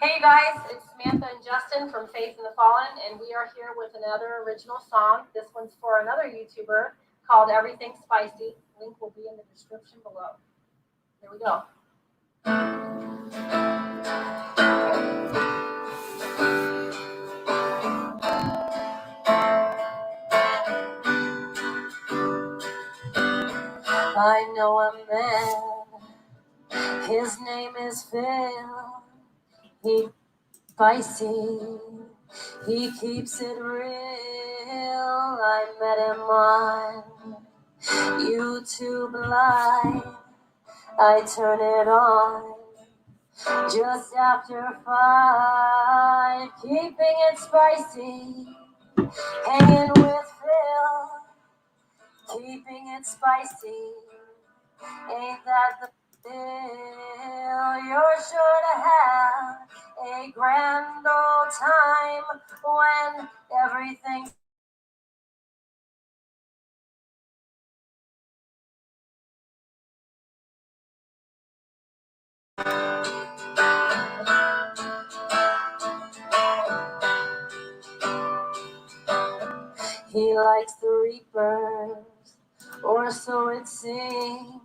Hey guys, it's Samantha and Justin from Faith in the Fallen, and we are here with another original song. This one's for another YouTuber called Everything Spicy. Link will be in the description below. Here we go. I know a man, his name is Phil. He's spicy, he keeps it real. I met him on YouTube Live. I turn it on just after 5, keeping it spicy, hanging with Phil, keeping it spicy. Ain't that the deal? You're sure to have a grand old time when everything's he likes the Reapers, or so it seems.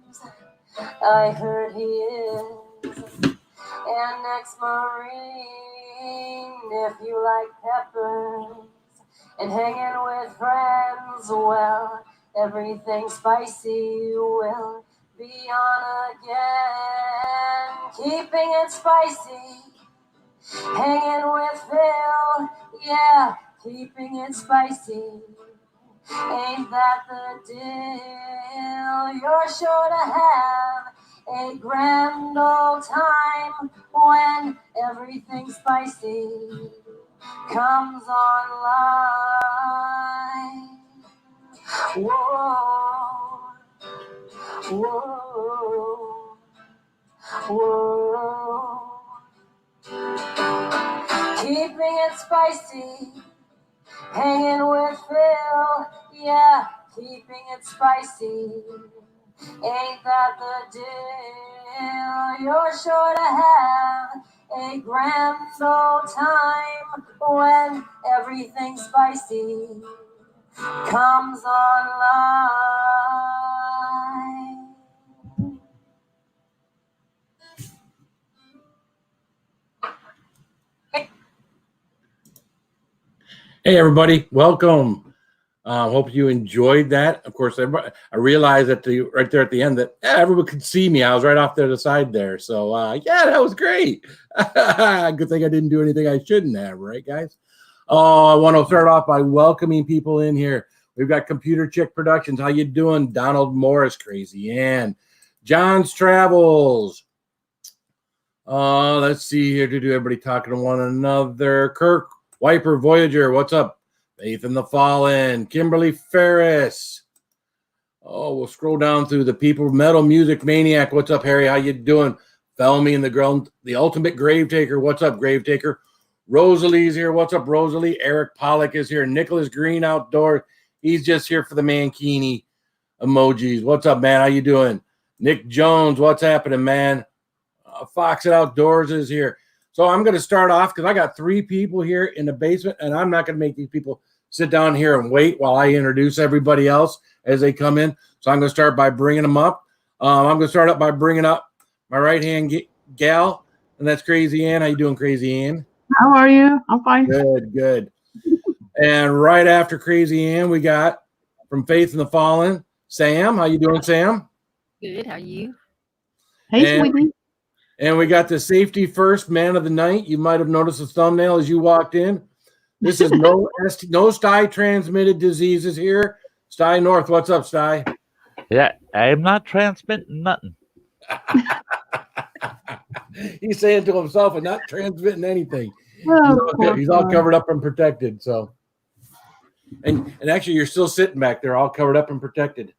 I heard he is an ex-Marine. If you like peppers and hanging with friends, well, everything spicy will be on again. Keeping it spicy, hanging with Phil, yeah, keeping it spicy. Ain't that the deal? You're sure to have a grand old time when everything spicy comes online. Whoa, whoa, whoa. Keeping it spicy, hanging with Phil, yeah, keeping it spicy. Ain't that the deal? You're sure to have a grand old time when everything spicy comes online. Hey everybody, welcome. Hope you enjoyed that. Of course, I realized that right there at the end that everyone could see me. I was right off to the side there. So yeah, that was great. Good thing I didn't do anything I shouldn't have, right, guys? Oh, I want to start off by welcoming people in here. We've got Computer Chick Productions. How you doing? Donald Morris, Crazy Ann, John's Travels. Let's see here. Do everybody talking to one another? Kirk Wiper Voyager, what's up? Faith in the Fallen, Kimberly Ferris. Oh, we'll scroll down through the people. Metal Music Maniac, what's up, Harry? How you doing? Felmy in the ground, the Ultimate Grave Taker, what's up, Grave Taker? Rosalie's here, what's up, Rosalie? Eric Pollock is here. Nicholas Green Outdoors, he's just here for the Mankini emojis. What's up, man? How you doing? Nick Jones, what's happening, man? Fox It Outdoors is here. So I'm going to start off because I got 3 people here in the basement, and I'm not going to make these people sit down here and wait while I introduce everybody else as they come in. So I'm going to start by bringing them up. I'm going to start up by bringing up my right-hand gal, and that's Crazy Ann. How you doing, Crazy Ann? How are you? I'm fine. Good, good. And right after Crazy Ann, we got from Faith in the Fallen, Sam. How you doing, Sam? Good. How are you? Hey, sweetie. And we got the Safety First Man of the Night. You might have noticed the thumbnail as you walked in. This is no Std'S transmitted diseases here. Std'S North, what's up, Std'S? Yeah, I'm not transmitting nothing. He's saying to himself and not transmitting anything. Oh, he's all covered up and protected. So, and actually, you're still sitting back there, all covered up and protected.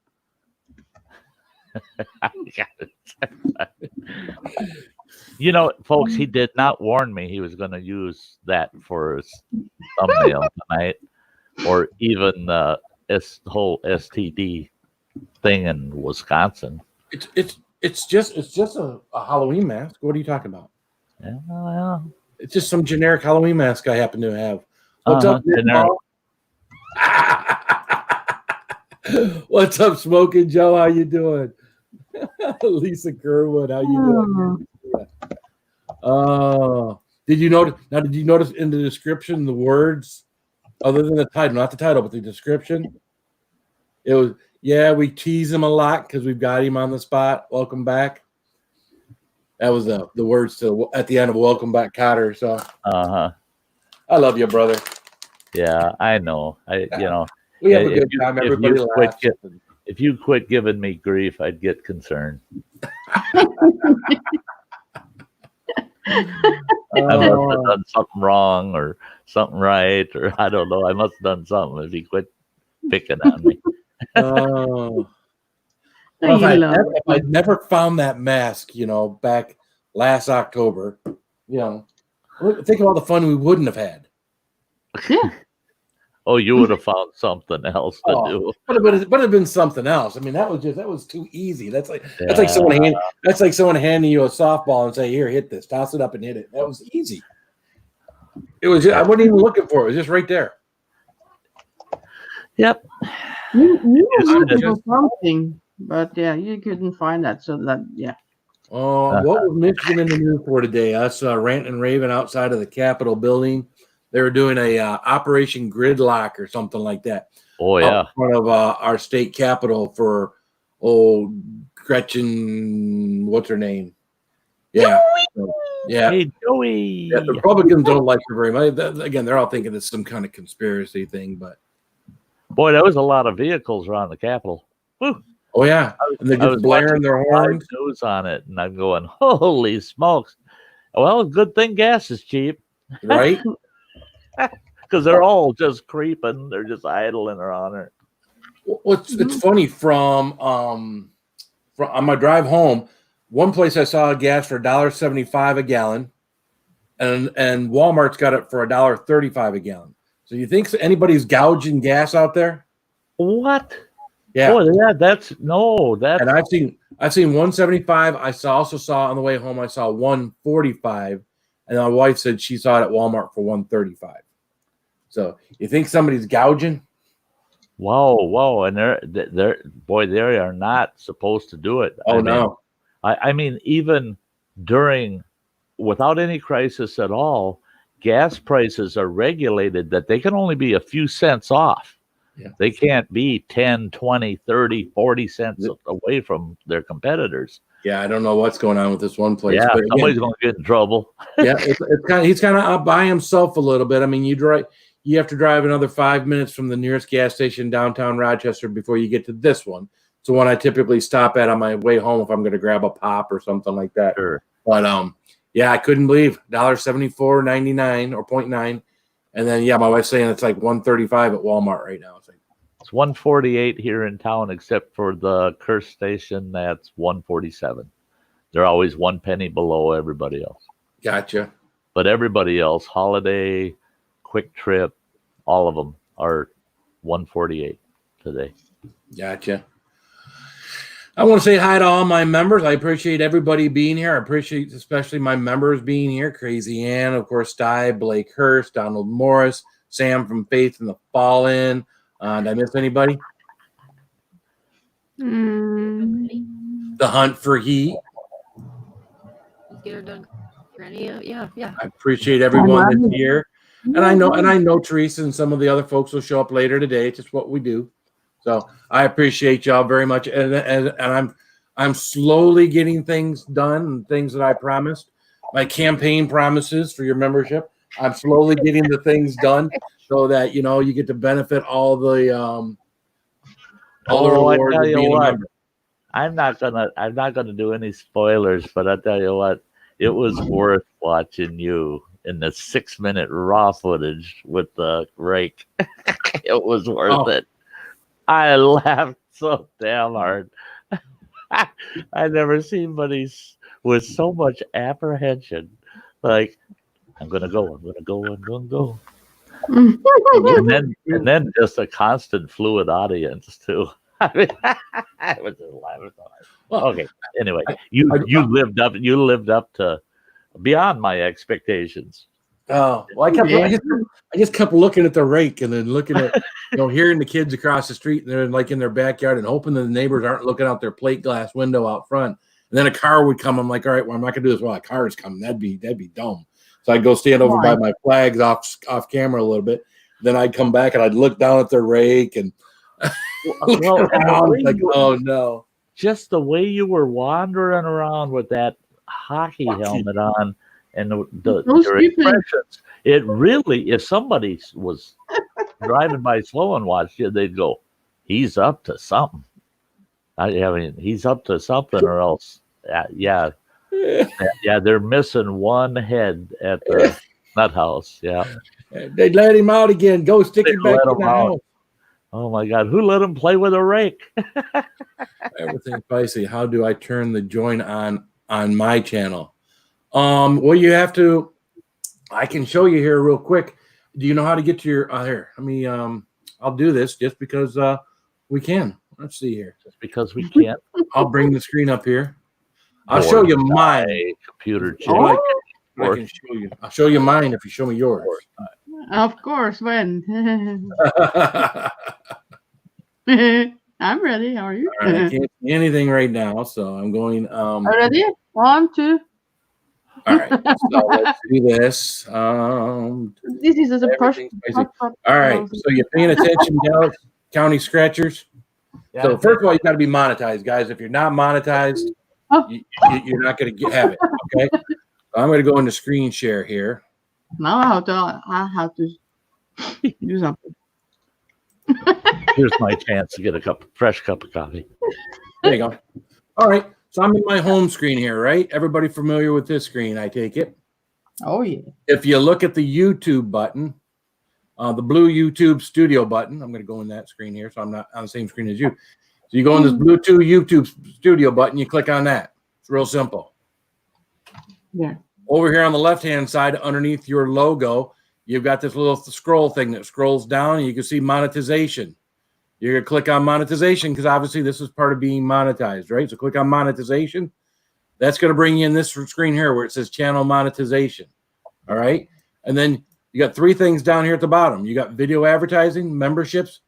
You know, folks, he did not warn me he was going to use that for his thumbnail tonight, or even the whole STD thing in Wisconsin. It's just a Halloween mask. What are you talking about? Yeah, well, It's just some generic Halloween mask I happen to have. What's up, Nick generic. Paul? What's up, Smoking Joe? How you doing? Lisa Kerwood, how you doing? Did you notice? Now, did you notice in the description the words, other than the title, not the title, but the description? It was, yeah, we tease him a lot because we've got him on the spot. Welcome back. That was the words to at the end of Welcome Back, Cotter. So, I love you, brother. Yeah, I know. We have a good time. Everybody laughs. If you quit giving me grief, I'd get concerned. I must have done something wrong or something right, or I don't know. I must have done something if you quit picking on me. Well, if I'd never found that mask, back last October, think of all the fun we wouldn't have had. Yeah. Oh, you would have found something else to do. But it would have been something else. I mean, that was too easy. That's like someone handing you a softball and say, "Here, hit this, toss it up and hit it." That was easy. It was. I wasn't even looking for it. It was just right there. Yep. You were looking for something, but yeah, you couldn't find that. So that, yeah. What was Michigan in the news for today? Us ranting and raving outside of the Capitol building. They were doing a Operation Gridlock or something like that. Oh, yeah. In front of our state capitol for Gretchen, what's her name? Yeah. Yeah. Hey, Joey. Yeah, the Republicans don't like her very much. Again, they're all thinking it's some kind of conspiracy thing, but boy, there was a lot of vehicles around the Capitol. Woo. Oh yeah, and they're just blaring their horns. News on it, and I'm going, holy smokes! Well, good thing gas is cheap, right? Because they're all just creeping. They're just idling around it. It's funny from on my drive home. One place I saw gas for $1.75 a gallon, and Walmart's got it for $1.35 a gallon. So you think anybody's gouging gas out there? What? Yeah. Oh, yeah. That's no. That's and I've seen 175. I also saw on the way home. I saw 145, and my wife said she saw it at Walmart for 135. So you think somebody's gouging? Whoa, and they are not supposed to do it. No. I mean, even without any crisis at all, gas prices are regulated that they can only be a few cents off. Yeah. They can't be 10, 20, 30, 40 cents away from their competitors. Yeah, I don't know what's going on with this one place. Yeah, but again, somebody's going to get in trouble. Yeah, he's kind of up by himself a little bit. I mean, you have to drive another 5 minutes from the nearest gas station downtown Rochester before you get to this one. It's the one I typically stop at on my way home if I'm going to grab a pop or something like that. Sure. But yeah, I couldn't believe $1.74.99 or 0.9. And then my wife's saying it's like $1.35 at Walmart right now. It's $1.48 here in town, except for the Curse station. That's $1.47. They're always 1 penny below everybody else. Gotcha. But everybody else, Holiday, Quick Trip, all of them are $1.48 today. Gotcha. I want to say hi to all my members. I appreciate everybody being here. I appreciate especially my members being here. Crazy Ann, of course, Sty, Blake Hurst, Donald Morris, Sam from Faith and the Fallen. Did I miss anybody? The Hunt for Heat. Yeah. I appreciate everyone that's here. And I know Teresa and some of the other folks will show up later today. It's just what we do. So I appreciate y'all very much, and I'm slowly getting things done and things that I promised. My campaign promises for your membership. I'm slowly getting the things done so that you get to benefit all the rewards of being a member. I'm not gonna do any spoilers, but I tell you what, it was worth watching you in the 6-minute raw footage with the rake. It was worth it. I laughed so damn hard. I never seen anybody with so much apprehension. Like, I'm gonna go. and then just a constant fluid audience too. I mean, I was just laughing. Well, okay. Anyway, you lived up to beyond my expectations. Oh, well, I just kept looking at the rake and then looking at, hearing the kids across the street and they're like in their backyard and hoping that the neighbors aren't looking out their plate glass window out front. And then a car would come. I'm like, all right, well, I'm not gonna do this while a car is coming. That'd be dumb. So I'd go stand over by my flags off camera a little bit. Then I'd come back and I'd look down at their rake and like, oh no. Just the way you were wandering around with that hockey helmet on and your expressions, it really, if somebody was driving by slow and watched you, they'd go, he's up to something. I mean, he's up to something or else. Yeah, they're missing one head at the nut house. Yeah. They let him out again. Go stick him back in the house. Oh my God, who let him play with a rake? Everything spicy. How do I turn the join on my channel? Well, you have to. I can show you here real quick. Do you know how to get to your here? Let me. I'll do this just because we can. Let's see here. Just because we can't. I'll bring the screen up here. I'll show you my computer. I can show you. I'll show you mine if you show me yours. Of course, when. I'm ready. How are you? All right, I can't see anything right now, so I'm going. Ready? 1, 2. All right, so let's do this. This is a person. All right, so you're paying attention, Dallas County Scratchers. Yeah. So first of all, you got to be monetized, guys. If you're not monetized, you're not going to have it. Okay, so I'm going to go into screen share here. Now I have to do something. Here's my chance to get a fresh cup of coffee. There you go. All right. So I'm in my home screen here, right? Everybody familiar with this screen, I take it. Oh, yeah. If you look at the YouTube button, the blue YouTube studio button, I'm going to go in that screen here, so I'm not on the same screen as you. So you go on this Bluetooth YouTube studio button, you click on that. It's real simple. Yeah. Over here on the left-hand side, underneath your logo, you've got this little scroll thing that scrolls down, and you can see monetization. You're going to click on monetization because obviously this is part of being monetized, right? So click on monetization. That's going to bring you in this screen here where it says channel monetization. All right. And then you got 3 things down here at the bottom. You got video advertising, memberships,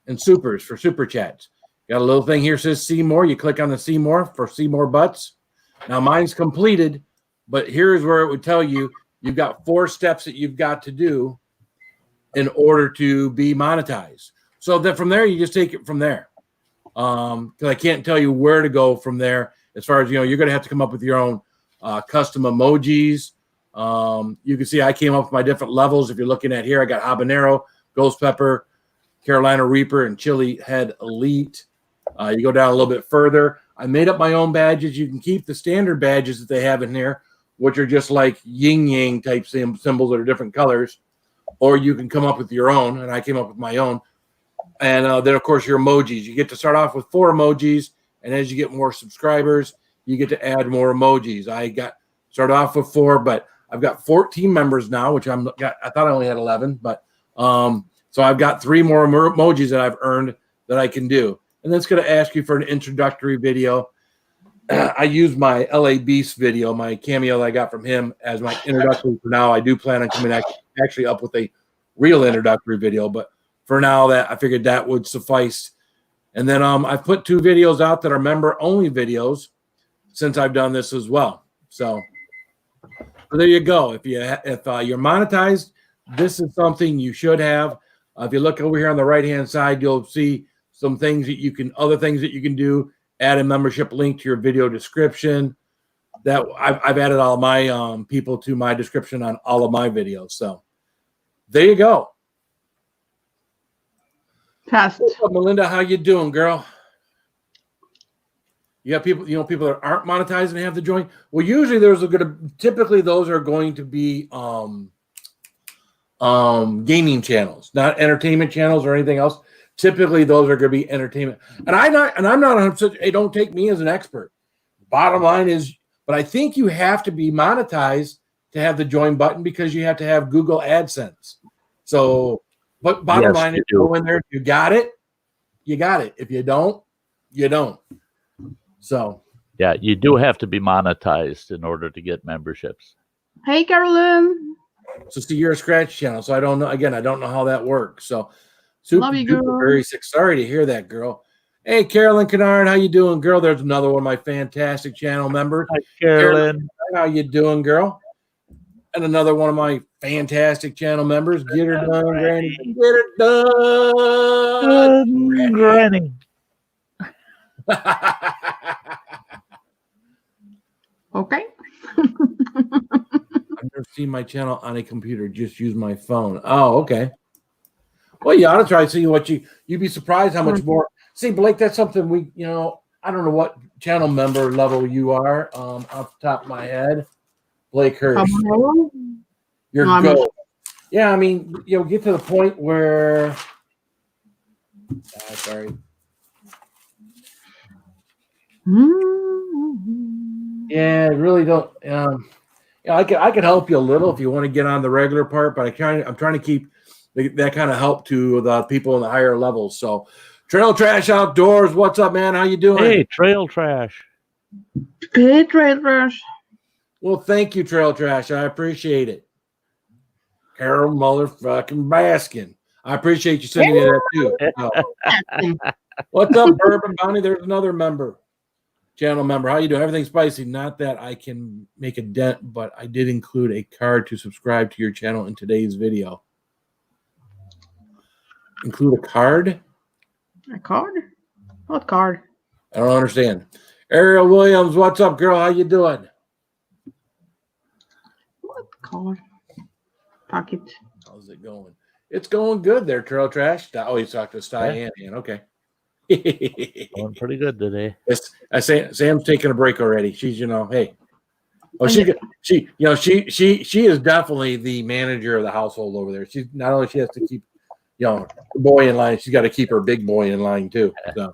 and supers for super chats. You got a little thing here that says see more. You click on the see more for see more butts. Now mine's completed, but here's where it would tell you you've got 4 steps that you've got to do in order to be monetized. So then from there, you just take it from there. Because I can't tell you where to go from there. As far as, you're going to have to come up with your own custom emojis. You can see I came up with my different levels. If you're looking at here, I got habanero, ghost pepper, Carolina Reaper, and chili head elite. You go down a little bit further. I made up my own badges. You can keep the standard badges that they have in here, which are just like yin-yang type symbols that are different colors. Or you can come up with your own, and I came up with my own. And then, of course, your emojis. You get to start off with 4 emojis, and as you get more subscribers, you get to add more emojis. I started off with 4, but I've got 14 members now, which I thought I only had 11. But so I've got 3 more emojis that I've earned that I can do. And then it's going to ask you for an introductory video. I use my LA Beast video, my cameo that I got from him, as my introductory for now. I do plan on coming actually up with a real introductory video, but for now, that I figured that would suffice. And then I've put 2 videos out that are member-only videos since I've done this as well. So there you go. If you're monetized, this is something you should have. If you look over here on the right-hand side, you'll see some things that other things that you can do. Add a membership link to your video description. That I've added all my people to my description on all of my videos. So there you go. Fast. What's up, Melinda? How you doing, girl? You have people, people that aren't monetized and have to join. Well, usually typically those are going to be gaming channels, not entertainment channels or anything else. Typically, those are going to be entertainment. And I'm not 100%. Hey, don't take me as an expert. Bottom line is, but I think you have to be monetized to have the join button because you have to have Google AdSense. So. But bottom line is, go in there. If you got it, you got it. If you don't, you don't. So. Yeah, you do have to be monetized in order to get memberships. Hey, Carolyn. So see, you're a scratch channel, so I don't know. Again, I don't know how that works. So super Love you, duper girl. very sick. Sorry to hear that, girl. Hey, Carolyn Kennard, how you doing, girl? There's another one of my fantastic channel members. Hi, Carolyn. How you doing, girl? And another one of my fantastic channel members. Get her done, Granny. Get her done, Granny. Okay. I've never seen my channel on a computer. Just use my phone. Oh, okay. Well, you ought to try to see what you'd be surprised how much more. See, Blake, that's something we, I don't know what channel member level you are off the top of my head. Blake Hirsch. HABANERO? You're No, good. Yeah, I mean, get to the point where. Sorry. Yeah, I really don't. I could help you a little if you want to get on the regular part, but I'm trying to keep that kind of help to the people in the higher levels. So, Trail Trash Outdoors, what's up, man? How you doing? Hey, Trail Trash. Hey, Trail Trash. Well, thank you, Trail Trash. I appreciate it. Carol motherfucking Baskin. I appreciate you sending me that too. So, what's up, Bourbon Bounty? There's another channel member. How you doing? Everything spicy. Not that I can make a dent, but I did include a card to subscribe to your channel in today's video. Include a card? A card? What card? I don't understand. Ariel Williams, what's up, girl? How you doing? What card? Pocket. How's it going? It's going good there, Trail Trash. Oh, you talked to Diane. Okay. Going pretty good today. Sam's taking a break already. She's, hey. Oh, she is definitely the manager of the household over there. She's not only she has to keep, the boy in line, she's got to keep her big boy in line too. So.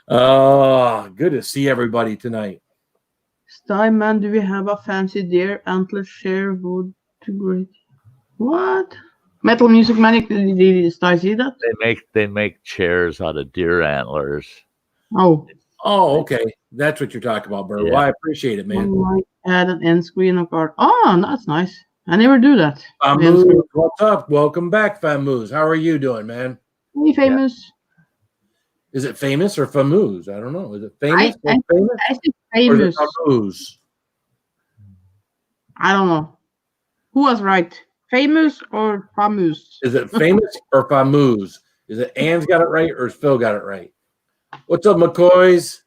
Oh, good to see everybody tonight. Steinman, do we have a fancy deer antler share wood to great? What? Metal Music Manic, did I see that? They make chairs out of deer antlers. Oh, okay. That's what you're talking about, bro. Yeah. Well, I appreciate it, man. Add an end screen of art. Oh, that's nice. I never do that. Famouz, what's up? Welcome back, Famouz. How are you doing, man? Hey, famous. Is it famous or Famouz? I don't know. Is it famous? I famous? think famous. Or is it Famouz? I don't know. Who was right? Famous or famous? Is it famous or Famouz? Is it Ann's got it right or Phil got it right? What's up, McCoys?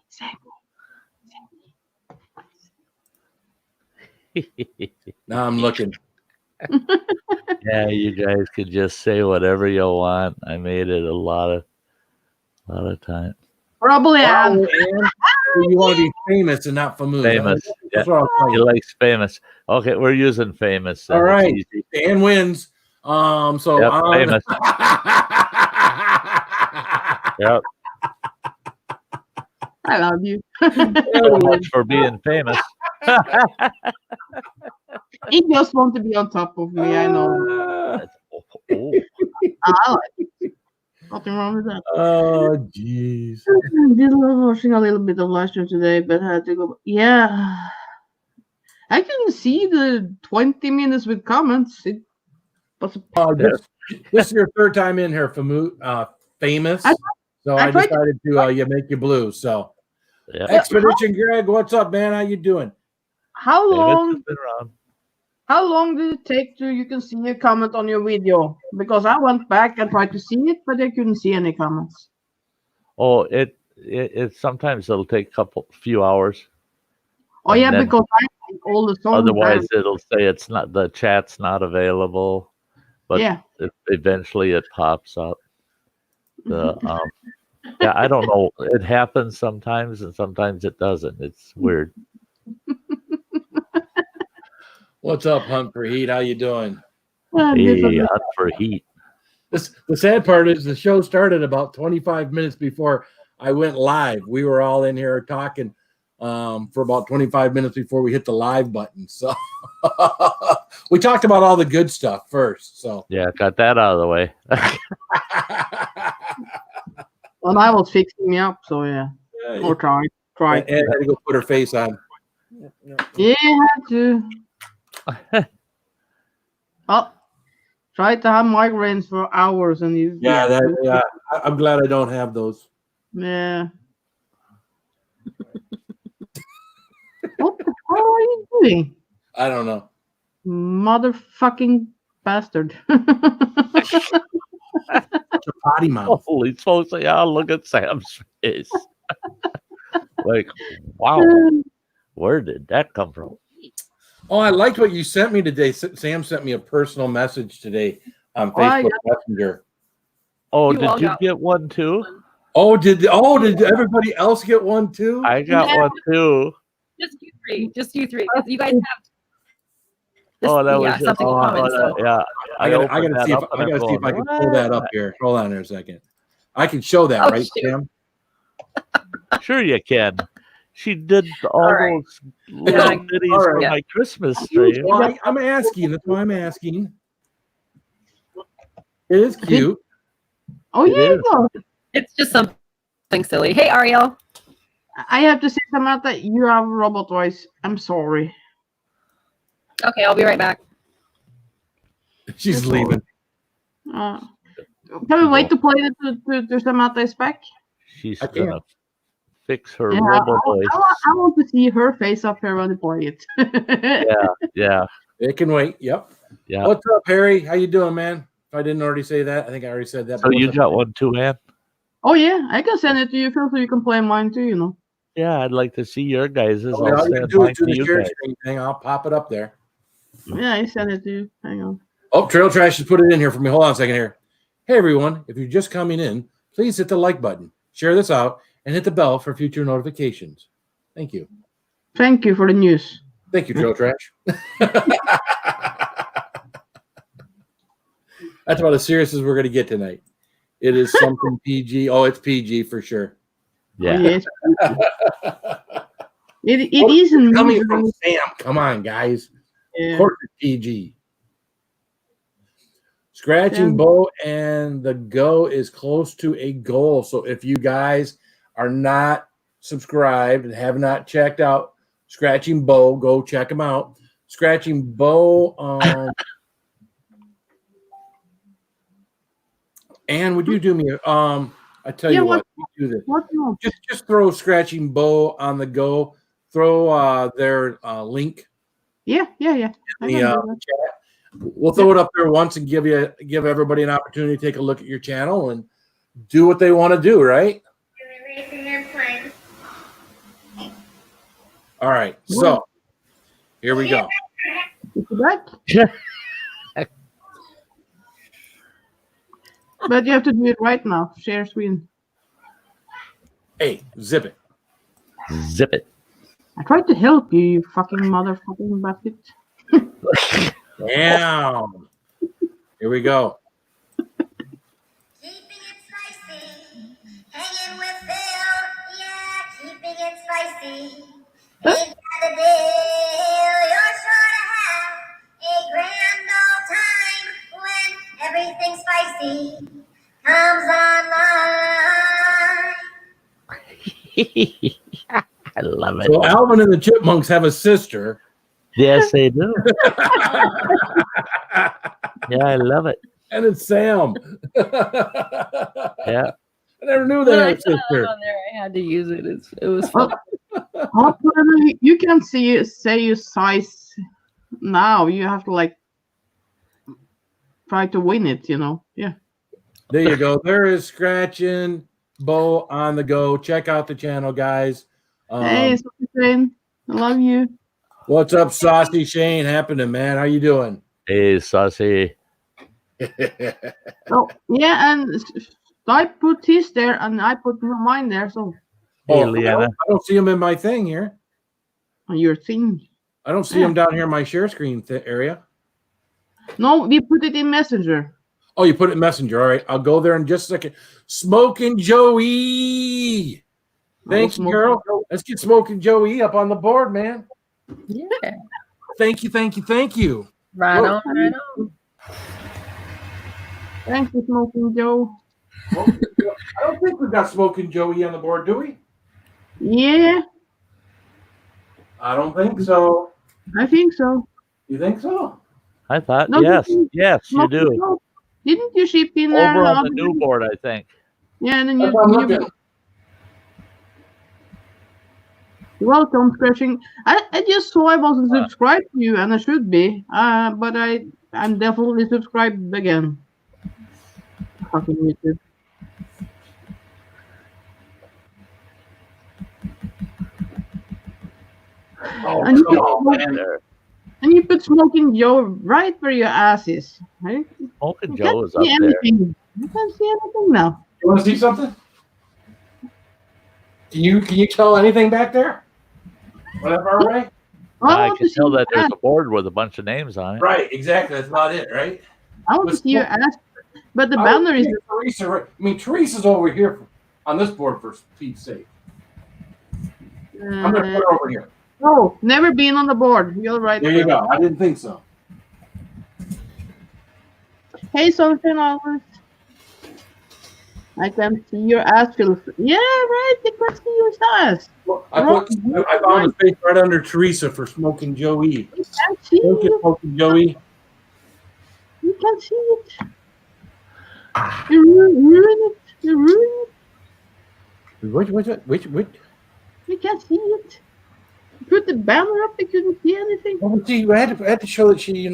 Sammy. Now I'm looking. Yeah, you guys could just say whatever you want. I made it a lot of time. Probably Oh, you want to be famous and not Famouz. Famous. Yeah. He likes famous. Okay, we're using famous. All right. Dan wins. So yep, famous. Yep. I love you. So much for being famous. He just wants to be on top of me. I know. Oh. I like it. Nothing wrong with that. Oh, jeez. Did love watching a little bit of live stream today, but had to go. Yeah. I couldn't see the 20 minutes with comments. It was this is your third time in here, famous. I decided to make you blue. So, Expedition Greg, what's up, man? How you doing? How long did it take you can see a comment on your video? Because I went back and tried to see it, but I couldn't see any comments. Oh, it sometimes it'll take few hours. Oh yeah, because I think all the songs. Otherwise, it'll say the chat's not available. But eventually it pops up. I don't know. It happens sometimes, and sometimes it doesn't. It's weird. What's up, Hunt for Heat? How you doing? Hey, Hunt for Heat. The sad part is the show started about 25 minutes before I went live. We were all in here talking for about 25 minutes before we hit the live button. So we talked about all the good stuff first. So yeah, got that out of the way. Well, I was fixing me up, so yeah. Or try. And I had to go put her face on. Yeah, I had to. Oh, tried to have migraines for hours and you. Yeah. I'm glad I don't have those. Yeah. What the hell are you doing? I don't know. Motherfucking bastard. It's a potty mouth. Holy smokes! Yeah, look at Sam's face. Like, wow, where did that come from? Oh, I liked what you sent me today. Sam sent me a personal message today on Oh, Facebook Messenger. Oh, You all did you got get one too? Did everybody else get one too? I got one too. Just you three. Just you three. 'Cause you guys have. Oh, that was just something common. So. yeah. I gotta opened see if that up and I'm I can going, pull that up here. Hold on there a second. I can show that, Oh, right, shoot. Sam? Sure, you can. She did all right. those little ditties All for right. my Christmas tree. Well, I'm asking. That's why I'm asking. It is cute. Oh, It yeah, is. no. It's just something silly. Hey, Ariel. I have to say, Samantha, you have a robot voice. I'm sorry. Okay, I'll be right back. She's leaving. Can we wait to play it to Samantha is back? She's I can't. gonna fix her Yeah, robo voice. I want to see her face up here when we play it. Yeah. It can wait. Yep. Yeah. What's up, Harry? How you doing, man? If I didn't already say that, I think I already said that. So but you what's up? got one too, Ann? Oh, yeah, I can send it to you, Phil, so you can play mine too, you know. Yeah, I'd like to see your guys'. All I'll you send do mine is do to the you share guys. screen thing. I'll pop it up there. Yeah, I send it to you. Hang on. Oh, Trail Trash has put it in here for me. Hold on a second here. Hey, everyone. If you're just coming in, please hit the like button, share this out, and hit the bell for future notifications. Thank you. Thank you for the news. Thank you, Trail Trash. That's about as serious as we're going to get tonight. It is something PG. Oh, it's PG for sure. Yeah. Oh, yes. It isn't Coming from Sam. Come on, guys. Yeah. Of course it's PG. Scratching Bow and the Go is close to a goal. So if you guys are not subscribed and have not checked out Scratching Bow, go check them out. Scratching Bow. Ann, would you do me I tell you what, you do this. What you want? Just throw Scratching Bow on the Go. Throw their link. Yeah. I can do that. Chat. We'll throw it up there once and give everybody an opportunity to take a look at your channel and do what they want to do, right? All right, so here we go. Right? But you have to do it right now. Share screen. Hey, zip it. Zip it. I tried to help you, you fucking motherfucking bastard. Damn. Here we go. Keeping it spicy, hanging with Phil, yeah, keeping it spicy. Ain't that a deal? You're sure to have a grand old time when everything spicy comes online. I love it. So Alvin and the Chipmunks have a sister. Yes, they do. Yeah, I love it. And it's Sam. Yeah. I never knew they had a sister. On there, I had to use it. It was fun. You can't say your size now. You have to like try to win it, you know. Yeah. There you go. There is Scratching Bow on the Go. Check out the channel, guys. Hey, Saucy Shane. I love you. What's up, Saucy Shane? Happening, man? How you doing? Hey, Saucy. Oh, yeah, and I put his there and I put mine there. So Hey, I Leanna. don't see him in my thing here. on your thing. I don't see him down here in my share screen area. No, we put it in Messenger. Oh, you put it in Messenger. All right, I'll go there in just a second. Smoking Joey. Thank you, girl. Let's get Smoking Joey up on the board, man. Yeah. Thank you. Right on. Thank you, Smoking Joe. I don't think we've got Smoking Joey on the board, do we? Yeah. I don't think so. I think so. You think so? I thought, No, yes, you you do. no. Didn't you ship in there? Over on the other new day? board, I think. Yeah, and then That's what I'm looking. you're welcome, Scratching. I just saw I wasn't subscribed to you, and I should be. But I'm definitely subscribed again. Fucking YouTube. Oh, And you come put on, smoking, man. and you put Smoking Joe right where your ass is. Right? Smoking You Joe can't is up see there. anything. You can't see anything now. You want to see something? Can you tell anything back there? Whatever, right? I want can to see tell your that there's ass. a board with a bunch of names on it. Right, exactly. That's about it, right? I want to see your ass. But the I banner is. think Teresa, right? I mean, Teresa's over here on this board for Pete's sake. I'm gonna put her over here. Oh, never been on the board. You're right. There you go. I didn't think so. Hey, something else. I can see your ass. Yeah, right. I can see your ass. Well, I found a space right under Teresa for Smoking Joey. You can see Look at it. Smoking Joey. You can see it. You ruin it. You ruin it. What? You can see it. You put the banner up. You couldn't see anything. Well, see, I had to show that she,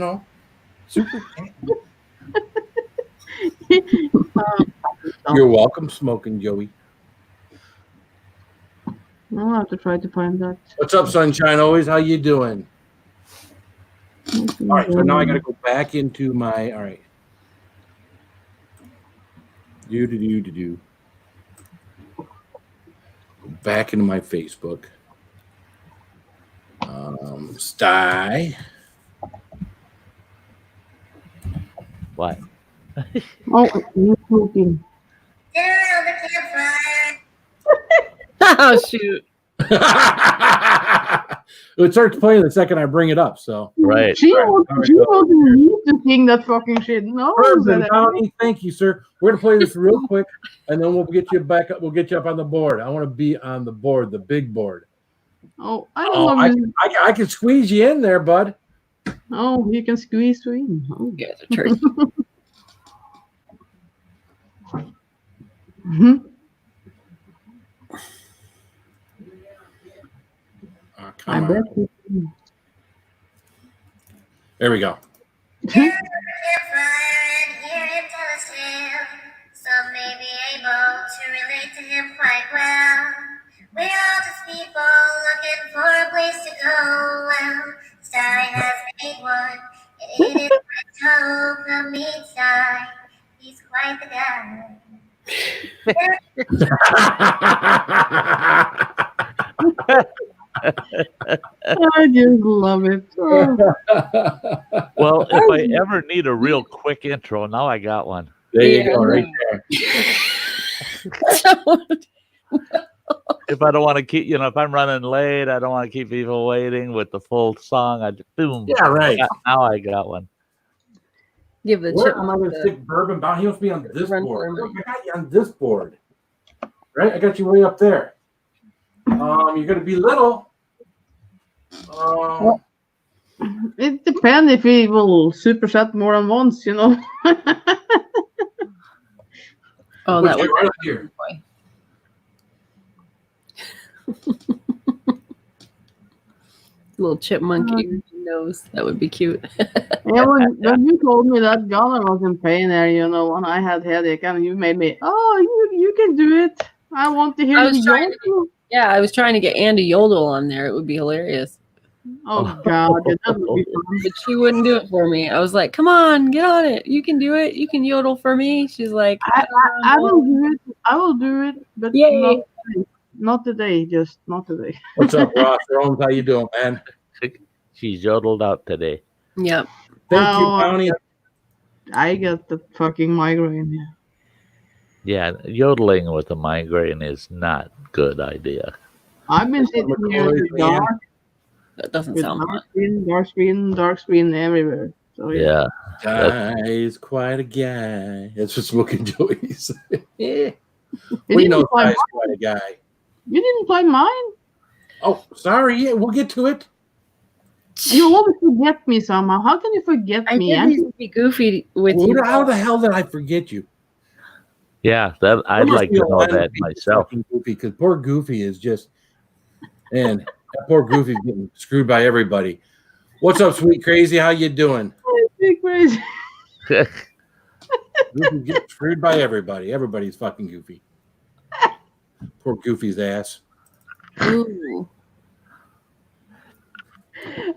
super. You're welcome, Smoking Joey. I'll have to try to find that. What's up, Sunshine? Always, how you doing? All right, so now I got to go back into my. All right. Do. Go back into my Facebook. Std'S. What? Oh, you're smoking. Dinner around the campfire. Oh shoot! It starts playing the second I bring it up. So, Right. She All right. wasn't need to sing that fucking shit. No. Herbs and Bounty, thank you, sir. We're gonna play this real quick, and then we'll get you back up. We'll get you up on the board. I want to be on the board, the big board. Oh, I don't know. I can squeeze you in there, bud. Oh, you can squeeze in. Oh. You guys are tricky. Mhm. Oh, I come bet. on. There we go. Dinner around the campfire and hear him tell a tale. Some may be able to relate to him quite well. We're all just people looking for a place to go. Well, Std'S has made one. It is my home, the meat side. He's quite the guy. I just love it. Oh. Well, if I ever need a real quick intro, now I got one. There you Yeah. go, right there. If I don't want to keep, if I'm running late, I don't want to keep people waiting with the full song. I just, boom. Yeah, right. Now I got one. Give the Where am I chipmunk going to the stick bourbon bound? He must be on this run board. for him. I got you on this board. Right? I got you way up there. You're going to be little. It depends if he will superset more than once, Oh, that Put you was right up here. little chipmunk nose. That would be cute. Yeah, when you told me that Gunnar was in pain there, when I had headache, and you made me, you can do it. I want to hear I was you trying yodel. Yeah, I was trying to get Andy Yodel on there. It would be hilarious. Oh, God. That would be fun. But she wouldn't do it for me. I was like, come on, get on it. You can do it. You can yodel for me. She's like, I will do it. I will do it, but Yay. not today. Just not today. What's up, Ross Jones? How you doing, man? She's yodeled out today. Yep. Thank you, Oh, Bounty. I got the fucking migraine. Yeah, yodeling with a migraine is not a good idea. I've been sitting here in the dark. That doesn't With sound fun. dark screen everywhere. So Yeah. Guy's quite a guy. That's what Smoking Joey said. You We didn't know play Guy's mine. quite a guy. You didn't play mine. Oh, sorry. Yeah, we'll get to it. You always forget me somehow. How can you forget I me? did need to be goofy with you. How the hell did I forget you? Yeah, that I'd like to know that myself. Goofy, because poor Goofy is just, man, that poor Goofy's getting screwed by everybody. What's up, sweet crazy? How you doing? Big crazy. Goofy's getting screwed by everybody. Everybody's fucking Goofy. Poor Goofy's ass. Ooh.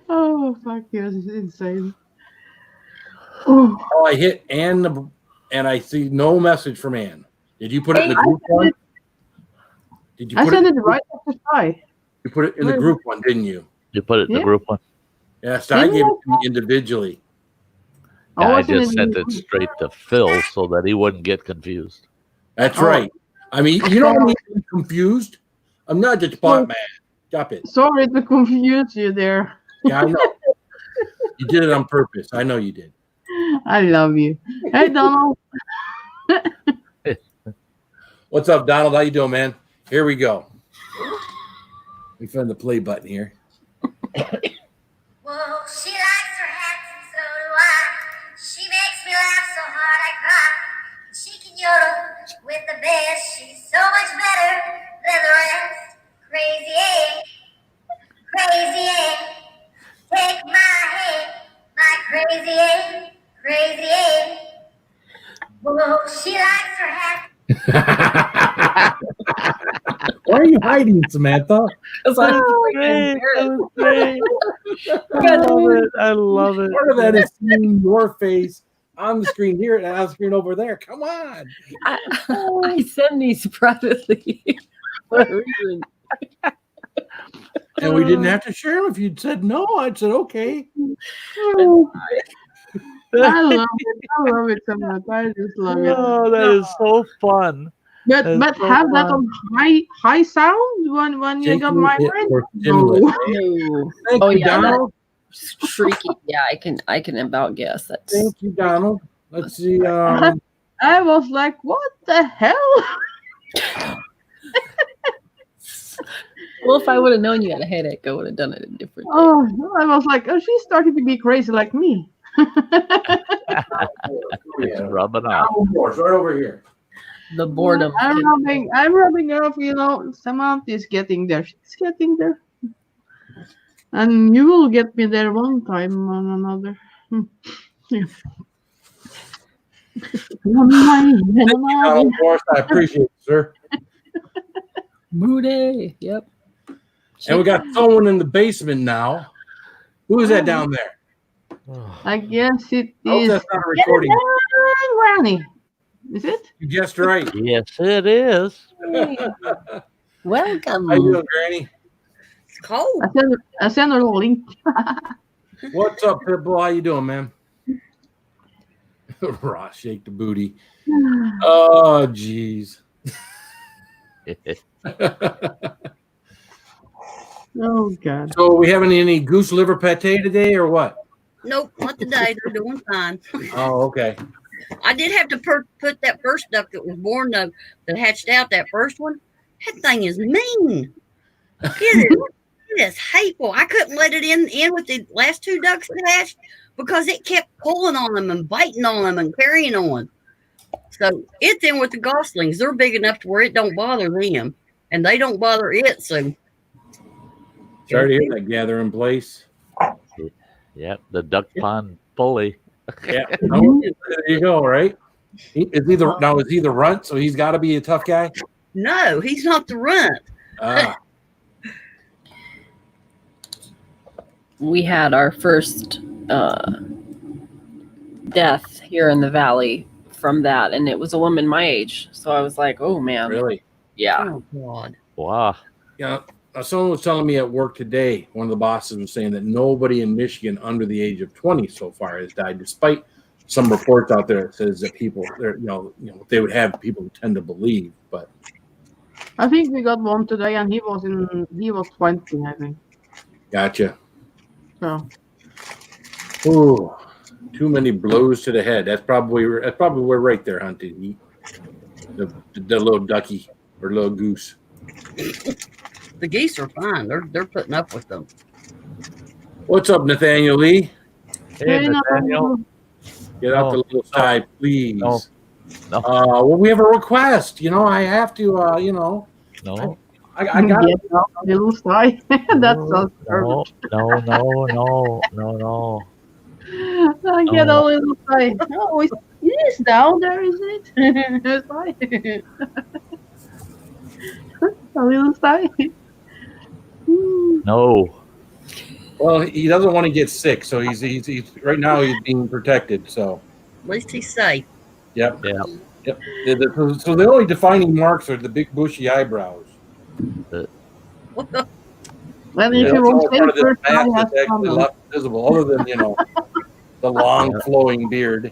Oh fuck you! This is insane. Oh, Oh, I hit Ann, and I see no message from Ann. Did you put it in the group one? Did you I put sent it? it right after Sky. You put it in the group one, didn't you? You put it in the Yeah. group one? Yes, I gave it to me individually. Yeah, I wasn't just in sent the it group. straight to Phil so that he wouldn't get confused. That's Oh. right. I mean, you don't need to be confused. I'm not just bot man. Stop it. Sorry to confuse you there. Yeah, I know. You did it on purpose. I know you did. I love you. Hey Donald. What's up, Donald? How you doing, man? Here we go. We found the play button here. Whoa, she likes her hats and so do I. She makes me laugh so hard I cry. She can yodel with the best. She's so much better than the rest. Crazy Ann, crazy Ann. Take my hand, my crazy Ann, crazy Ann. Whoa, she likes her hat. Why are you hiding, Samantha? Because I'm Great, freaking that was great. I love it. I love it. Part of that is seeing your face on the screen here and on the screen over there. Come on. I send these privately for a reason. And we didn't have to share them. If you'd said no, I'd said okay. Oh, I love it. I love it, Samantha. I just love it. Oh, that is so fun. But That's so have that fun. on high sound when you got my ring. Or No. stimulus. No. Thank Oh, you, yeah, Donald. Shrieky. Yeah, I can about guess. That's Thank you, Donald. Let's see. I was like, what the hell? well, if I would have known you had a headache, I would have done it a different day. Oh, I was like, oh, she's starting to be crazy like me. It's rubbing off. Right over here. The boredom. I'm rubbing off, Samantha's getting there. She's getting there. And you will get me there one time or another. Yeah. Thank you, Donald Morris. I appreciate it, sir. Moody. Yep. And we got someone in the basement now. Who is that down there? I guess it I hope is that's not a recording. Granny. Is it? You guessed right. Yes, it is. Welcome. How you doing, Granny? It's cold. I send her a link. What's up, Pitbull? How you doing, man? Ross, shake the booty. Oh, jeez. Oh God. So, we having any goose liver pate today, or what? Nope, not today. They're doing fine. Oh, okay. I did have to put that first duck that was born, that hatched out, that first one. That thing is mean. It is hateful. I couldn't let it in with the last two ducks that hatched because it kept pulling on them and biting on them and carrying on. So it's in with the goslings. They're big enough to where it don't bother them, and they don't bother it. So Sorry to hear that gather in place. Yep, the duck pond bully. Yeah. Oh, there you go, right? Is he the runt, so he's got to be a tough guy? no, he's not the runt. Ah, We had our first death here in the valley from that, and it was a woman my age. So I was like, oh man. really? Yeah. Oh God. Wow. Yeah. Someone was telling me at work today, one of the bosses was saying that nobody in Michigan under the age of 20 so far has died, despite some reports out there that says that people, they would have people who tend to believe. But I think we got one today, and he was 20, I think. gotcha. So Ooh, too many blows to the head. That's probably we're right there, hunting the little ducky or little goose. The geese are fine. They're putting up with them. What's up, Nathaniel Lee? Hey, Hey, no. Nathaniel. Get out the No, little side, please. no, no. Well, we have a request. I have to. No. I got Get out a little sly. That's so no, perfect. no. I get a little sly. Oh, it is down there, is it? Sly. A little sly. No. Well, he doesn't want to get sick, so he's right now he's being protected. So, At least he's safe. yep. Yeah. So the only defining marks are the big bushy eyebrows. Well, if That's you the won't only say part of this first, mask I have that's actually problem. left visible, other than the long flowing beard.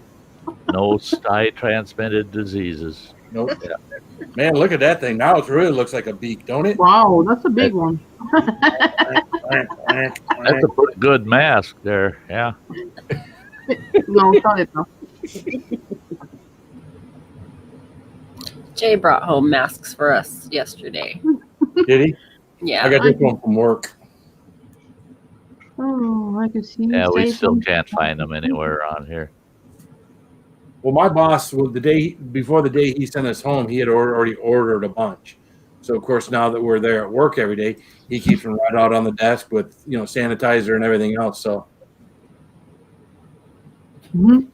No sty transmitted diseases. Nope. Man, look at that thing. Now it really looks like a beak, don't it? Wow, that's a big one. That's a pretty good mask there. Yeah. No, shut it now. Jay brought home masks for us yesterday. Did he? Yeah. I got this one from work. Oh, I can see. Yeah, we say still something. can't find them anywhere around here. Well, my boss, the day before the day he sent us home, he had already ordered a bunch. So, of course, now that we're there at work every day, he keeps them right out on the desk with, sanitizer and everything else. So, Mhm.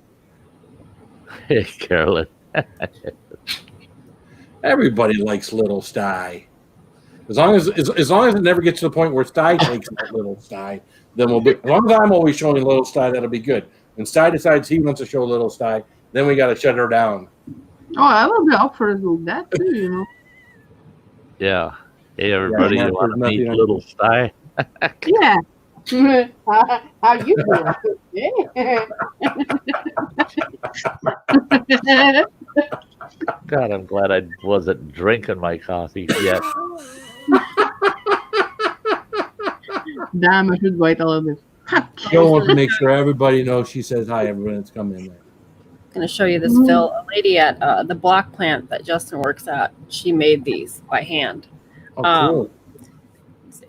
Hey, Carolyn. everybody likes Little Sty. As long as it never gets to the point where Sty takes that Little Sty, then we'll be. As long as I'm always showing Little Sty, that'll be good. When Sty decides he wants to show Little Sty, then we got to shut her down. Oh, I will be up for that too, Yeah. Hey, everybody. Yeah, You want to there's meet nothing- Little Sty? Yeah. How you doing? God, I'm glad I wasn't drinking my coffee yet. Damn, I should wait a little bit. Joe wants to make sure everybody knows she says hi, everyone that's coming in there. I'm going to show you this, Phil. A lady at the block plant that Justin works at, she made these by hand. Oh, cool.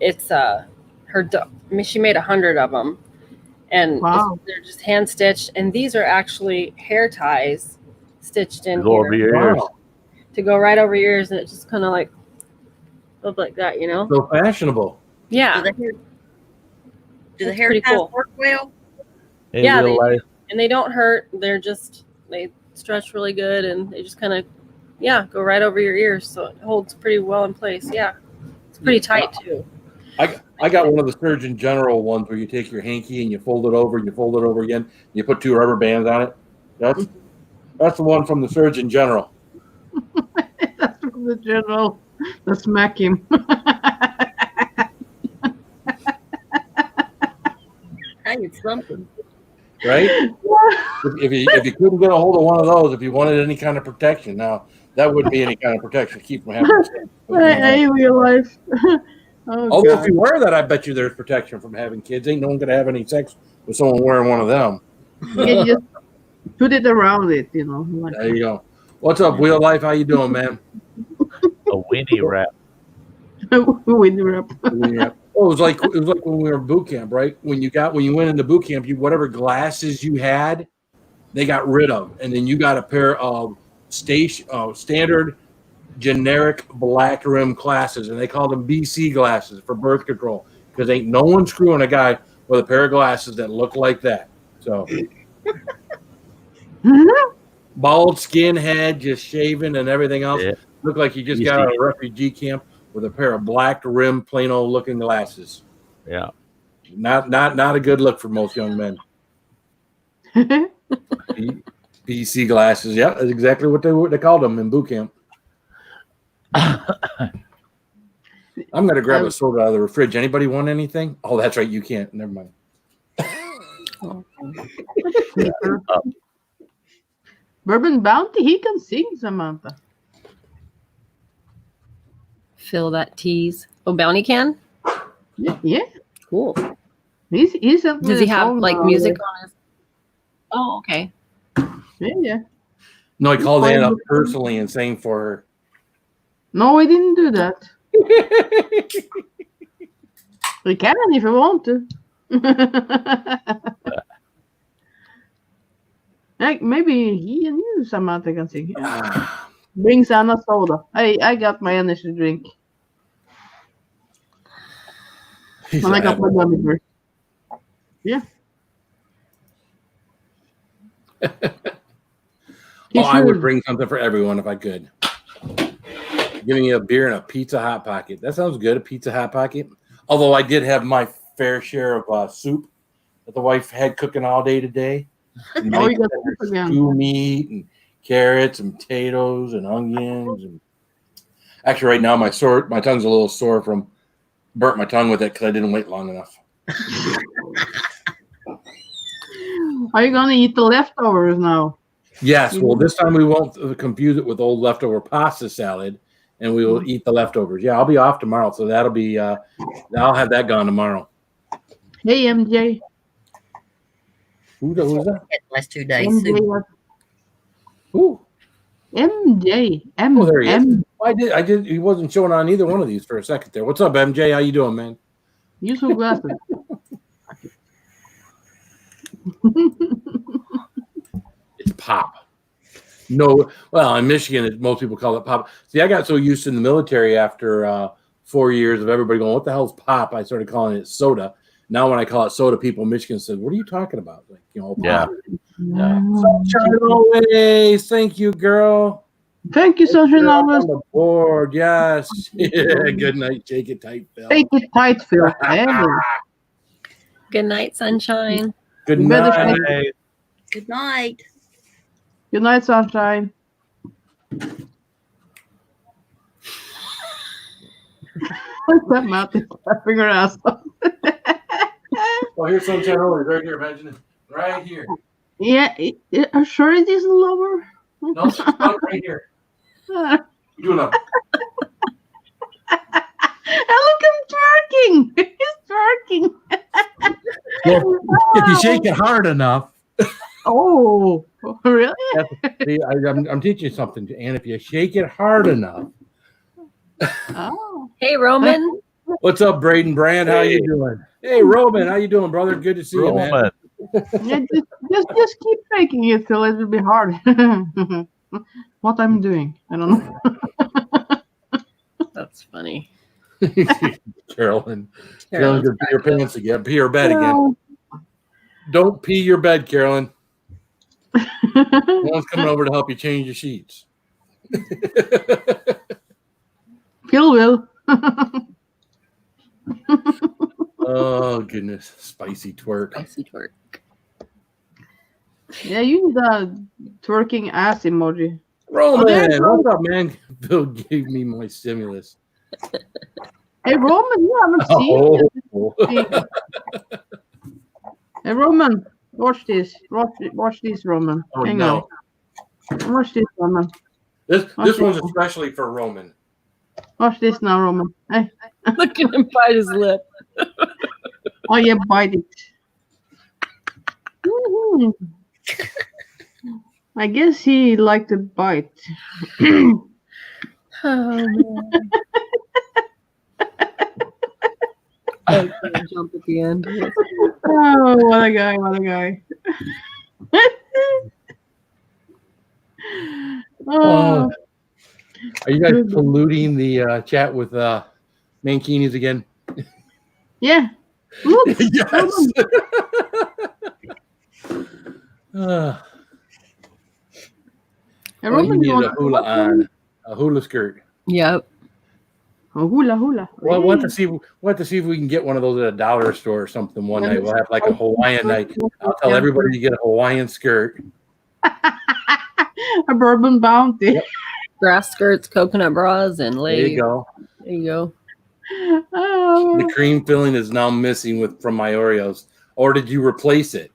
It's she made 100 of them, and Wow. they're just hand stitched. And these are actually hair ties stitched in Go over here your ears. Wow. to go right over your ears, and it just kind of like look like that, So fashionable. Yeah, Do the That's hair pretty ties cool. work well? Hey, Yeah, real life. and they don't hurt. They stretch really good, and they just kind of go right over your ears, so it holds pretty well in place. Yeah, it's pretty tight too. I got one of the Surgeon General ones where you take your hanky and you fold it over, and you fold it over again. You put 2 rubber bands on it. That's the one from the Surgeon General. That's from the general. Let's smack him. Hey, it's something. Right? if you couldn't get a hold of one of those, if you wanted any kind of protection, now that wouldn't be any kind of protection to keep from having sex. I realize. Oh, Although God. if you wear that, I bet you there's protection from having kids. Ain't no one gonna have any sex with someone wearing one of them. You can just put it around it, like There you go. What's up, Wheel Life? How you doing, man? A weenie wrap. when you're up. Yeah. Oh, it was like when we were in boot camp, right? When you went into boot camp, whatever glasses you had, they got rid of, and then you got a pair of standard generic black rim glasses, and they called them BC glasses for birth control because ain't no one screwing a guy with a pair of glasses that look like that. So bald skinhead, just shaven and everything else, Yeah. look like you just got out of a refugee camp with a pair of black rim, plain old looking glasses. Yeah. Not a good look for most young men. BC glasses, yeah, that's exactly what they called them in boot camp. I'm gonna grab a soda out of the fridge. Anybody want anything? Oh, that's right, you can't. Never mind. Bourbon Bounty, he can sing, Samantha. Fill that tease. Oh, Bounty can? Yeah. Cool. He's Does he have like music on his? Oh, okay. Yeah. No, I called Ann up personally and sang for No, we didn't do that. her. We can if you want to. Like maybe he and you, Samantha, can sing. Bring Anna soda. I got my energy drink. He's And I got my laughing. gummy bear. Yeah. I would bring something for everyone if I could. Giving you a beer and a pizza hot pocket. That sounds good. A pizza hot pocket. Although I did have my fair share of soup that the wife had cooking all day today. And Oh, you got her soup again. stew meat and carrots and potatoes and onions. And actually, right now my tongue's a little sore from burnt my tongue with it because I didn't wait long enough. Are you gonna eat the leftovers now? Yes. Well, this time we won't confuse it with old leftover pasta salad, and we will eat the leftovers. Yeah, I'll be off tomorrow, so that'll be. I'll have that gone tomorrow. Hey, MJ. Who's that? Last 2 days. MJ. Who? MJ. Oh, there he is. I did. He wasn't showing on either one of these for a second there. What's up, MJ? How you doing, man? Use some glasses. It's pop. No, well, in Michigan, most people call it pop. See, I got so used in the military after 4 years of everybody going, "What the hell's pop?" I started calling it soda. Now, when I call it soda, people in Michigan said, "What are you talking about?" Like, pop. Yeah. Sunshine always. Thank you, girl. Thank you, Sunshine You're always. on the board. Yes. Yeah. Good night. Shake it tight, Phil. Take it tight, Phil. Hey. Good night, sunshine. Good You better night. Hey, Good night. Good night, Sunshine. What's that mouth is slapping her ass off? Oh, here's Sunshine always right here. Imagine it. Right here. Yeah, I'm sure it isn't lower. No, it's right here. You doing up? Look, I'm twerking. He's twerking. Well, if you shake it hard enough. Oh, really? See, I'm teaching you something, and if you shake it hard enough. Oh. Hey, Roman. What's up, Braden Brand? How you doing? Hey, Roman, how you doing, brother? Good to see you, man. Roman. Yeah, just keep faking it till it will be hard. What I'm doing, I don't know. That's funny. Carolyn, gonna pee your pants again. Pee your bed again. Well, Don't pee your bed, Carolyn. No one's coming over to help you change your sheets. Phil will. Oh goodness, spicy twerk. Spicy twerk. Yeah, you need a twerking ass emoji. Roman, there's what's up, man? Bill gave me my stimulus. Hey, Roman, you haven't seen it. Hey, Roman, watch this. Watch this, Roman. Oh, Hang no. on. Watch this, Roman. This Okay. one's especially for Roman. Watch this now, Roman. Hey. Look at him bite his lip. Oh, yeah, bite it. Woohoo. I guess he liked to bite. Oh, man. I can't jump at the end. Oh, what a guy, what a guy. Oh, Are you guys polluting the chat with mankinis again? yeah. Look, Yes. Hey, You Roman, need you a want hula on, a hula skirt. Yep. Oh, hula. Well, we'll have to see if we can get one of those at a dollar store or something one night. We'll have like a Hawaiian night. I'll tell everybody to get a Hawaiian skirt. A bourbon bounty. Yep. Grass skirts, coconut bras, and There lay. you go. There you go. Oh. The cream filling is now missing from my Oreos. Or did you replace it?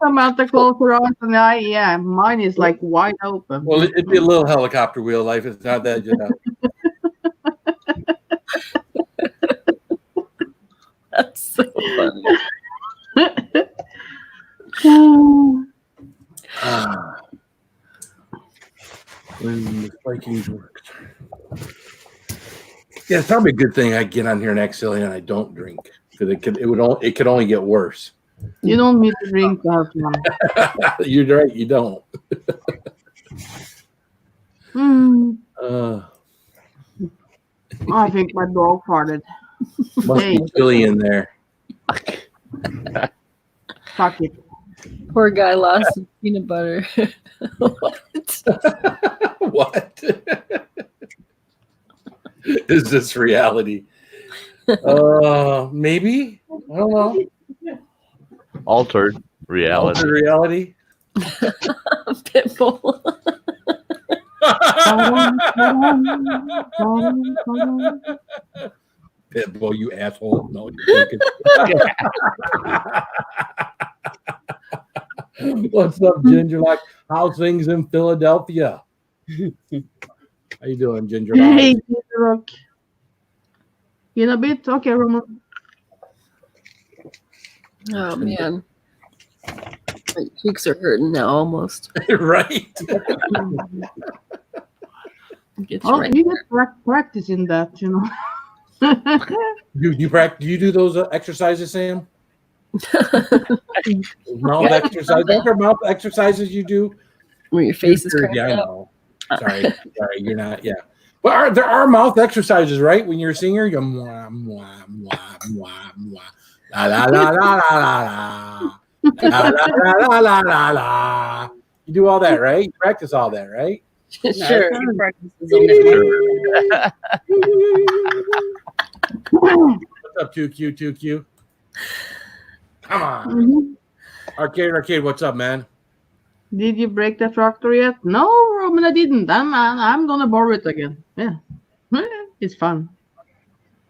Samantha close her eyes and yeah, mine is like wide open. Well, it'd be a little helicopter wheel life. It's not that. That's so funny. When the Vikings worked. Yeah, it's probably a good thing I get on here next silly and I don't drink because it could only get worse. You don't need to drink to have fun. You're right, you don't. I think my dog farted. Must be chilly in there. Fuck it. Poor guy lost his peanut butter. What? What is this reality? Maybe, I don't know. Altered reality. Altered reality. Pitbull. Pitbull, you asshole! No, you're joking. What's up, Ginger Lock? How's things in Philadelphia? How you doing, Ginger Lock? Hey, Ginger Rock. In a bit, okay, Roman. Oh man, my cheeks are hurting now almost. Right? Get Oh, right you there. get practice in that, you know. You practice? Do you do those exercises, Sam? Mouth exercises. Are there mouth exercises you do? Where your face is Sure, cracked yeah, I up. know. Sorry, you're not. Yeah, but there are mouth exercises, right? When you're a singer, you go mwah, mwah, mwah, mwah, mwah. La la la la la la la la la la la la. You do all that, right? You practice all that, right? Sure. He practices on that. What's up, 2Q? Come on, Mhm. arcade. What's up, man? Did you break the tractor yet? No, Roman, I didn't. I'm gonna borrow it again. Yeah, it's fun.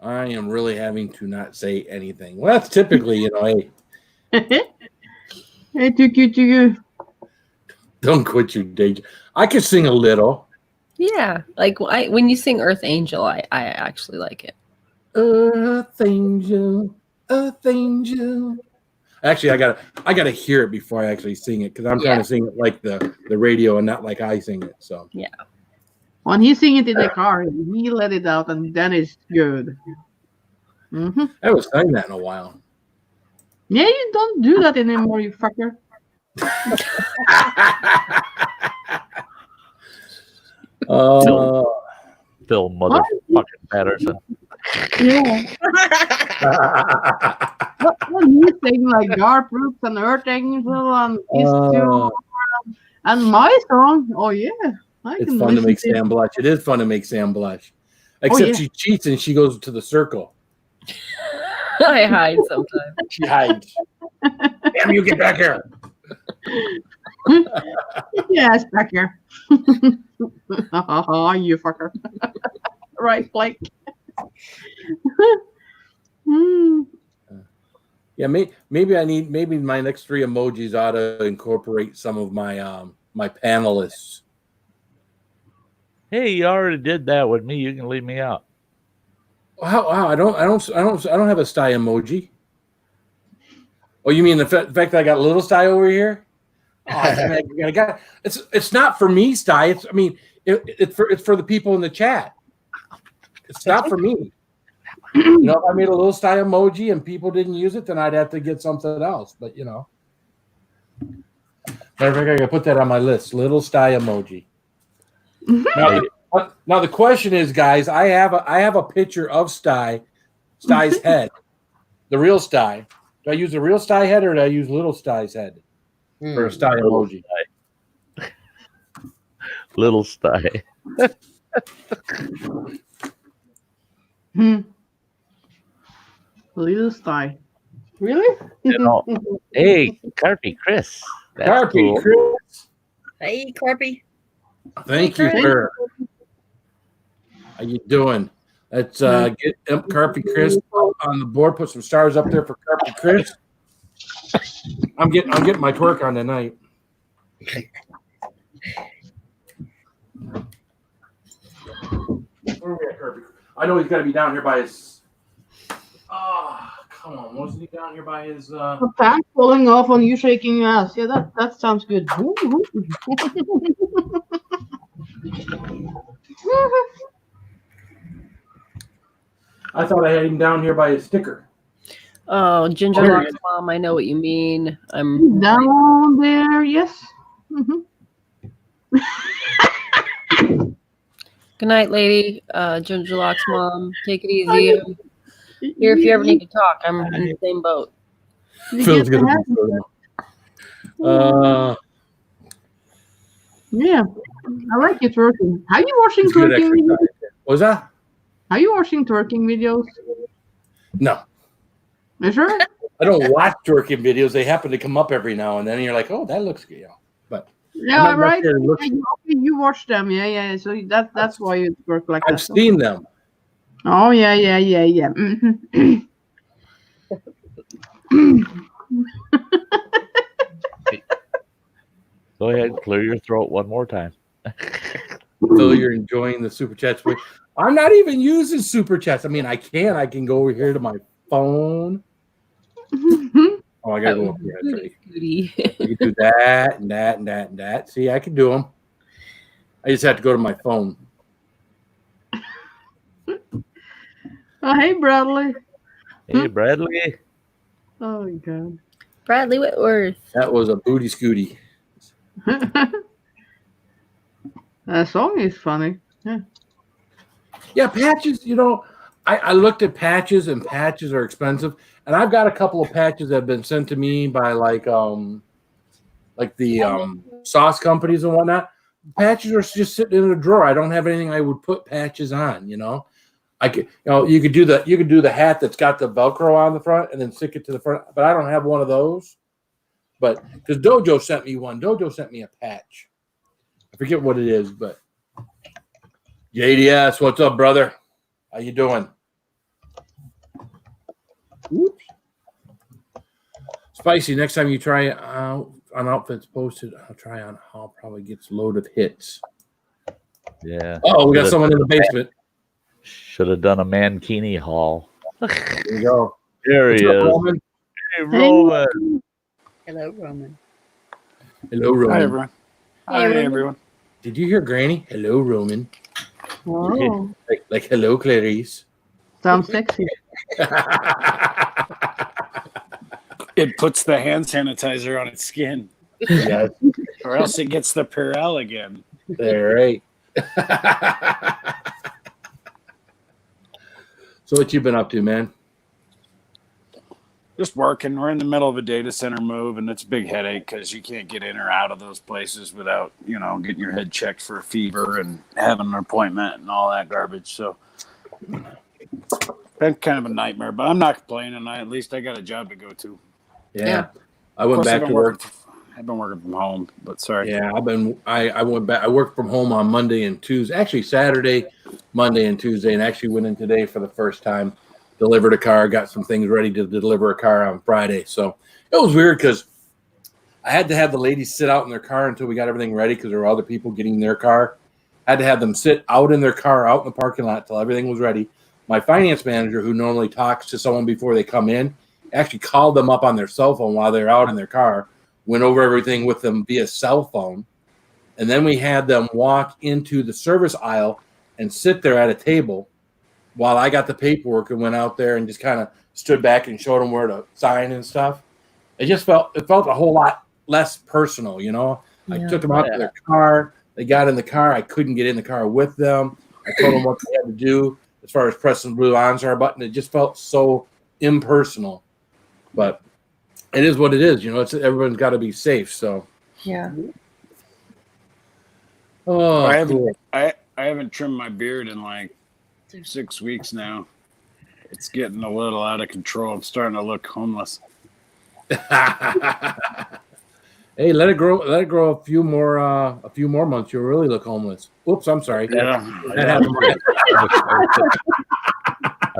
I am really having to not say anything. Well, that's typically, hey, Hey, too cute to you. don't quit your day job. I could sing a little. Yeah, like when you sing Earth Angel, I actually like it. Earth angel, Earth angel. Actually, I gotta hear it before I actually sing it because I'm trying to sing it like the radio and not like I sing it. So When he sing it in the car, he let it out, and then it's good. Mm-hmm. I haven't sang that in a while. Yeah, you don't do that anymore, you fucker. Phil motherfucking Patterson. Yeah. When you sing like Gar Brooks and Earth Angel and Istio and my song, oh yeah. It's fun to make Sam blush. It is fun to make Sam blush. Except she cheats and she goes to the circle. I hide sometimes. She hides. Damn, you get back here. Yes, back here. Oh, you fucker. Right, Blake. Yeah, maybe my next 3 emojis ought to incorporate some of my my panelists. Hey, you already did that with me. You can leave me out. Wow, I don't have a sty emoji. Oh, you mean the fact that I got a little sty over here? Oh, I got it's not for me, sty. It's for the people in the chat. It's not for me. If I made a little sty emoji and people didn't use it, then I'd have to get something else. But matter of fact, I gotta put that on my list. Little sty emoji. Now the question is, guys, I have a picture of Stdy's head, the real Stdy. Do I use the real Stdy head or do I use little Stdy's head for a Stdy emoji? Little Stdy. Little Sty. Really? Hey, Carpy Chris. That's Carpy cool. Chris. Hey, Carpy. Thank you, sir. How you doing? Let's get Carpy Chris on the board. Put some stars up there for Carpy Chris. I'm getting my twerk on tonight. Where are we at, Carpy? I know he's got to be down here by his. Come on! Wasn't he down here by his? The pants falling off on you shaking your ass. Yeah, that sounds good. I thought I had him down here by his sticker. Oh, Ginger Oh, here he Lock's is. mom. I know what you mean. I'm Down there, yes. Mhm. Good night, lady. Ginger Lock's mom. Take it easy. I'm here if you ever need to talk. I'm in the same boat. You Phil's get gonna the be hat. Yeah, I like it twerking. Are you watching it's good twerking videos? exercise. What was that? Are you watching twerking videos? No. You sure? I don't watch twerking videos. They happen to come up every now and then. And you're like, oh, that looks good. But Yeah, I'm not right. necessarily looking- Okay, you watch them. Yeah. So that's why you twerk like I've that. seen them. Oh yeah. Mhm. Go ahead, clear your throat one more time. So you're enjoying the super chats. I'm not even using super chats. I mean, I can go over here to my phone. Oh, I gotta go up here. That's right. Goody. I can do that and that and that and that. See, I can do them. I just have to go to my phone. Oh hey Bradley. Hey, Bradley. Oh my god. Bradley Whitworth. That was a booty scooty. That song is funny. Yeah, patches, I looked at patches and patches are expensive. And I've got a couple of patches that have been sent to me by like the sauce companies and whatnot. Patches are just sitting in a drawer. I don't have anything I would put patches on, I could, you could do the hat that's got the Velcro on the front and then stick it to the front, but I don't have one of those. But because Dojo sent me one, Dojo sent me a patch. I forget what it is, but JDS, what's up, brother? How you doing? Oops. Spicy. Next time you try on outfits posted, I'll try on how probably gets load of hits. Yeah. Oh, we got someone in the basement. Should have done a Mankini haul. There you go. There he What's up, is. Roman? Hey, Roman. Hello, Roman. Hello, Roman. Hi, everyone. Hi, Roman. everyone. Did you hear Granny? Hello, Roman. Oh, Like hello, Clarice. sounds sexy. It puts the hand sanitizer on its skin, Yes, or else it gets the Purell again. they're right. So what you been up to, man? Just working. We're in the middle of a data center move, and it's a big headache because you can't get in or out of those places without, getting your head checked for a fever and having an appointment and all that garbage. So, been kind of a nightmare, but I'm not complaining. At least I got a job to go to. Yeah. I went back to work. I've been working from home, but sorry. Yeah, I went back. I worked from home on Monday and Tuesday. Actually, Saturday, Monday, and Tuesday, and actually went in today for the first time. Delivered a car, got some things ready to deliver a car on Friday. So it was weird because I had to have the ladies sit out in their car until we got everything ready because there were other people getting in their car. I had to have them sit out in their car, out in the parking lot till everything was ready. My finance manager, who normally talks to someone before they come in, actually called them up on their cell phone while they're out in their car, went over everything with them via cell phone. And then we had them walk into the service aisle and sit there at a table while I got the paperwork and went out there and just kind of stood back and showed them where to sign and stuff. It felt a whole lot less personal, I took them out to their car. They got in the car. I couldn't get in the car with them. I told them what they had to do as far as pressing the blue OnStar button. It just felt so impersonal. But it is what it is. Everyone's got to be safe. So, Yeah. oh, I haven't cool. I haven't trimmed my beard in like 6 weeks now. It's getting a little out of control. I'm starting to look homeless. Hey, let it grow a few more months. You'll really look homeless. Oops, I'm sorry. Yeah. That happened.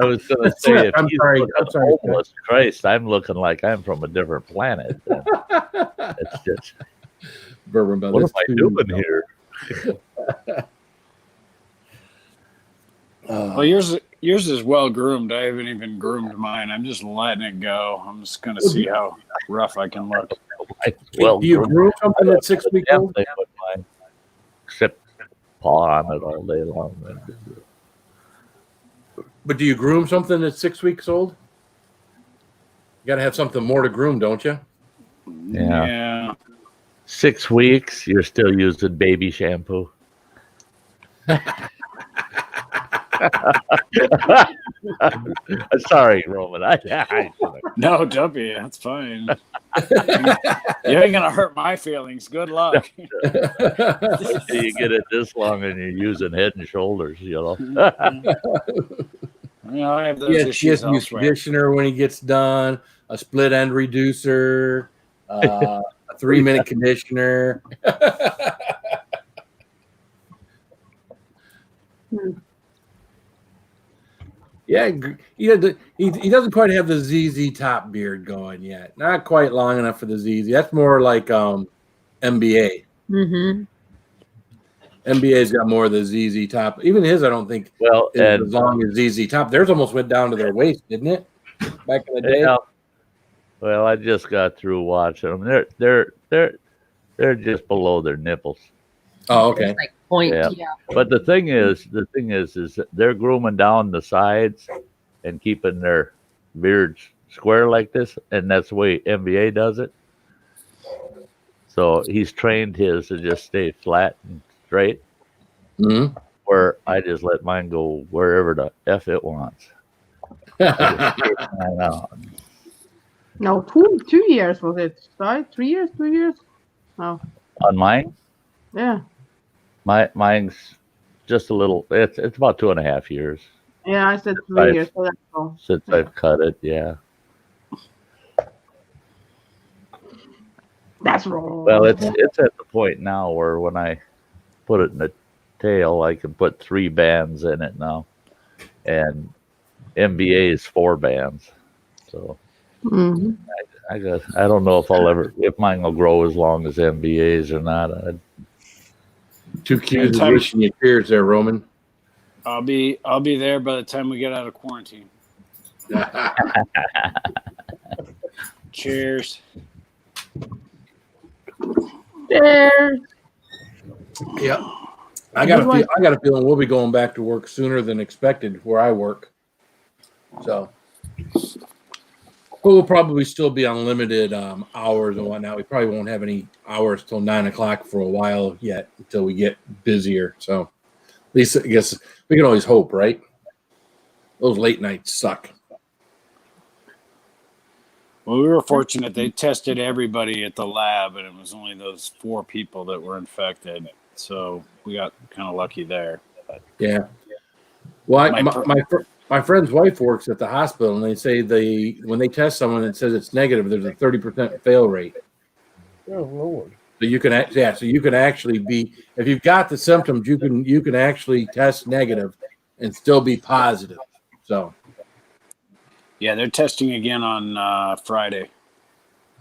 I was going to say, if I'm he's sorry. looking I'm sorry. homeless, Christ, I'm looking like I'm from a different planet. It's just, Bourbon what Brothers am I too. doing here? Well, yours is well groomed. I haven't even groomed mine. I'm just letting it go. I'm just gonna see how rough I can look. Well, Do you groom something that's 6 weeks old? They put mine, except paw on it all day long. But do you groom something that's 6 weeks old? You got to have something more to groom, don't you? Yeah. 6 weeks, you're still using baby shampoo. Sorry, Roman. I No, don't be. That's fine. You ain't gonna hurt my feelings. Good luck. you get it this long and you're using Head and Shoulders, you know. I have those issues use elsewhere. conditioner when he gets done, a split end reducer, a 3-minute conditioner. Yeah, he doesn't quite have the ZZ Top beard going yet. Not quite long enough for the ZZ. That's more like NBA. Mm-hmm. NBA's got more of the ZZ Top. Even his, I don't think, is as long as ZZ Top. Theirs almost went down to their waist, didn't it? Back in the day. Yeah. Well, I just got through watching them. They're just below their nipples. Oh, okay. Like point. Yeah. But the thing is that they're grooming down the sides and keeping their beards square like this, and that's the way NBA does it. So he's trained his to just stay flat and straight. Mm-hmm. Where I just let mine go wherever the F it wants. I know. No, 2 years was it? Right? 3 years? 2 years? No. On mine? Yeah. Mine's just a little. It's about 2.5 years. Yeah, I said 3 years. So that's all. Since I've cut it, yeah. That's wrong. Well, it's at the point now where when I put it in the tail, I can put 3 bands in it now, and NBA is 4 bands. So Mm-hmm. I don't know if mine will grow as long as NBA's or not. Too cute is wishing you cheers there, Roman. I'll be there by the time we get out of quarantine. Cheers. Cheers. Yep. I got a feeling we'll be going back to work sooner than expected where I work. So, but we'll probably still be on limited hours and whatnot. We probably won't have any hours till 9 o'clock for a while yet until we get busier. So, at least I guess we can always hope, right? Those late nights suck. Well, we were fortunate. They tested everybody at the lab, and it was only those 4 people that were infected. So we got kind of lucky there. But yeah. Well, my friend's wife works at the hospital, and they say when they test someone that says it's negative, there's a 30% fail rate. Oh Lord! So you can actually be, if you've got the symptoms, you can actually test negative and still be positive. So yeah, they're testing again on Friday.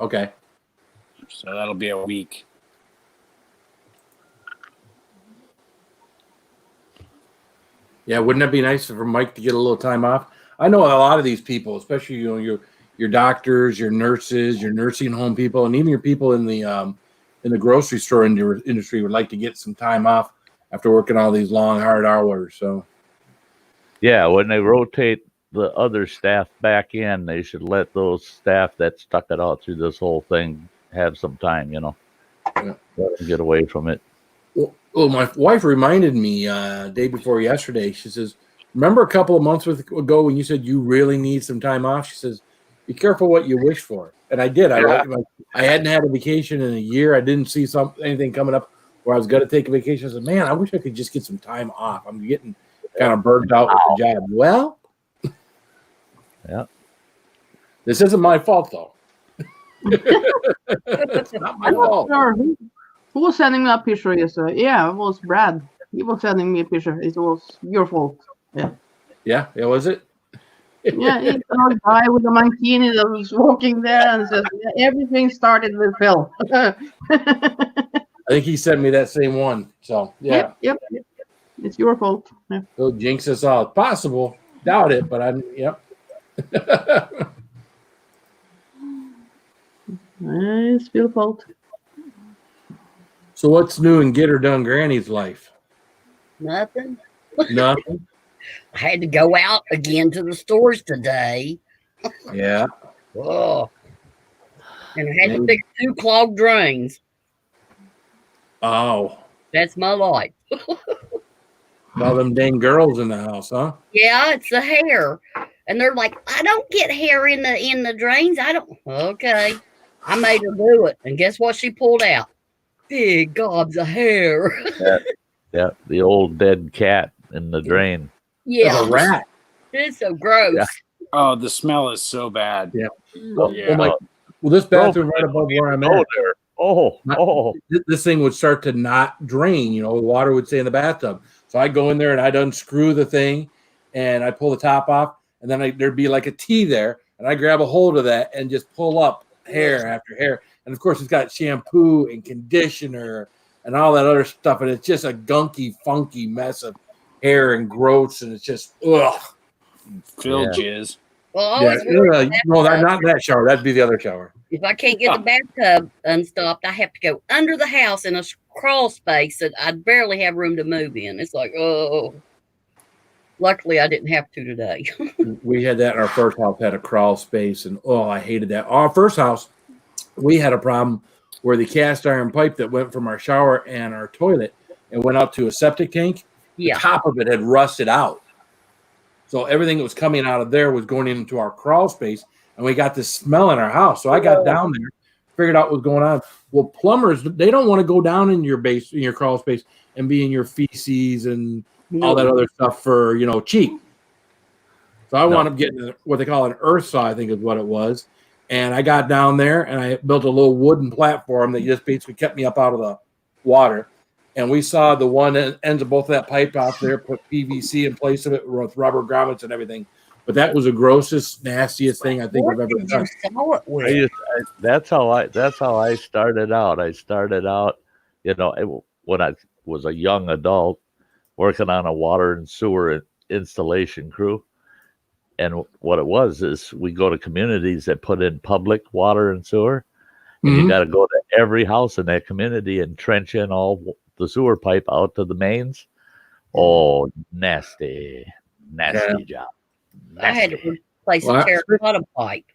Okay. So that'll be a week. Yeah, wouldn't it be nice for Mike to get a little time off? I know a lot of these people, especially your doctors, your nurses, your nursing home people, and even your people in the grocery store industry would like to get some time off after working all these long, hard hours. So yeah, when they rotate the other staff back in, they should let those staff that stuck it out through this whole thing have some time, Yeah. Let them get away from it. Well, my wife reminded me day before yesterday. She says, remember a couple of months ago when you said you really need some time off? She says, be careful what you wish for. And I did. I hadn't had a vacation in a year. I didn't see anything coming up where I was going to take a vacation. I said, man, I wish I could just get some time off. I'm getting kind of burnt out with the job. Well, yeah, this isn't my fault, though. It's not my fault. Sure. Who was sending me a picture yesterday? Yeah, it was Brad. He was sending me a picture. It was your fault. Yeah. Yeah, was it? Yeah, it's a guy with a mankini that was walking there and says everything started with Phil. I think he sent me that same one. So yeah. Yep. It's your fault. Yeah. He'll jinx us all. Possible. Doubt it, but yep. It's Phil's fault. So what's new in Get Her Done Granny's life? Nothing. Nothing. I had to go out again to the stores today. Yeah. Oh, and I had to fix 2 clogged drains. Oh. That's my life. All them dang girls in the house, huh? Yeah, it's the hair. And they're like, I don't get hair in the drains. I don't. Okay. I made her do it. And guess what she pulled out? Big gobs of hair. Yeah, the old dead cat in the drain. Yeah. It's a rat. It's so gross. Yeah. Oh, the smell is so bad. Yeah. Well, Yeah. well, this bathroom right above where I'm at, there. Oh. this thing would start to not drain. You know, the water would stay in the bathtub. So I go in there and I'd unscrew the thing, and I pull the top off, and then there'd be like a T there, and I grab a hold of that and just pull up hair after hair. And of course, it's got shampoo and conditioner and all that other stuff, and it's just a gunky, funky mess of hair and gross, and it's just ugh. Phil jizz. Well, I Yeah, always worry no, not that shower. That'd be the other shower. if I can't get the bathtub unstopped, I have to go under the house in a crawl space that I barely have room to move in. It's like, oh. Luckily, I didn't have to today. We had that in our first house, had a crawl space, and I hated that. Our first house, we had a problem where the cast iron pipe that went from our shower and our toilet and went out to a septic tank, the top of it had rusted out. So everything that was coming out of there was going into our crawl space, and we got this smell in our house. So I got down there, figured out what was going on. Well, plumbers, they don't want to go down in your crawl space and be in your feces and all that other stuff for, cheap. So I wound up getting what they call an earth saw, I think is what it was. And I got down there and I built a little wooden platform that just basically kept me up out of the water. And we saw the one ends of both of that pipe out there, put PVC in place of it with rubber grommets and everything. But that was the grossest, nastiest thing I think I've ever done. That's how I started out. I started out, when I was a young adult, working on a water and sewer installation crew. And what it was is we go to communities that put in public water and sewer, and you got to go to every house in that community and trench in all the sewer pipe out to the mains. Oh, nasty job. Nasty. I had to replace a terracotta pipe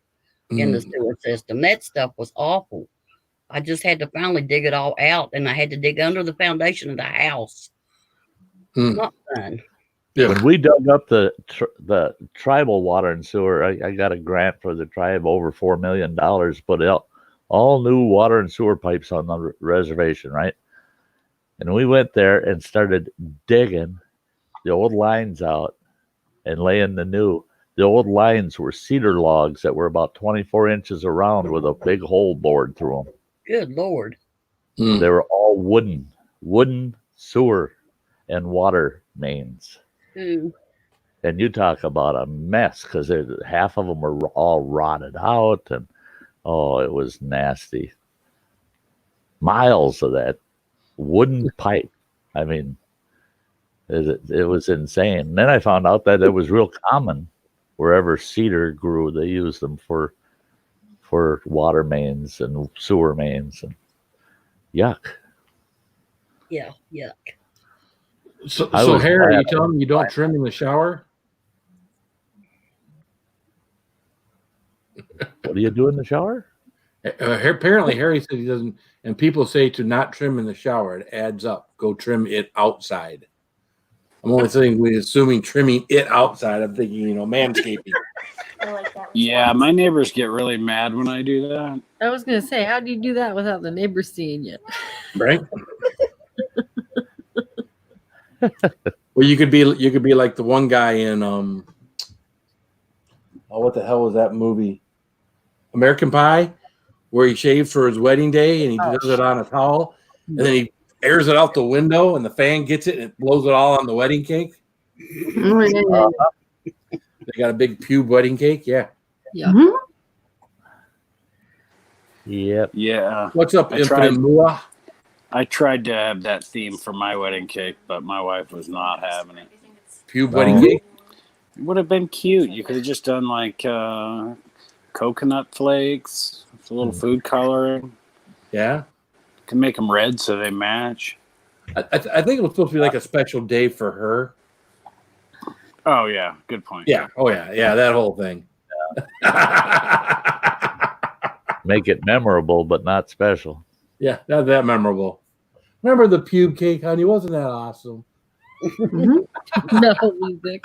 in the sewer system. That stuff was awful. I just had to finally dig it all out, and I had to dig under the foundation of the house. Not fun. Yeah. When we dug up the tribal water and sewer, I got a grant for the tribe over $4 million, put out all new water and sewer pipes on the reservation, right? And we went there and started digging the old lines out and laying the new. The old lines were cedar logs that were about 24 inches around with a big hole bored through them. Good Lord. They were all wooden sewer and water mains. And you talk about a mess, because half of them were all rotted out, and it was nasty. Miles of that wooden pipe. I mean, it was insane. And then I found out that it was real common wherever cedar grew. They used them for water mains and sewer mains, and yuck. Yeah, yuck. So Harry, you tell me you don't trim in the shower? What do you do in the shower? Apparently, Harry said he doesn't, and people say to not trim in the shower. It adds up. Go trim it outside. I'm only saying we're assuming trimming it outside. I'm thinking, manscaping. I like that. Yeah, my neighbors get really mad when I do that. I was gonna say, how do you do that without the neighbors seeing you? Right? Well, you could be like the one guy in what the hell was that movie? American Pie, where he shaves for his wedding day and he does it on a towel, and then he airs it out the window and the fan gets it and it blows it all on the wedding cake. They got a big pube wedding cake, yeah. Yep. Yeah. What's up, Infinite Mua? I tried to have that theme for my wedding cake, but my wife was not having it. Pube wedding cake? It would have been cute. You could have just done like coconut flakes, with a little food coloring. Yeah. You can make them red so they match. I think it was supposed to be like a special day for her. Oh yeah, good point. Yeah. Oh yeah. That whole thing. Make it memorable, but not special. Yeah, not that memorable. Remember the pube cake, honey? Wasn't that awesome? Mhm. No music.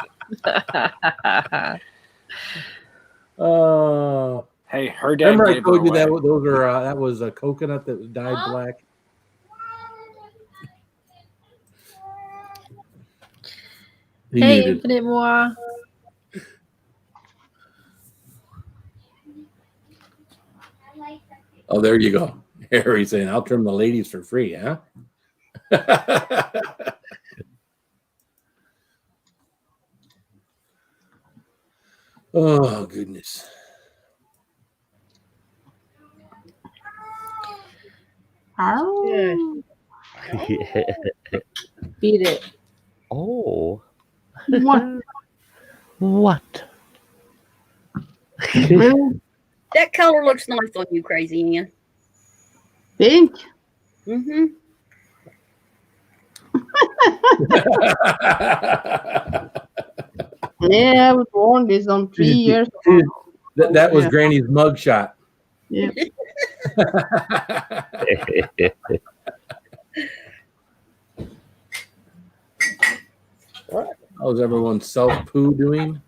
Hey, her dad Remember I gave told her you that away. those are that was a coconut that was dyed black. He Hey, muted. Infinite Moi. Oh, there you go. Harry's saying, "I'll trim the ladies for free," huh? Oh goodness. Ow. Beat it. Oh, What? what? Really? That color looks nice on you, Crazy Ann. Pink? Mm-hmm. Yeah, I was born this on 3 years ago. That was Granny's mugshot. Yeah. How's everyone self-poo doing?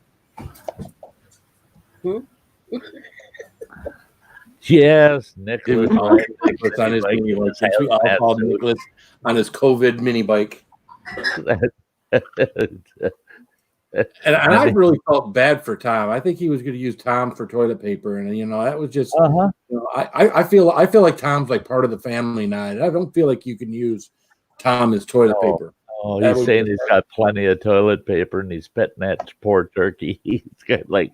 Yes, Nicholas. Nicholas on his mini bike. Since we all called Nicholas on his COVID mini bike. And I really felt bad for Tom. I think he was going to use Tom for toilet paper, and that was just. Uh-huh. I feel like Tom's like part of the family now. I don't feel like you can use Tom as toilet paper. Oh, he's saying he's got plenty of toilet paper, and he's petting that poor turkey. He's got like,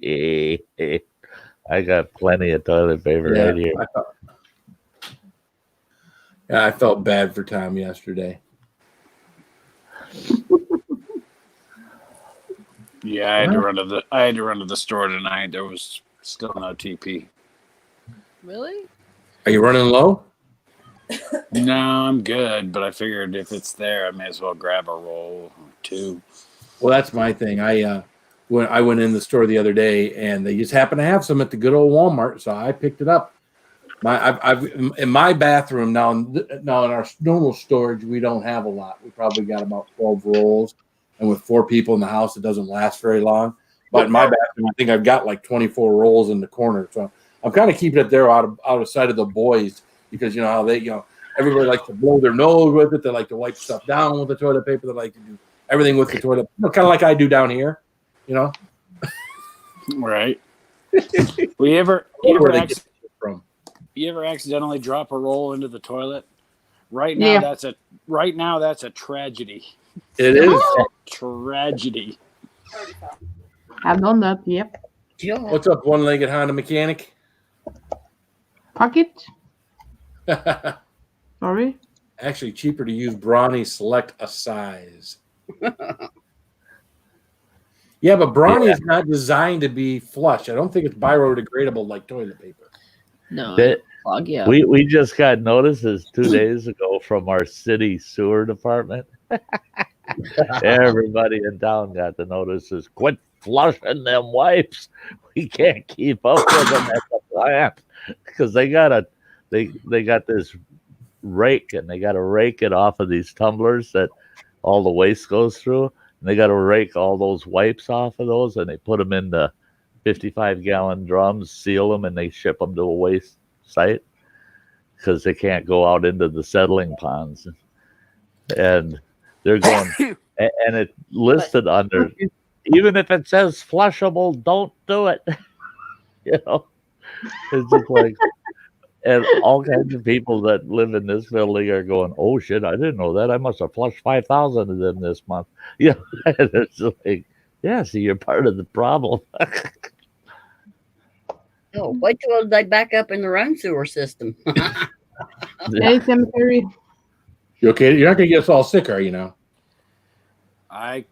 I got plenty of toilet paper right here. I felt bad for Tom yesterday. Yeah, I had to run to the store tonight. There was still no TP. Really? Are you running low? No, I'm good, but I figured if it's there, I may as well grab a roll or two. Well, that's my thing. When I went in the store the other day, and they just happened to have some at the good old Walmart, so I picked it up. I've in my bathroom now. In our normal storage, we don't have a lot. We probably got about 12 rolls, and with 4 people in the house, it doesn't last very long. But in my bathroom, I think I've got like 24 rolls in the corner, so I'm kind of keeping it there out of sight of the boys, because you know how they everybody likes to blow their nose with it. They like to wipe stuff down with the toilet paper. They like to do everything with the toilet, kind of like I do down here, Right. Well, you ever accidentally drop a roll into the toilet? Right now, that's a tragedy. It is Tragedy. I've done that, yep. What's up, one-legged Honda mechanic? Pocket? Sorry? Actually, cheaper to use Brawny Select a size. Yeah, but Brawny is not designed to be flush. I don't think it's biodegradable like toilet paper. No. Clog you up. We just got notices 2 days ago from our city sewer department. Everybody in town got the notices. Quit flushing them wipes. We can't keep up with them at the plant because they got this rake, and they got to rake it off of these tumblers that all the waste goes through. And they got to rake all those wipes off of those, and they put them in the 55-gallon drums, seal them, and they ship them to a waste site because they can't go out into the settling ponds. And they're going, and it listed under, even if it says flushable, don't do it. It's just like, and all kinds of people that live in this building are going, oh shit, I didn't know that. I must have flushed 5,000 of them this month. And it's like, yeah, so you're part of the problem. Oh, wait till they back up in their own sewer system. Hey, cemetery. You okay? You're not going to get us all sick, are you now? I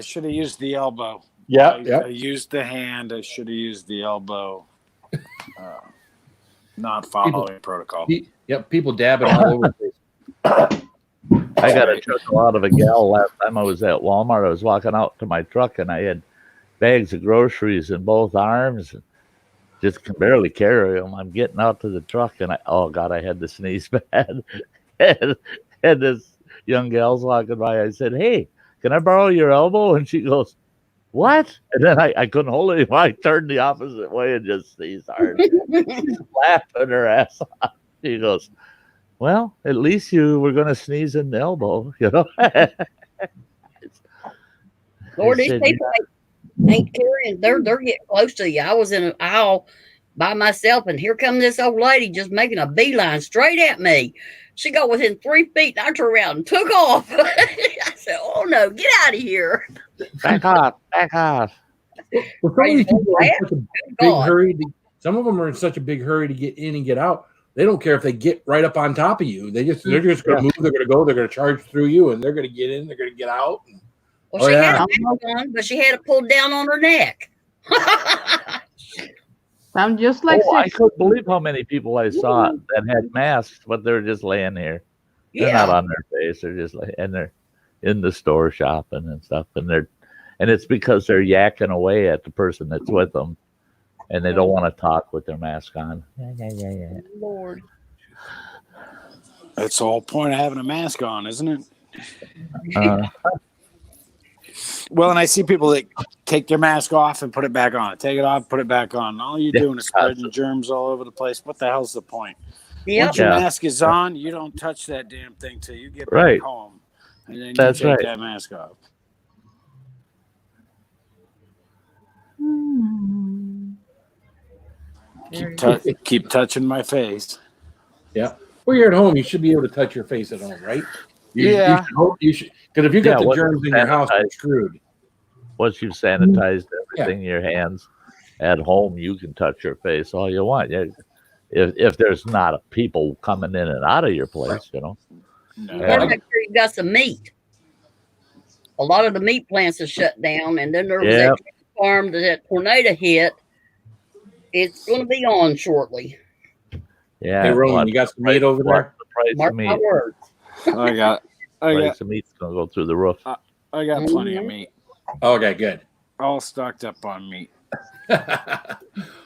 should have used the elbow. Yeah, I used the hand. I should have used the elbow. Not following protocol. Yep, people dabbing all over the place. I got a right. chuckle out of a gal last time I was at Walmart. I was walking out to my truck and I had bags of groceries in both arms. And just can barely carry them. I'm getting out to the truck and oh God, I had to sneeze bad. and this young gal's walking by. I said, "Hey, can I borrow your elbow?" And she goes, "What?" And then I couldn't hold it anymore. I turned the opposite way and just sneezed hard. She's laughing her ass off. She goes, "Well, at least you were going to sneeze in the elbow, you know." Lord, I these said, people ain't carrying. They're getting close to you. I was in an aisle by myself, and here come this old lady just making a beeline straight at me. She got within 3 feet, and I turned around and took off. I said, "Oh no, get out of here!" "Back off, back off." Well, some of these people are in such a big God. hurry. Some of them are in such a big hurry to get in and get out. They don't care if they get right up on top of you. They're just going to move. They're going to go. They're going to charge through you, and they're going to get in. They're going to get out. Well, she had a mask on, but she had it pulled down on her neck. I'm just like I couldn't believe how many people I saw that had masks, but they're just laying there. They're not on their face. They're just and they're in the store shopping and stuff, and it's because they're yakking away at the person that's with them, and they don't want to talk with their mask on. Yeah. Lord. That's the whole point of having a mask on, isn't it? Well, and I see people that take their mask off and put it back on. Take it off, put it back on. All you're doing is spreading germs all over the place. What the hell's the point? Once your mask is on, you don't touch that damn thing till you get back home. And then you take that mask off. Keep touching my face. Yeah. Well, you're at home. You should be able to touch your face at home, right? You should. Because if you got the germs in your house, you're screwed. Once you've sanitized everything, your hands at home, you can touch your face all you want. If there's not people coming in and out of your place, you know. You gotta make sure you got some meat. A lot of the meat plants are shut down, and then there was that farm that tornado hit. It's going to be on shortly. Yeah. Hey, Roland, you got some meat over there? The price Mark of meat. my words. Price of meat's going to go through the roof. I got plenty of meat. Okay, good. All stocked up on meat.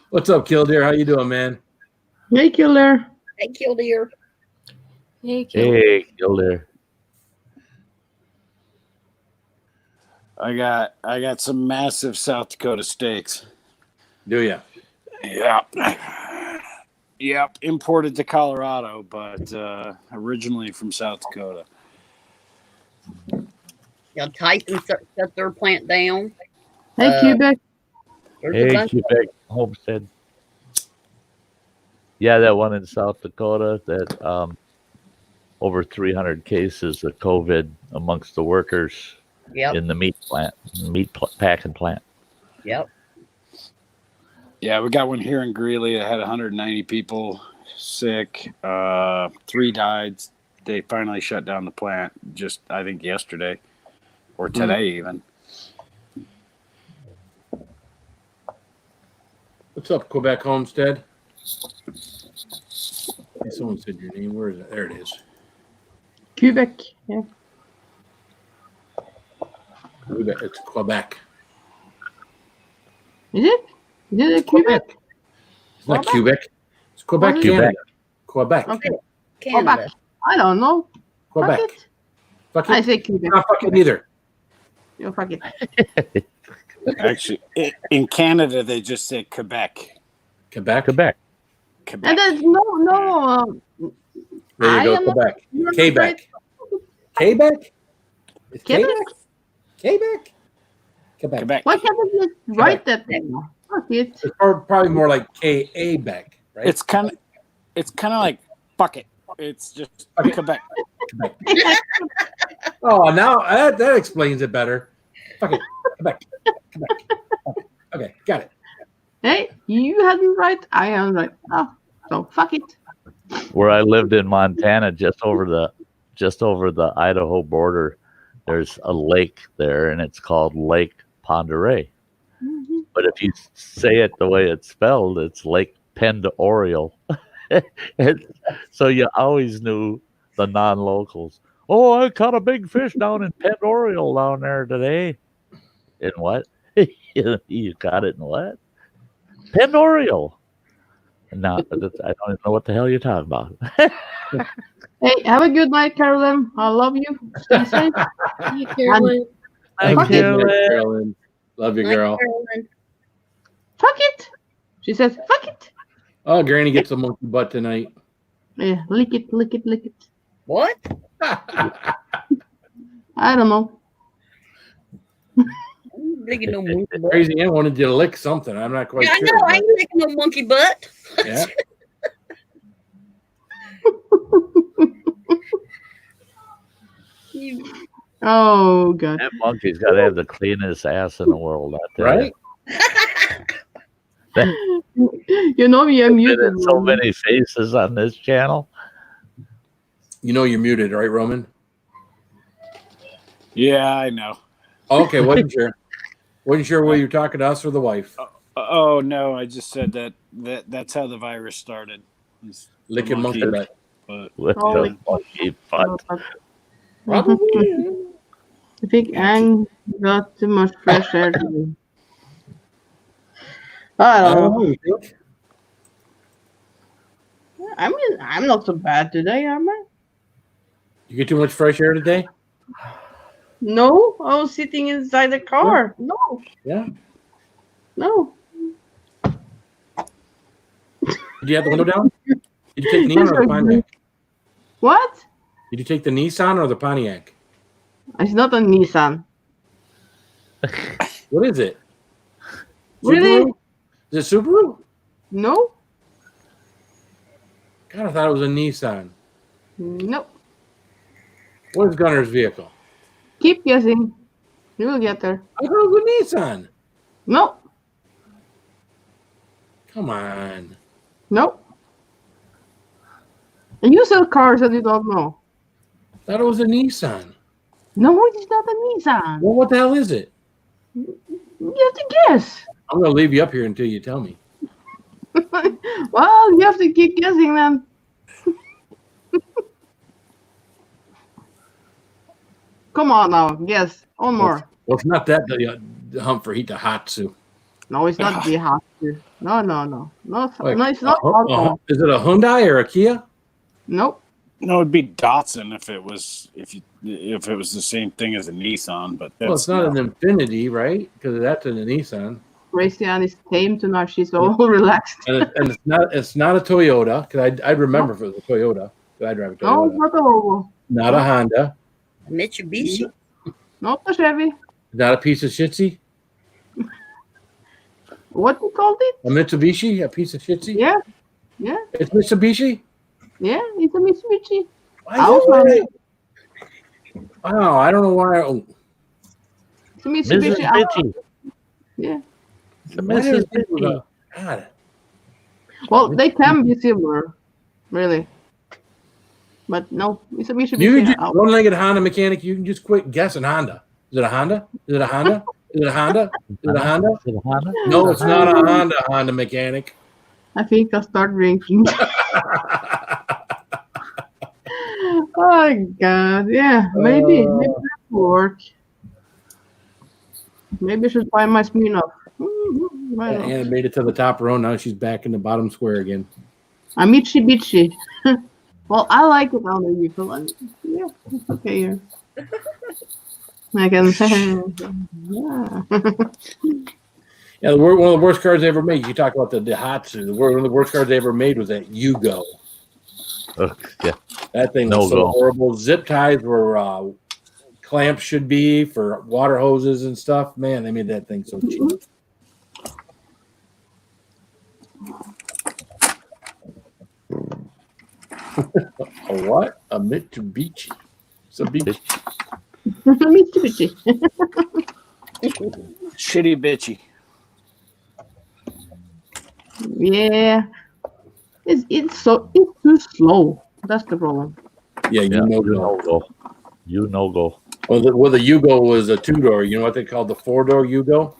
What's up, Killdeer? How you doing, man? Hey, Killer. Hey, Killdeer. Hey, Killdeer. I got some massive South Dakota steaks. Do ya? Yeah. Yep. Imported to Colorado, but originally from South Dakota. Tyson shut their plant down. Hey, Quebec. Hey, Quebec Homestead. Yeah, that one in South Dakota that over 300 cases of COVID amongst the workers in the meat packing plant. Yep. Yeah, we got one here in Greeley that had 190 people sick. 3 died. They finally shut down the plant just, I think, yesterday or today even. What's up, Quebec Homestead? Hey, someone said your name. Where is it? There it is. Quebec. Yeah. Quebec. It's Quebec. Is it? Is it Quebec? It's not Quebec. It's Quebec, Canada. Quebec. Okay. Canada. Quebec. I don't know. Quebec. Fuck it. I say Quebec. Not fucking either. You fuck it. Actually, in Canada, they just say Quebec. Quebec? Quebec. And there's no. There you go, Quebec. Quebec. Quebec? It's Quebec? Quebec? Quebec. Why can't I just write that thing? Fuck it. It's probably more like K-A-Beck, right? It's kind of like fuck it. It's just Quebec. Oh, now that explains it better. Fuck it. Quebec. Okay, got it. Hey, you had it right. I am right. Oh, so fuck it. Where I lived in Montana, just over the Idaho border, there's a lake there, and it's called Lake Ponderay. Mm-hmm. But if you say it the way it's spelled, it's Lake Pendoreal. So you always knew the non-locals. Oh, I caught a big fish down in Penorial down there today. In what? You caught it in what? Penorial. No, I don't even know what the hell you're talking about. Hey, have a good night, Carolyn. I love you. Stay safe. Hey, Carolyn. Have a Fuck good it. night, Carolyn. Love you, Like girl. Carolyn. Fuck it. She says, fuck it. Oh, Granny gets a monkey butt tonight. Yeah, lick it, lick it, lick it. What? I don't know. I'm licking no monkey butt. Crazy Ann wanted you to lick something. I'm not quite Yeah, I sure. know. I ain't licking no monkey butt. Yeah. Oh, God. That monkey's got to have the cleanest ass in the world. I tell you. Right? You know you're Been muted. in so Roman. many faces on this channel. You know you're muted, right, Roman? Yeah, I know. Okay, wasn't sure. Wasn't sure whether you're talking to us or the wife. Oh no, I just said that's how the virus started. It's the Licking monkey butt. But With Oh, the monkey butt. Probably. I think Ang got too much fresh air today. I don't know. You think? I mean, I'm not so bad today, am I? You get too much fresh air today? No, I was sitting inside the car. No, Yeah. no. Did you have the window down? Did you take Nissan or the Pontiac? What? Did you take the Nissan or the Pontiac? It's not a Nissan. What is it? Really? Subaru? Is it Subaru? No, God, I thought it was a Nissan. no. What is Gunner's vehicle? Keep guessing. You will get there. I thought it was a Nissan. No, Come on. no. And you sell cars and you don't know. I thought it was a Nissan. No, it's not a Nissan. Well, what the hell is it? You have to guess. I'm going to leave you up here until you tell me. Well, you have to keep guessing then. Come on now, guess. One more. Well, it's not that the Humphrey Daihatsu. No, it's not the hot. No, no, no. No, Like, no, it's not hot. is it a Hyundai or a Kia? Nope. no, it'd be Datsun if it was the same thing as a Nissan. But that's Well, it's not an Infinity, right? Because that's in a Nissan. Christian is tame tonight. She's all relaxed. And it's not a Toyota. Because I'd remember if it was a Toyota. 'Cause I drive a No, it's Toyota. not a Volvo. Not a Honda. Mitsubishi. Not a Chevy. Not a piece of shitsy. What you called it? A Mitsubishi. A piece of shitsy. Yeah. Yeah. It's Mitsubishi. Yeah, it's a Mitsubishi. Why I was is wondering. it? Wow, I don't know why. It's a Mitsubishi. Mitsubishi. Yeah. The Why do Mitsubishi. people- God. Well, they can be similar, really. But no, it's a Mitsubishi. You can just, one-legged Honda mechanic. You can just quit guessing Honda. Is it a Honda? Is it a Honda? Is it a Honda? Is it a Honda? Is it a Honda? No, it's not a Honda. Honda mechanic. I think I'll start drinking. Oh God, yeah, maybe that will work. Maybe I should find my Smirnoff. Anna made it to the top row. Now she's back in the bottom square again. A Mitsubishi. Well, I like it on the vehicle. Yeah, it's okay here. I can yeah. Yeah, one of the worst cars they ever made. You talk about the Daihatsu. One of the worst cars they ever made was that Yugo. Yeah. That thing No was so go. horrible. Zip ties were clamps should be for water hoses and stuff. Man, they made that thing so cheap. A what? A Mitsubishi. It's a beach. Mitsubishi. shitty bitchy. Yeah. It's too slow. That's the problem. Yeah, you Yeah, know. you no go. You no go. Well, the Yugo was a two-door. You know what they called the four-door Yugo?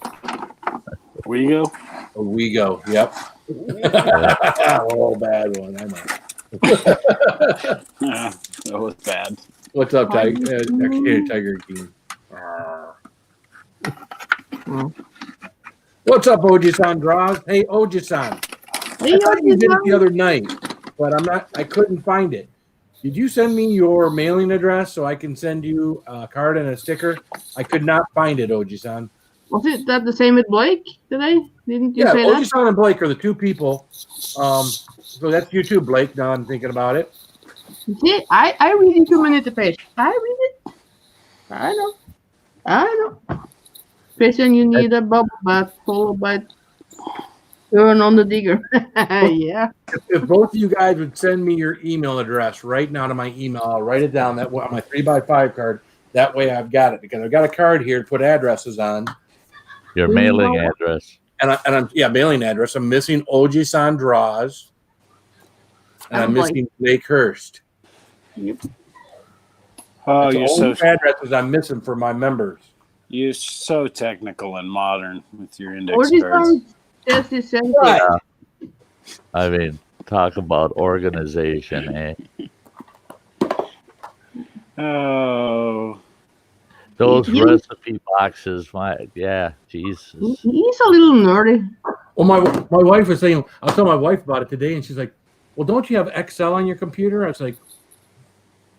Where you go? A Wego. Yep. Oh, bad one. I know. Yeah, that was bad. What's up, Tiger King? What's up, Oji-san Draws? Hey, Oji-san. Hey, I thought you did it Oji-san. the other night, but I couldn't find it. Did you send me your mailing address so I can send you a card and a sticker? I could not find it, Oji-san. Was it that the same with Blake today? Didn't you say that? Oji-san and Blake are the two people. So that's you too, Blake, now I'm thinking about it. See, I read in 2 minutes a page. I read it. I know. Especially you need a bubble bath followed by turn on the digger. Yeah. If both of you guys would send me your email address right now to my email, I'll write it down that way on my 3x5 card. That way I've got it because I've got a card here to put addresses on. Your mailing address. And I'm mailing address. I'm missing Oji-san Draws. And I'm missing Blake Hurst. Yep. Oh, you're so addresses I'm missing for my members. You're so technical and modern with your index Oji-san cards. says the same Right. thing. I mean, talk about organization, eh? Oh. Those Yeah. recipe boxes, Jesus. He's a little nerdy. Well, my wife was saying, I was telling my wife about it today, and she's like, well, don't you have Excel on your computer? I was like,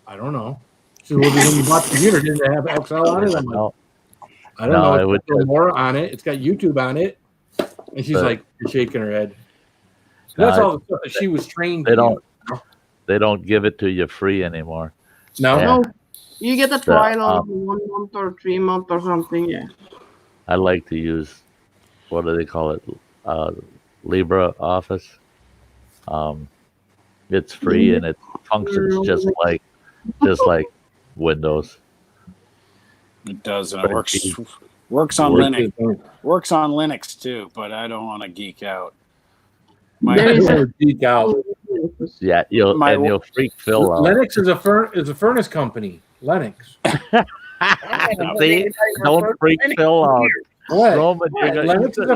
I don't know. She said, well, when you bought the computer, didn't it have Excel on it? I'm like, I don't know. It's got more on it. It's got YouTube on it. And she's like, you're shaking her head. That's all the stuff that she was trained to do. They don't give it to you free anymore. No. Yeah. No, you get a trial of 1 month or 3 months or something. Yeah. I like to use, what do they call it? LibreOffice. It's free and it functions just like Windows. It does, and it works on Linux. Works on Linux too, but I don't want to geek out. Geek out. Yeah, you'll freak Phil out. Linux is a furnace company. Linux. See, don't freak Phil out. What? Roman, Linux is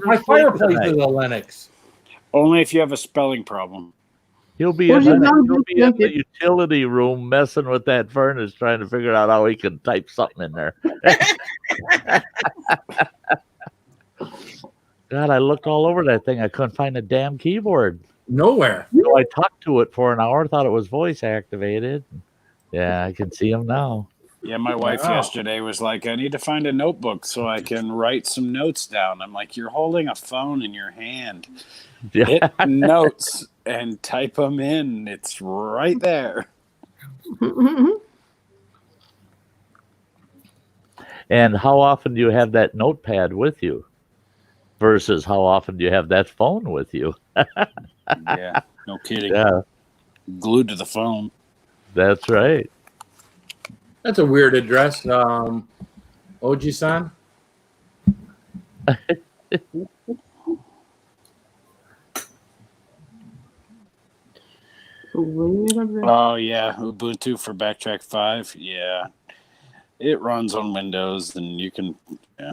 my fireplace is a Linux. Only if you have a spelling problem. He'll be in the utility room messing with that furnace, trying to figure out how he can type something in there. God, I looked all over that thing. I couldn't find a damn keyboard. Nowhere. So I talked to it for an hour, thought it was voice activated. Yeah, I can see him now. Yeah, my wife yesterday was like, I need to find a notebook so I can write some notes down. I'm like, you're holding a phone in your hand. Yeah. Hit notes and type them in. It's right there. And how often do you have that notepad with you versus how often do you have that phone with you? Yeah, no kidding. Yeah, glued to the phone. That's right. That's a weird address, Oji-san. Oh yeah, Ubuntu for Backtrack 5. Yeah, it runs on Windows, and you can. Yeah.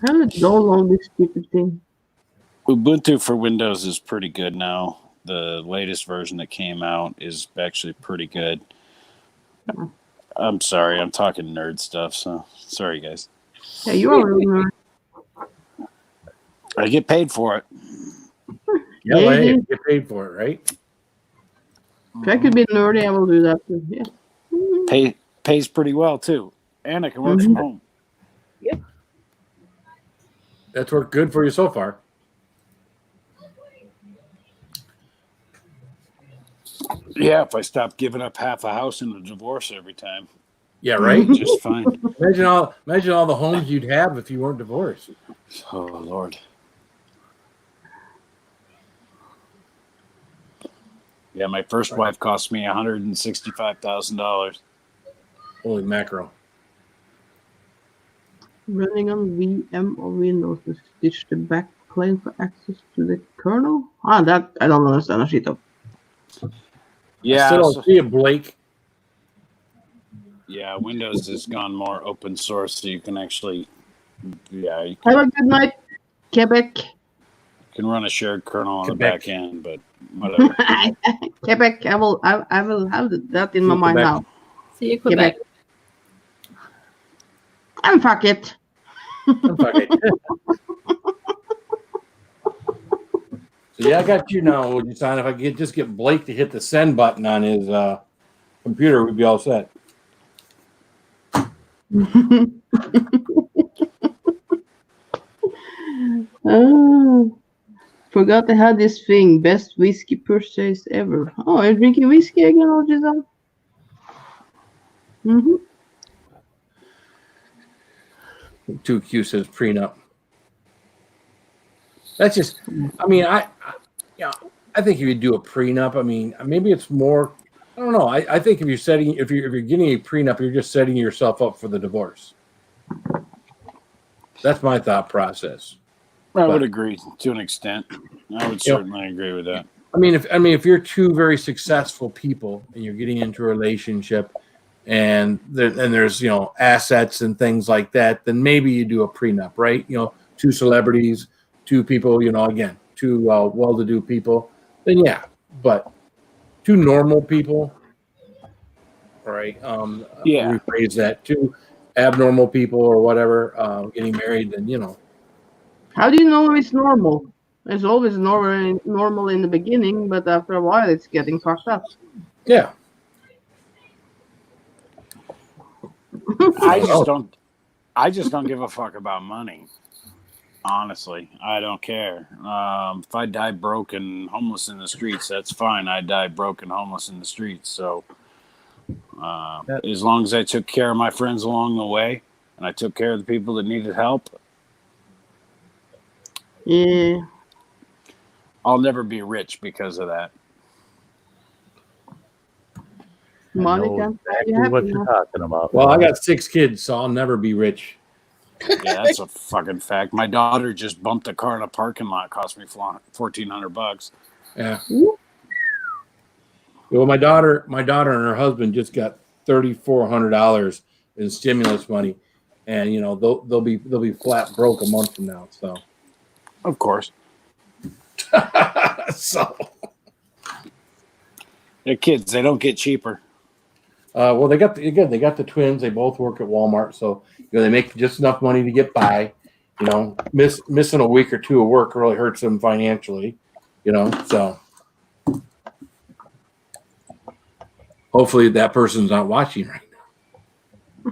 How did download this stupid thing? Ubuntu for Windows is pretty good now. The latest version that came out is actually pretty good. I'm sorry, I'm talking nerd stuff, so sorry, guys. Yeah, you are a nerd. I get paid for it. Yeah, well, hey, you get paid for it, right? If I could be nerdy, I will do that too. Yeah. Pays pretty well too, and I can work from home. Yep. That's worked good for you so far. Yeah, if I stop giving up half a house in a divorce every time. Yeah, right. Just fine. Imagine all the homes you'd have if you weren't divorced. Oh Lord. Yeah, my first wife cost me $165,000. Holy mackerel! Running on VM or Windows to stitch the backplane for access to the kernel. That I don't understand a shit of. Yeah, I still don't see it, Blake. Yeah, Windows has gone more open source, so you can actually, you Have a good night, Quebec. can run a shared kernel on the back end, but whatever. Quebec, I will have that in my mind now. See you, Quebec. And fuck it. Fuck it. So yeah, I got you now. Would you sign? If I could just get Blake to hit the send button on his computer, we'd be all set. Oh, forgot I had this thing. Best whiskey purchase ever. Oh, are you drinking whiskey again, or Giselle? Mm-hmm. 2Q says prenup. That's just. I mean, I think if you do a prenup, I mean, maybe it's more. I don't know. I think if you're getting a prenup, you're just setting yourself up for the divorce. That's my thought process. I would agree to an extent. I would certainly agree with that. I mean, if you're two very successful people and you're getting into a relationship, and there's assets and things like that, then maybe you do a prenup, right? Two celebrities, two people, again, two well-to-do people, then yeah. But two normal people, right? Rephrase that. Two abnormal people or whatever getting married, then How do you know it's normal? It's always normal in the beginning, but after a while, it's getting fucked up. Yeah. I just don't give a fuck about money. Honestly, I don't care. If I die broke and homeless in the streets, that's fine. I die broke and homeless in the streets. So as long as I took care of my friends along the way and I took care of the people that needed help, yeah, I'll never be rich because of that. Money know can't buy exactly you what happiness. you're talking about. Well, I got 6 kids, so I'll never be rich. Yeah, that's a fucking fact. My daughter just bumped a car in a parking lot. Cost me $1,400. Yeah. Well, my daughter and her husband just got $3,400 in stimulus money, and they'll be flat broke a month from now. So, of course. So, they're kids. They don't get cheaper. Well, they got the twins. They both work at Walmart, so they make just enough money to get by. Missing a week or two of work really hurts them financially. So hopefully that person's not watching right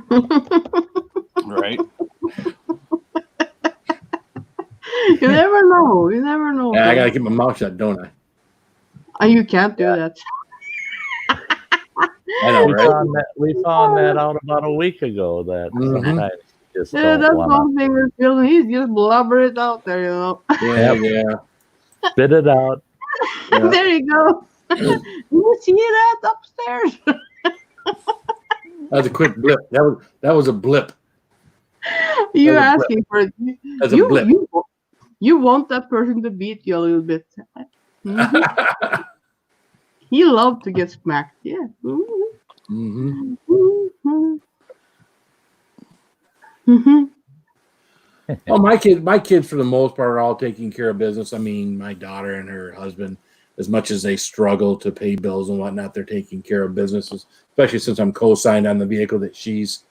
now. Right. You never know. You never know. Yeah, I gotta keep my mouth shut, don't I? And you can't do that. I know, we right? found that out about a week ago. That sometimes you just Yeah, don't that's wanna one thing with children. He's just blubber it out there, Yeah. spit it out. Yeah. There you go. You see that upstairs? That was a quick blip. That was a blip. You're That's a blip. asking for it. That's a blip. You want that person to beat you a little bit. Mhm. He loved to get smacked. Yeah. Mm-hmm. Well, my kids for the most part are all taking care of business. I mean, my daughter and her husband, as much as they struggle to pay bills and whatnot, they're taking care of businesses, especially since I'm co-signed on the vehicle that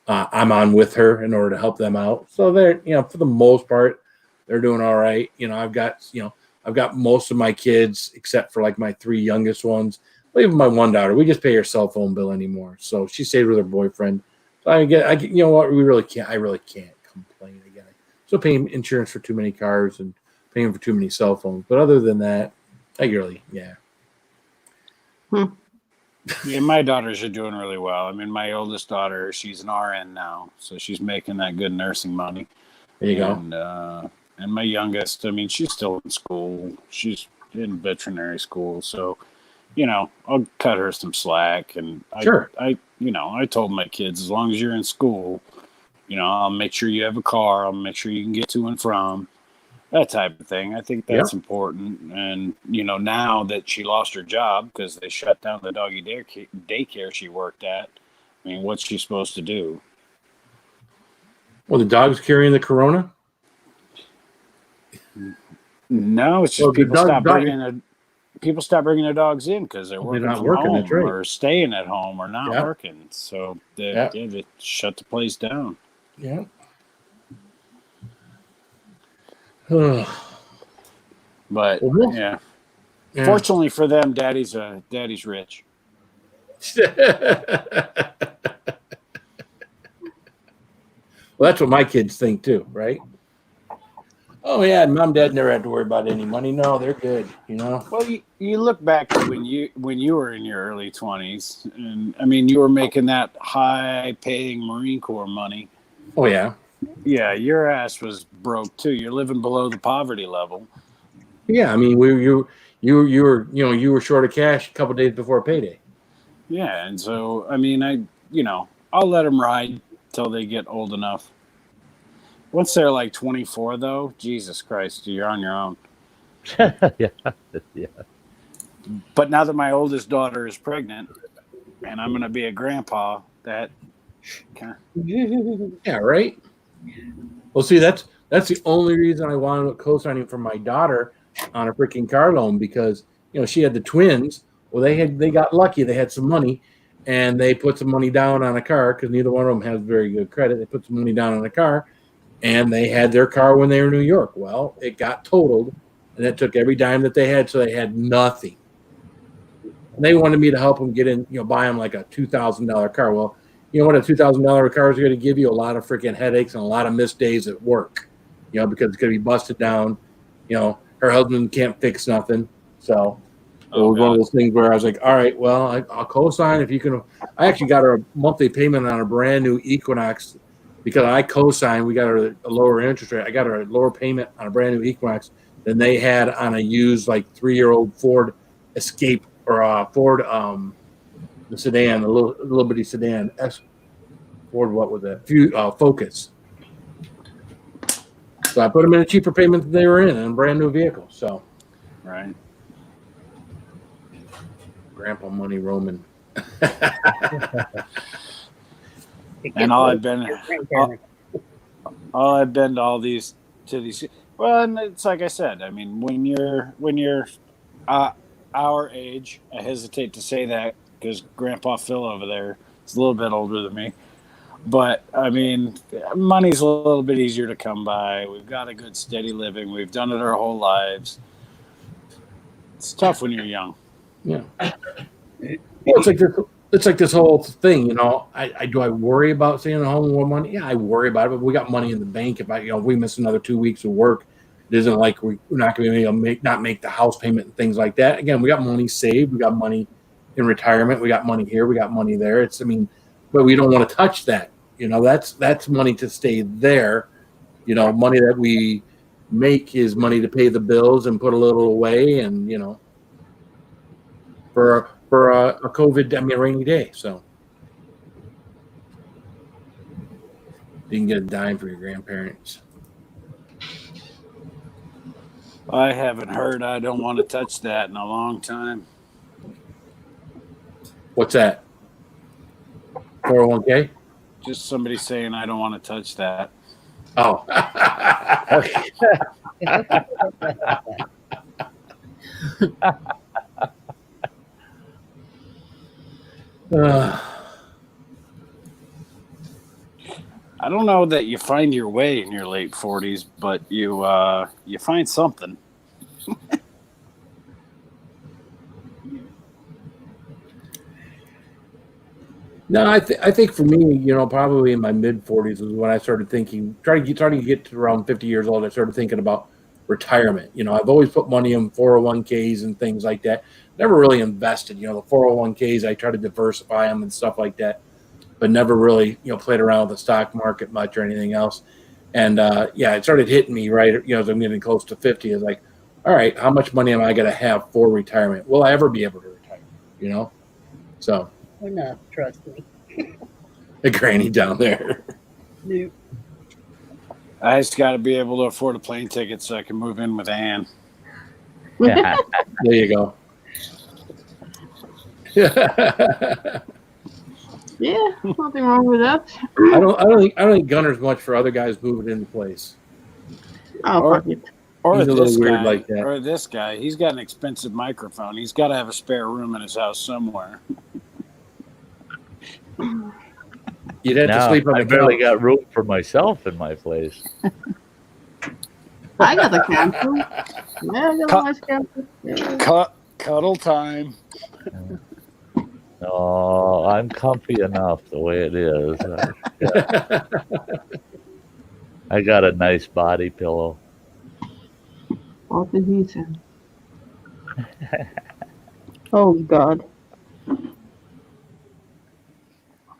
I'm on with her in order to help them out. So they're, for the most part, they're doing all right. I've got most of my kids except for like my 3 youngest ones. Well, even my one daughter, we just pay her cell phone bill anymore. So she stayed with her boyfriend. So I get, you know what? I really can't complain again. So paying insurance for too many cars and paying for too many cell phones. But other than that, yeah. Yeah, my daughters are doing really well. I mean, my oldest daughter, she's an RN now, so she's making that good nursing money. There you go. And my youngest, I mean, she's still in school. She's in veterinary school, so I'll cut her some slack. And Sure. I told my kids, as long as you're in school, I'll make sure you have a car. I'll make sure you can get to and from. That type of thing. I think that's important. And, now that she lost her job because they shut down the doggy daycare she worked at, I mean, what's she supposed to do? Well, the dog's carrying the corona? No, it's just people stop bringing people stop bringing their dogs in because they're working not from working, home that's right. or staying at home or not Yeah. working. So they, Yeah. they shut the place down. Yeah. But Well, yeah. Yeah. Fortunately for them, daddy's rich. Well, that's what my kids think too, right? Oh yeah, mom, dad never had to worry about any money. No, they're good, you know. Well, you look back to when you were in your early 20s, and I mean you were making that high-paying Marine Corps money. Oh yeah. Yeah, your ass was broke too. You're living below the poverty level. Yeah, I mean, you were short of cash a couple days before payday. Yeah, and so I mean, I'll let them ride till they get old enough. Once they're like 24, though, Jesus Christ, you're on your own. Yeah. But now that my oldest daughter is pregnant, and I'm going to be a grandpa, that kind of... Yeah, right. Well, see, that's the only reason I wanted co-signing for my daughter on a freaking car loan, because she had the twins. Well, they got lucky. They had some money, and they put some money down on a car because neither one of them has very good credit. They put some money down on a car, and they had their car when they were in New York. Well, it got totaled, and it took every dime that they had, so they had nothing. And they wanted me to help them get in, buy them like a $2,000 car. Well, you know what a $2,000 car is going to give you? A lot of freaking headaches and a lot of missed days at work, because it's going to be busted down. Her husband can't fix nothing. So it was one of those things where I was like, all right, well, I'll co-sign if you can. I actually got her a monthly payment on a brand new Equinox because I co-signed. We got her a lower interest rate. I got her a lower payment on a brand new Equinox than they had on a used 3-year-old Ford Escape or a Ford the sedan, a little bitty sedan. Ford, what was that? Focus. So I put them in a cheaper payment than they were in a brand new vehicle. So, right. Grandpa money roaming. And all I've been to all these well, and it's like I said, I mean, when you're our age, I hesitate to say that because Grandpa Phil over there is a little bit older than me, but I mean, money's a little bit easier to come by. We've got a good steady living. We've done it our whole lives. It's tough when you're young. Yeah. It's like this whole thing, do I worry about staying at home with more money? Yeah, I worry about it, but we got money in the bank. If we miss another 2 weeks of work, it isn't like we're not going to be able to make the house payment and things like that. Again, we got money saved. We got money in retirement. We got money here. We got money there. But we don't want to touch that. That's money to stay there. Money that we make is money to pay the bills and put a little away, and for a COVID, rainy day. So you can get a dime for your grandparents. I haven't heard I don't want to touch that in a long time. What's that? 401k? Just somebody saying I don't want to touch that. Oh. I don't know that you find your way in your late 40s, but you find something. No, I think for me, probably in my mid 40s is when I started thinking, trying to get to around 50 years old. I started thinking about retirement. I've always put money in 401ks and things like that. Never really invested. The 401ks, I try to diversify them and stuff like that, but never really, played around with the stock market much or anything else. And it started hitting me right, as I'm getting close to 50. It's like, all right, how much money am I going to have for retirement? Will I ever be able to retire? So. Enough, trust me. A granny down there. Nope. I just got to be able to afford a plane ticket so I can move in with Ann. There you go. Yeah, nothing wrong with that. I don't think Gunner's much for other guys moving into place. Oh, fuck it. Or He's a little this weird guy, like that. or this guy. He's got an expensive microphone. He's got to have a spare room in his house somewhere. You'd have to Now sleep on I the barely couch. got room for myself in my place. I got a camper. Yeah, I got a nice camper. Yeah. Cuddle time. Oh, I'm comfy enough the way it is. I got a nice body pillow. What did he say? Oh God.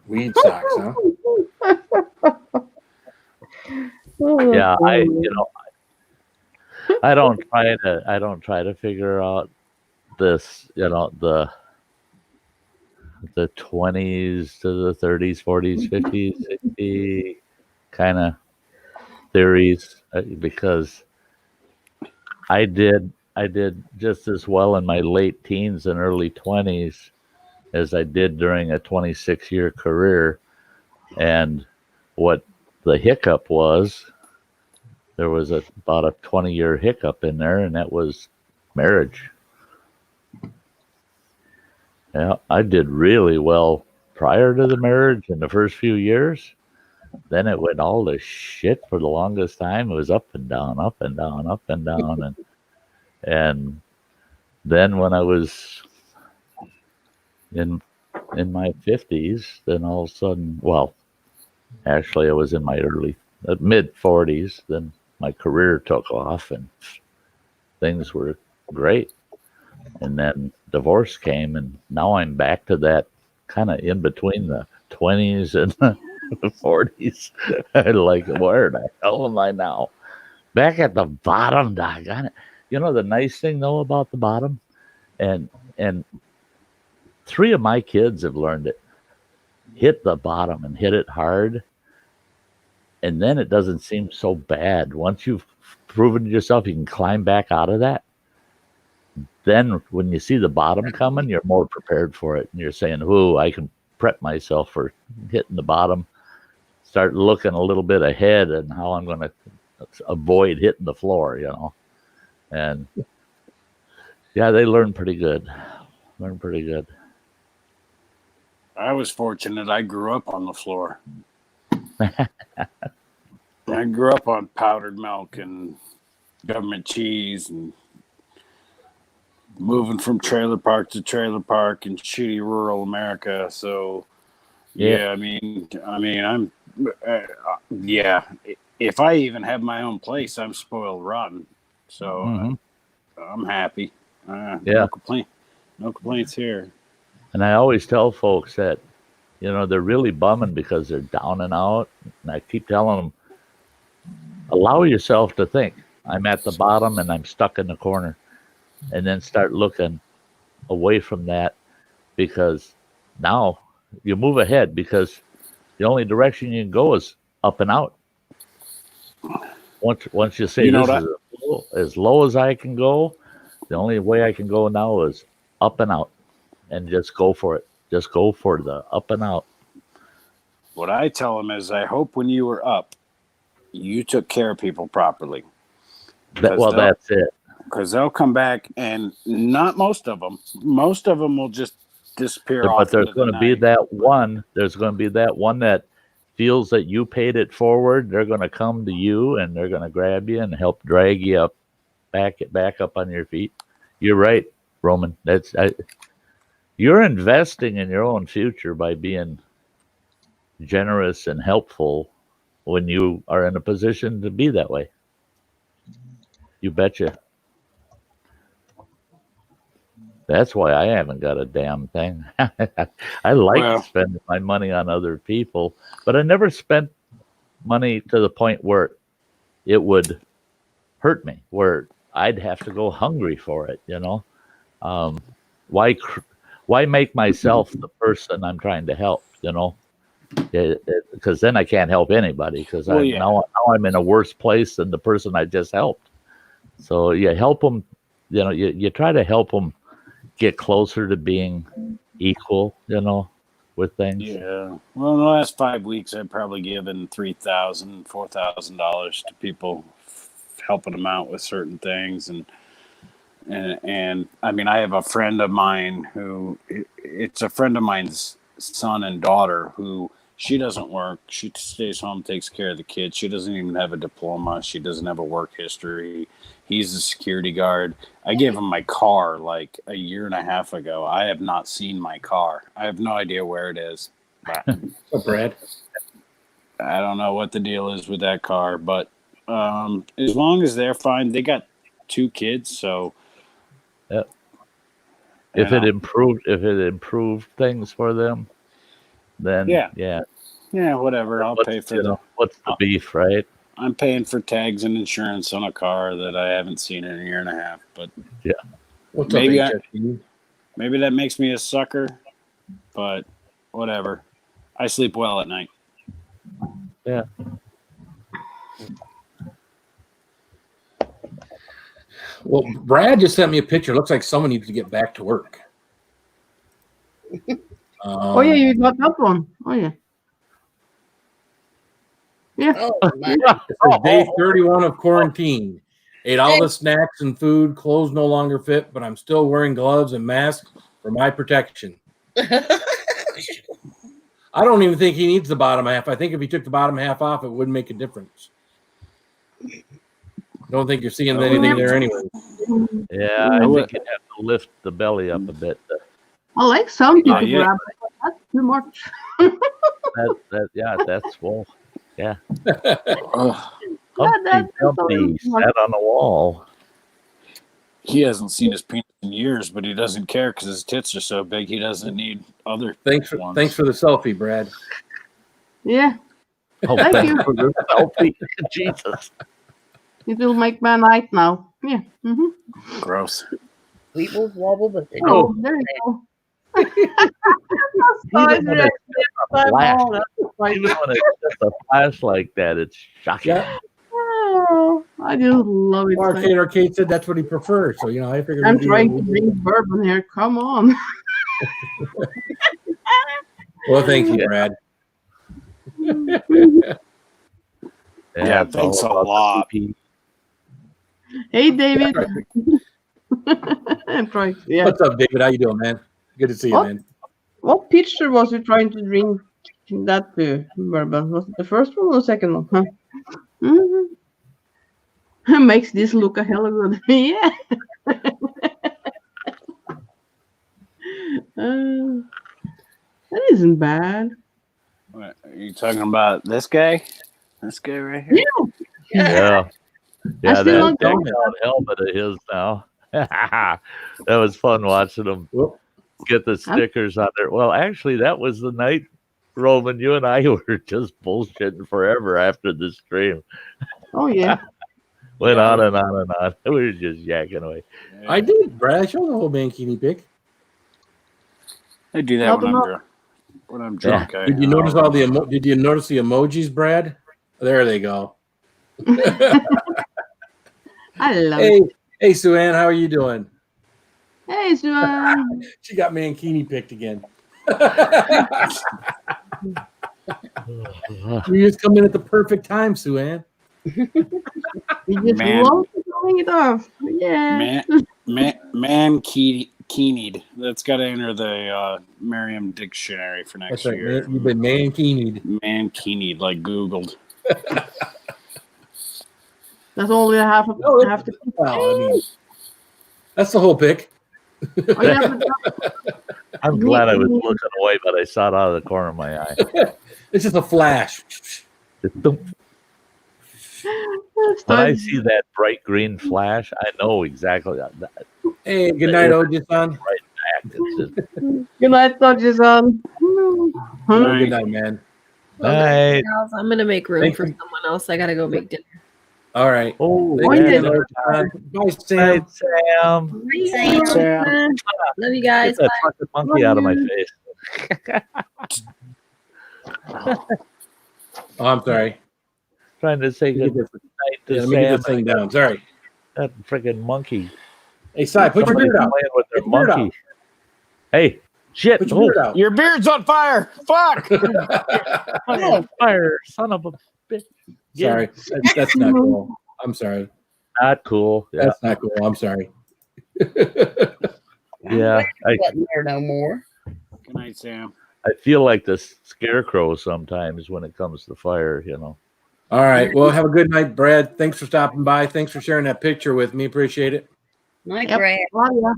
Weed socks, huh? Oh, Yeah, that's I don't try to figure out this, the 20s to the 30s, 40s, 50s, 60 kind of theories because I did just as well in my late teens and early 20s as I did during a 26-year career. And what the hiccup was, there was about a 20-year hiccup in there, and that was marriage. Yeah, I did really well prior to the marriage in the first few years. Then it went all to shit for the longest time. It was up and down, up and down, up and down, and then when I was in my 50s, then all of a sudden, well, actually I was in my mid 40s, then my career took off and things were great. And then divorce came, and now I'm back to that kind of in between the 20s and the 40s. Like, where the hell am I now? Back at the bottom, doggone it. You know the nice thing though about the bottom, and 3 of my kids have learned it. Hit the bottom and hit it hard, and then it doesn't seem so bad. Once you've proven to yourself you can climb back out of that, then when you see the bottom coming, you're more prepared for it. And you're saying, "Ooh, I can prep myself for hitting the bottom." Start looking a little bit ahead and how I'm going to avoid hitting the floor, And yeah, they learn pretty good. I was fortunate. I grew up on the floor. I grew up on powdered milk and government cheese and moving from trailer park to trailer park in shitty rural America. So, yeah, I mean, I'm, yeah. If I even have my own place, I'm spoiled rotten. So I'm happy. No complaints here. And I always tell folks that, they're really bumming because they're down and out. And I keep telling them, allow yourself to think, I'm at the bottom and I'm stuck in the corner. And then start looking away from that, because now you move ahead, because the only direction you can go is up and out. Once you say this is as low as I can go, the only way I can go now is up and out, and just go for it. Just go for the up and out. What I tell them is, I hope when you were up, you took care of people properly. That's it. Because they'll come back, and not most of them. Most of them will just disappear off. But there's going to be that one. There's going to be that one that feels that you paid it forward. They're going to come to you, and they're going to grab you and help drag you up, back up on your feet. You're right, Roman. You're investing in your own future by being generous and helpful when you are in a position to be that way. You betcha. That's why I haven't got a damn thing. I like spending my money on other people, but I never spent money to the point where it would hurt me, where I'd have to go hungry for it, Why make myself the person I'm trying to help, because then I can't help anybody, because now I'm in a worse place than the person I just helped. So you help them, you try to help them get closer to being equal, with things. Yeah. Well, in the last 5 weeks, I've probably given $3,000, $4,000 to people, helping them out with certain things. And I mean, I have a friend of mine it's a friend of mine's son and daughter who she doesn't work. She stays home, takes care of the kids. She doesn't even have a diploma. She doesn't have a work history. He's a security guard. I gave him my car like a year and a half ago. I have not seen my car. I have no idea where it is. Oh, Brad. I don't know what the deal is with that car, but as long as they're fine, they got 2 kids, so if it improved things for them, then yeah, whatever. I'll pay for what's the beef, right? I'm paying for tags and insurance on a car that I haven't seen in a year and a half. But yeah, maybe that makes me a sucker, but whatever. I sleep well at night. Yeah. Well, Brad just sent me a picture. Looks like someone needs to get back to work. Oh yeah, you got that one. Oh yeah. Yeah. Oh, my. It says day 31 of quarantine. Ate all the snacks and food. Clothes no longer fit, but I'm still wearing gloves and masks for my protection. I don't even think he needs the bottom half. I think if he took the bottom half off, it wouldn't make a difference. Don't think you're seeing anything there anyway. Yeah, I think you'd have to lift the belly up a bit. I like some people grab it, but that's too much. That's swole. Yeah. That's Humpty sat on the wall. He hasn't seen his penis in years, but he doesn't care because his tits are so big. He doesn't need other. Thanks for the selfie, Brad. Yeah. Oh, Thank you. for the selfie. Jesus. It will make my night now. Yeah. Mm-hmm. Gross. Weebles wobble, but they Oh, don't. there you go. Even when it's just a flash like that, it's shocking. Yeah. Oh, I just love it. Arcade said that's what he prefers. So, I figured. I'm trying to drink bourbon here. Come on. Well, thank you, Brad. Yeah, thanks a lot. Hey, David. I'm trying. Yeah. What's up, David? How you doing, man? Good to see you, man. What picture was you trying to drink that bourbon? Was it the first one or the second one? Huh? Mm-hmm. Makes this look a hell of good. Yeah. That isn't bad. What, are you talking about this guy? This guy right here? Yeah. I still That don't decked out helmet of his now. That was fun watching him get the stickers on there. Well, actually, that was the night, Roman, you and I were just bullshitting forever after the stream. Oh, yeah. Went on and on and on. We were just yakking away. I did, Brad. I showed the whole mankini pic. I do that when I'm drunk. Yeah. Did you notice Did you notice the emojis, Brad? There they go. I love it. Hey, Sue Ann, how are you doing? Hey, Suan. She got mankini picked again. You just come in at the perfect time, Sue Ann. You just love showing it off. Yeah. Mankinied. That's got to enter the Merriam dictionary for next year. You've been mankinied. Mankinied, like Googled. That's all we have to. That's the whole pick. Oh, yeah, I'm glad I was looking away, but I saw it out of the corner of my eye. It's just a flash. When I see that bright green flash, I know exactly that. Hey, good night, Oji-san. Right back. Good night, Oji-san. Good night, man. Night. I'm gonna make room for someone else. I gotta go make dinner. All right. Oh, Bye, Sam. Sam. Sam. Love you guys. Get that fucking monkey out of my face. Oh, I'm sorry. Trying to say good night to Let me get Sam. this thing down. Sorry. That freaking monkey. Hey, Si, put your beard out. Playing with their Put your beard monkey. Hey, shit. Put your beard out. Your beard's on fire. Fuck. Oh, fire, son of a bitch. Sorry. That's not cool. I'm sorry. not cool. Yeah, That's not cool. I'm sorry. yeah. I wasn't there no more. Good night, Sam. I feel like the scarecrow sometimes when it comes to fire. All right. Well, have a good night, Brad. Thanks for stopping by. Thanks for sharing that picture with me. Appreciate it. Night, Yep. Brad. Oh, yeah.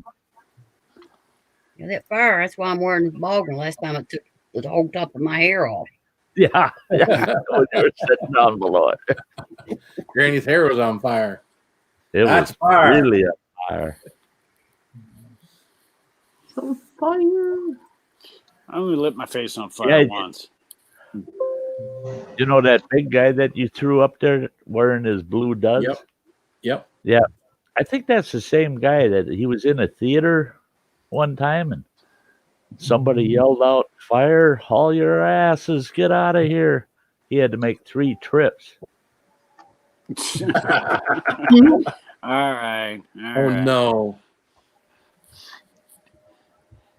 Yeah, that fire. That's why I'm wearing this boggle. Last time I took the whole top of my hair off. Yeah. When you were sitting down below it. Granny's hair was on fire. It That's was fire. really a fire. So fire. I only lit my face on fire once. You know that big guy that you threw up there wearing his blue duds? Yep. Yeah. I think that's the same guy that he was in a theater one time and somebody yelled out, "Fire, haul your asses, get out of here." He had to make 3 trips. All right. Oh, no.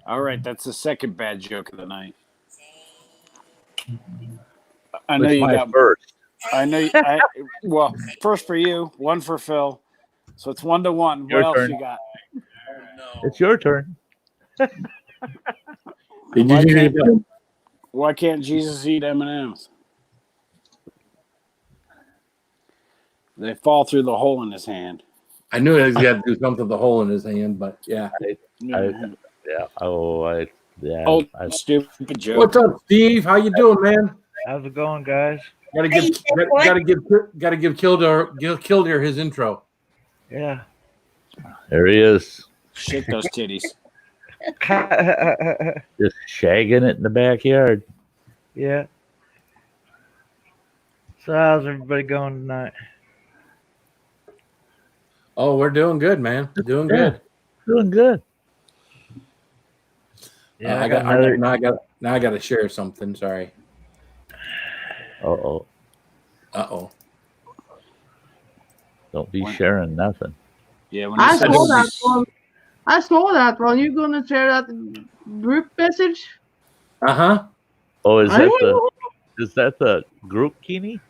All right, that's the second bad joke of the night. I know It's you my got first. I know. Well, first for you, one for Phil. So it's 1-1. Your What else turn. you got? It's your turn. Why can't Jesus eat M&Ms? They fall through the hole in his hand. I knew he had to do something with the hole in his hand, but yeah. Stupid joke. What's up, Steve? How you doing, man? How's it going, guys? Gotta give Kildare his intro. Yeah. There he is. Shake those titties. Just shagging it in the backyard. Yeah. So how's everybody going tonight? Oh, we're doing good, man. Doing good. Doing good. Yeah, now I got to share something. Sorry. Uh-oh. Don't be sharing nothing. Yeah, when I saw that one. I saw that one. You gonna share that group message? Uh-huh. Oh, is that the group, Keeney?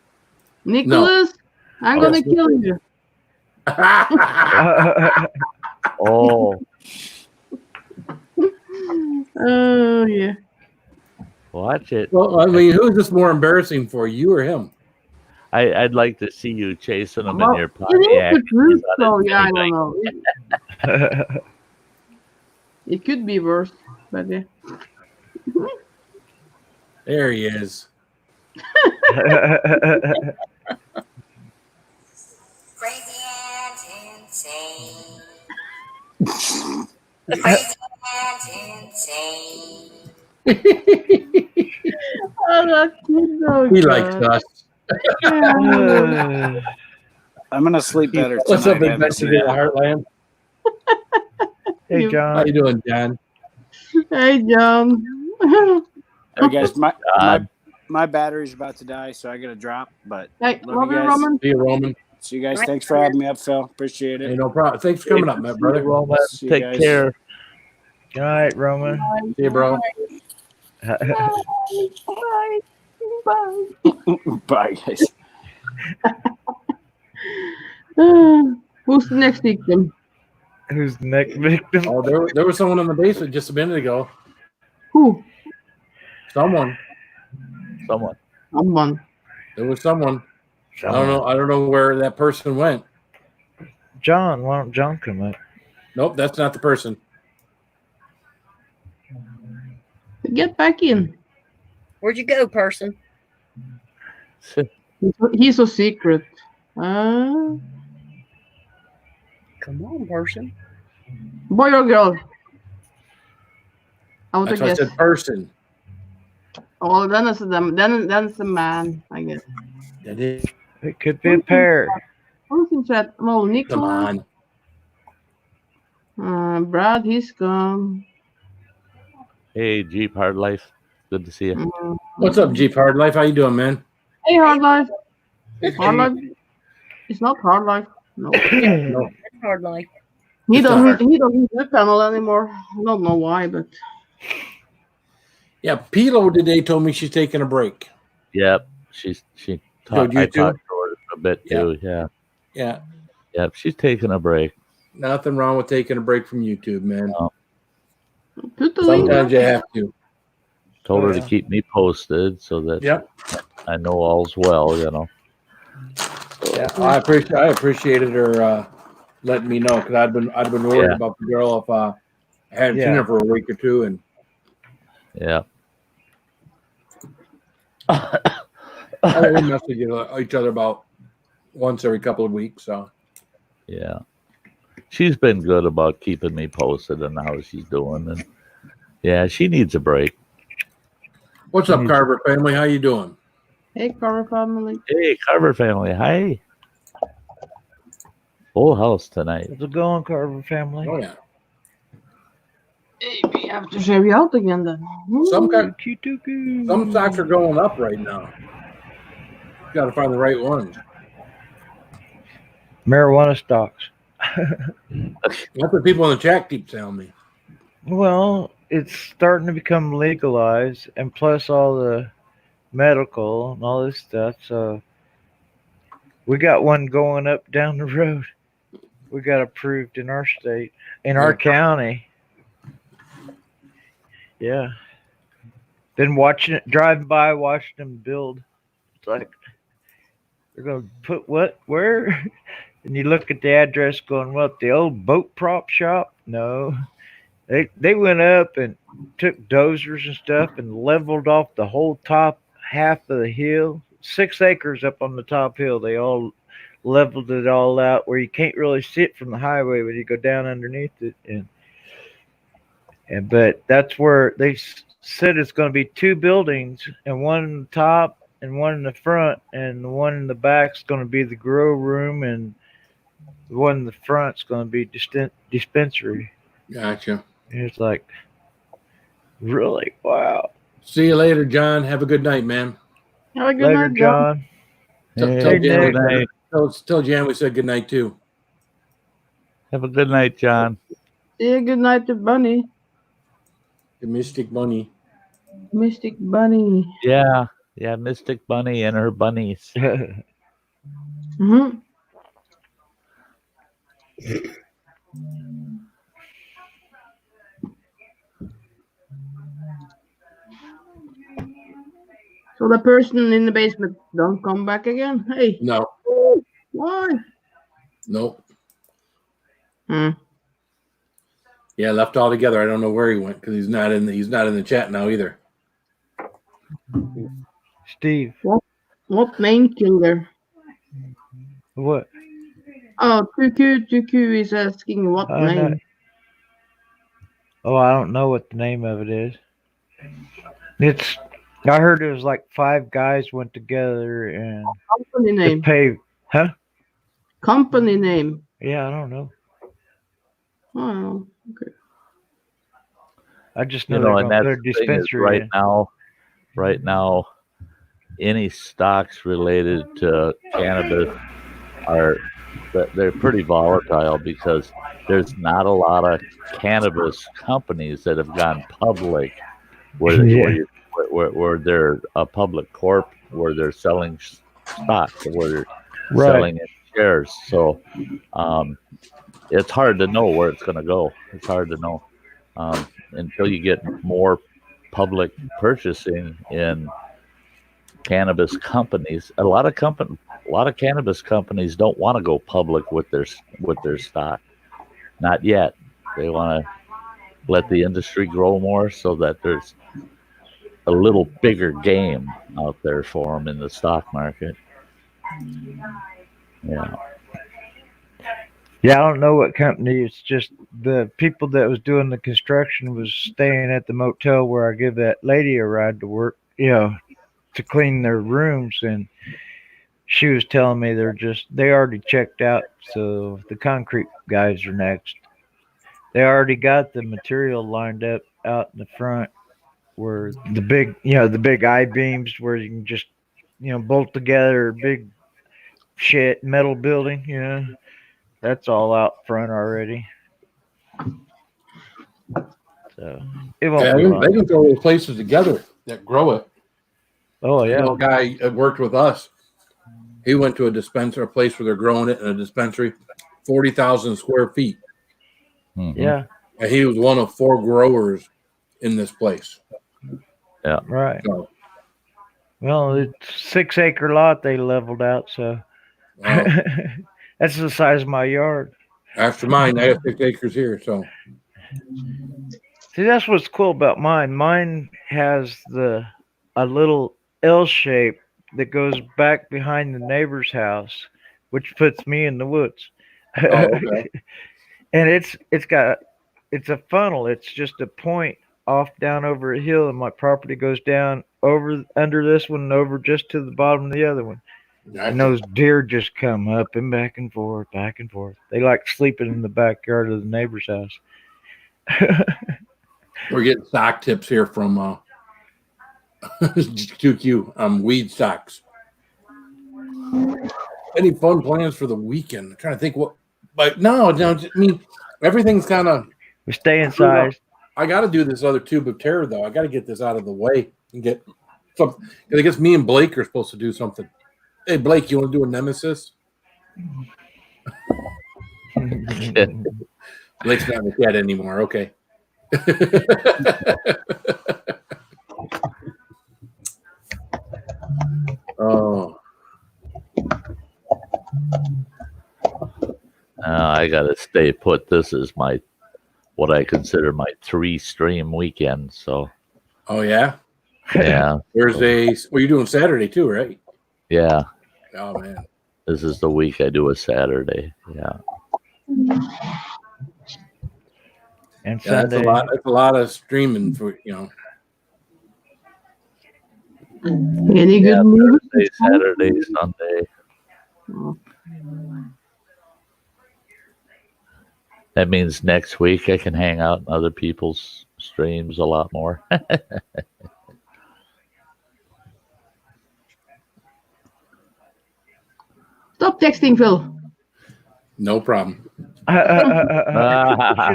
Nicholas, I'm gonna kill you. Oh. Oh yeah. Watch it. Well, I mean, who's this more embarrassing for, you or him? I'd like to see you chasing them in your It is Pontiac. the truth, though. Yeah, I don't know. It could be worse, but yeah. There he is. Crazy and insane. Crazy and insane. Oh, that kid, though. He likes us. I'm gonna sleep better tonight. What's up, Adventure in the Heartland? Hey, John. How you doing, John? Hey, John. Hey guys, my battery's about to die, so I gotta drop. But Hey, love you, guys. Roman. See you, Roman. See you guys. Thanks for having me up, Phil. Appreciate it. Hey, no problem. Thanks for coming up, my brother. Roman, See you take guys. care. Good night, Roman. See you, bro. Bye. Bye, guys. Who's the next victim? Who's the next victim? Oh, there was someone in the basement just a minute ago. Who? Someone. Someone. There was someone. I don't know where that person went. John, why don't John come up? Nope, that's not the person. Get back in. Where'd you go, person? He's a secret. Come on, person. Boy or girl? I want That's to why I guess. said person. Oh, then it's the man, I guess. That is. It could be a pair. Who's in chat? Oh, Nicholas. Come on. Brad, he's gone. Hey, Jeep Hard Life. Good to see you. What's up, Jeep Hard Life? How you doing, man? Hey, Hard Life. Hard Life. It's not Hard Life. No. No. It's hard life. He doesn't do the panel anymore. I don't know why, but Yeah, Pilo today told me she's taking a break. Yep. I you too? talked to her a bit too. Yeah. Yeah. Yep, she's taking a break. Nothing wrong with taking a break from YouTube, man. No. Put the link. Sometimes you have to. Told her to keep me posted so that Yep. I know all's well, you know. Yeah, I appreciated her letting me know because I'd been worried about the girl if I hadn't seen her for a week or two, and yeah. we message each other about once every couple of weeks. So yeah, she's been good about keeping me posted on how she's doing, and yeah, she needs a break. What's up, Carver family? How you doing? Hey, Carver family. Hey, Carver family. Hi. Full house tonight. How's it going, Carver family? Oh yeah. Hey, we have to share you out again then. Some stocks are going up right now. Got to find the right ones. Marijuana stocks. That's what people in the chat keep telling me. Well, it's starting to become legalized, and plus all the medical and all this stuff. So we got one going up down the road. We got approved in our state, in our county. Yeah. Been watching it, driving by, watching them build. It's like, they're going to put what, where? And you look at the address going, what, the old boat prop shop? No. They went up and took dozers and stuff and leveled off the whole top half of the hill. 6 acres up on the top hill. They all leveled it all out where you can't really see it from the highway when you go down underneath it. But that's where they said it's going to be 2 buildings, and one in the top and one in the front, and the one in the back is going to be the grow room, and the one in the front is going to be dispensary. Gotcha. And it's like, really? Wow. See you later, John. Have a good night, man. Have a good Later, night, John. John. Tell Jan we said good night too. Have a good night, John. See you. Good night to Bunny. The Mystic Bunny. Mystic Bunny. Yeah, Mystic Bunny and her bunnies. Mm-hmm. So the person in the basement don't come back again? Hey. No. Why? Nope. Hmm. Yeah, left altogether. I don't know where he went because he's not in the chat now either. Steve. What name killer? What? Oh, 2Q is asking what name. No. Oh, I don't know what the name of it is. I heard it was like 5 guys went together and Company name. pay. Huh? Company name. Yeah, I don't know. Oh, okay. I just know, And they're that's going to the thing is dispensary. right now, any stocks related to cannabis they're pretty volatile because there's not a lot of cannabis companies that have gone public where they're a public corp, where they're selling stocks, where they're selling in shares. So it's hard to know where it's going to go. It's hard to know until you get more public purchasing in cannabis companies. A lot of cannabis companies don't want to go public with their stock. Not yet. They want to let the industry grow more so that there's a little bigger game out there for them in the stock market. Yeah. Yeah, I don't know what company. It's just the people that was doing the construction was staying at the motel where I give that lady a ride to work, to clean their rooms, and she was telling me they already checked out, so the concrete guys are next. They already got the material lined up out in the front where the big I-beams where you can just, bolt together a big metal building, that's all out front already. So it won't be long. They can throw those places together that grow it. Oh yeah. A guy that worked with us, he went to a place where they're growing it in a dispensary. 40,000 square feet. Mhm. Yeah, And he was one of 4 growers in this place. right. So, Well, it's 6-acre lot they leveled out, so uh, that's the size of my yard. after mine, I have 6 acres here. So, See, that's what's cool about mine. Mine has a little L shape that goes back behind the neighbor's house, which puts me in the woods. okay. And it's a funnel. It's just a point off down over a hill, and my property goes down over under this one and over just to the bottom of the other one. And those deer just come up and back and forth, back and forth. They like sleeping in the backyard of the neighbor's house. We're getting stock tips here from 2Q weed stocks. Any fun plans for the weekend? I'm trying to think what, but no, I mean, everything's kind of. We stay inside. I got to do this other tube of terror, though. I got to get this out of the way and get something. I guess me and Blake are supposed to do something. Hey, Blake, you want to do a nemesis? Blake's not with that anymore. Okay. Oh. I gotta stay put. This is what I consider my 3-stream weekend. So, Oh, yeah? yeah, Thursday. Well, you're doing Saturday, too, right? yeah. Oh, man. This is the week I do a Saturday. Yeah. And Yeah, Sunday. that's a lot of streaming for, Any good Yeah, news? Thursday, Saturday, Sunday. That means next week I can hang out in other people's streams a lot more. Stop texting, Phil. No problem. She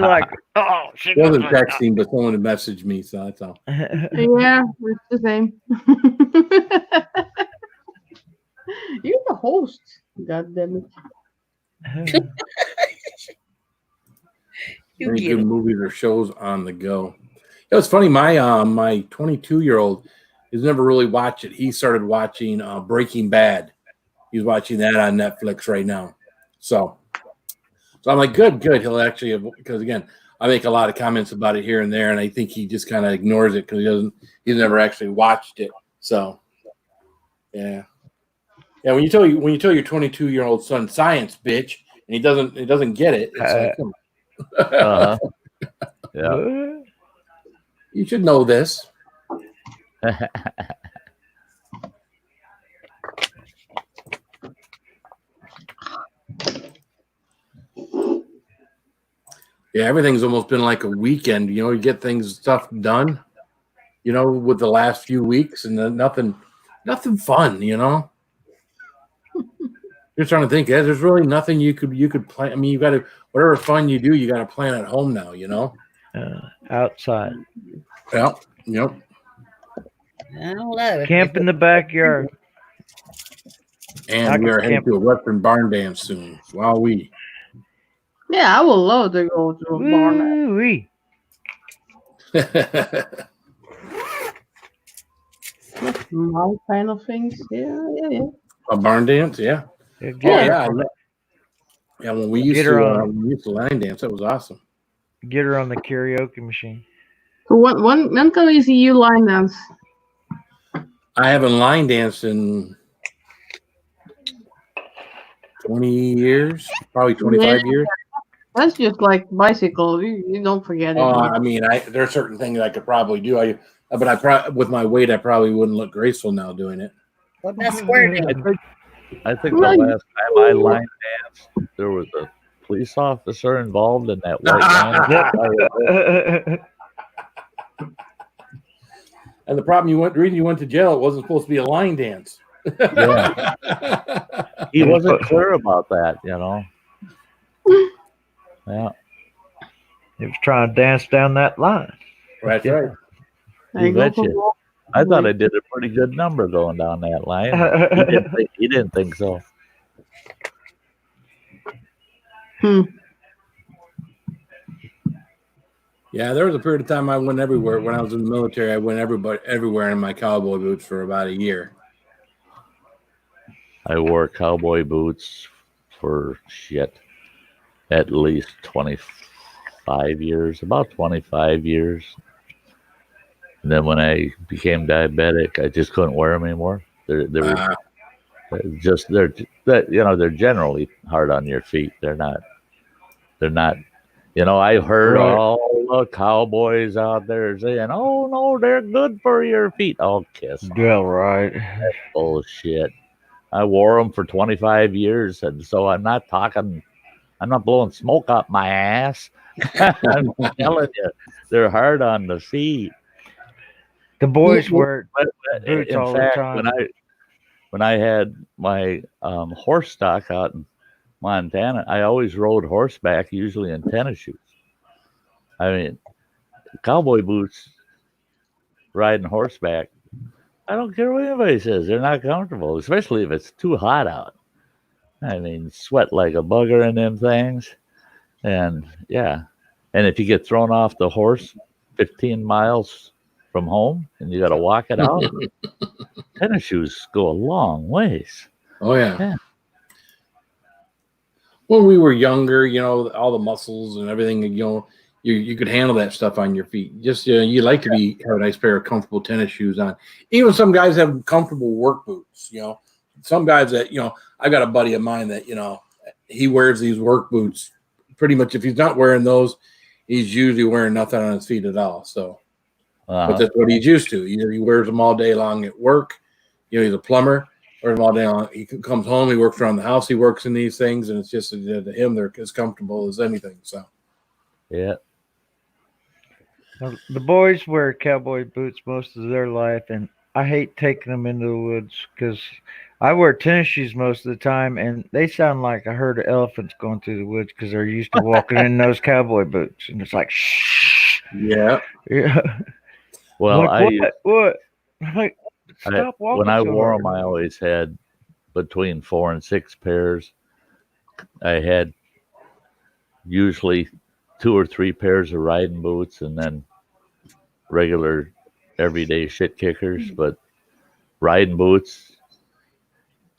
like, oh, she It wasn't texting, but someone had messaged me, so that's all. Yeah, it's the same. You're the host. God damn it. You Any get good it. movies or shows on the go? It was funny. My 22-year-old has never really watched it. He started watching Breaking Bad. He's watching that on Netflix right now. So I'm like, good. He'll actually, because again, I make a lot of comments about it here and there, and I think he just kind of ignores it because he's never actually watched it. So yeah. When you tell your 22-year-old son science, bitch, and he doesn't get it, it's like, come on. Uh-huh. Yeah. You should know this. Yeah, everything's almost been like a weekend. You get stuff done, with the last few weeks, and then nothing fun, You're trying to think. There's really nothing you could plan. I mean, you got to, whatever fun you do, you got to plan at home now, outside. Yeah. Yep. I don't know. Camp in the backyard. And we are heading to a Western barn dance soon. Wowee. Yeah, I would love to go to a barn. Woo-wee. My kind of things. Yeah. A barn dance, yeah. Yeah, Yeah, when we used to line dance, that was awesome. get her on the karaoke machine. So when can we see you line dance? I haven't line danced in 20 years, probably 25 years. That's just like bicycle. You don't forget it. I mean, there are certain things I could probably do. But with my weight, I probably wouldn't look graceful now doing it. What about square dance? I think the last time I line danced, there was a police officer involved in that white line. And the problem the reason you went to jail, it wasn't supposed to be a line dance. Yeah. He wasn't clear about that, Yeah. He was trying to dance down that line. That's right. You betcha. I thought I did a pretty good number going down that line. He didn't think so. Hmm. Yeah, there was a period of time I went everywhere. When I was in the military, I went everywhere in my cowboy boots for about a year. I wore cowboy boots for at least 25 years, about 25 years. And then when I became diabetic, I just couldn't wear them anymore. They're they're generally hard on your feet. They're not. I heard Right. all the cowboys out there saying, "Oh no, they're good for your feet." Oh, kiss off. Yeah, right. Bullshit. I wore them for 25 years, and so I'm not blowing smoke up my ass. I'm telling you, they're hard on the feet. The boys wear But boots in all the fact, time. when I had my horse stock out in Montana, I always rode horseback, usually in tennis shoes. I mean, cowboy boots, riding horseback. I don't care what anybody says; they're not comfortable, especially if it's too hot out. I mean, sweat like a bugger in them things, and yeah, and if you get thrown off the horse 15 miles from home and you got to walk it out, tennis shoes go a long ways. Oh yeah. Yeah. When we were younger, all the muscles and everything, you could handle that stuff on your feet. Just you like to have a nice pair of comfortable tennis shoes on. Even some guys have comfortable work boots. Some guys that I got a buddy of mine that he wears these work boots. Pretty much, if he's not wearing those, he's usually wearing nothing on his feet at all. So, but that's what he's used to. Either he wears them all day long at work. He's a plumber. Wears them all day long. He comes home. He works around the house. He works in these things, and it's just to him they're as comfortable as anything. So, yeah. The boys wear cowboy boots most of their life, and I hate taking them into the woods because I wear tennis shoes most of the time, and they sound like a herd of elephants going through the woods because they're used to walking in those cowboy boots, and it's like, shh. Yeah. Well, what? I'm like, stop walking. When I so wore hard. them, I always had between 4 and 6 pairs. I had usually 2 or 3 pairs of riding boots, and then regular everyday shit kickers. But riding boots,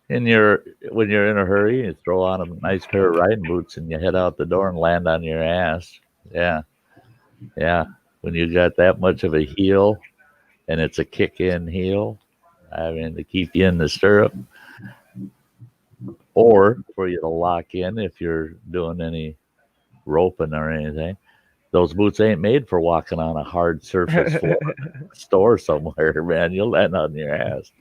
when you're in a hurry, you throw on a nice pair of riding boots and you head out the door and land on your ass. Yeah. When you got that much of a heel and it's a kick-in heel, I mean, to keep you in the stirrup, or for you to lock in if you're doing any roping or anything. Those boots ain't made for walking on a hard surface floor store somewhere, man. You'll land on your ass.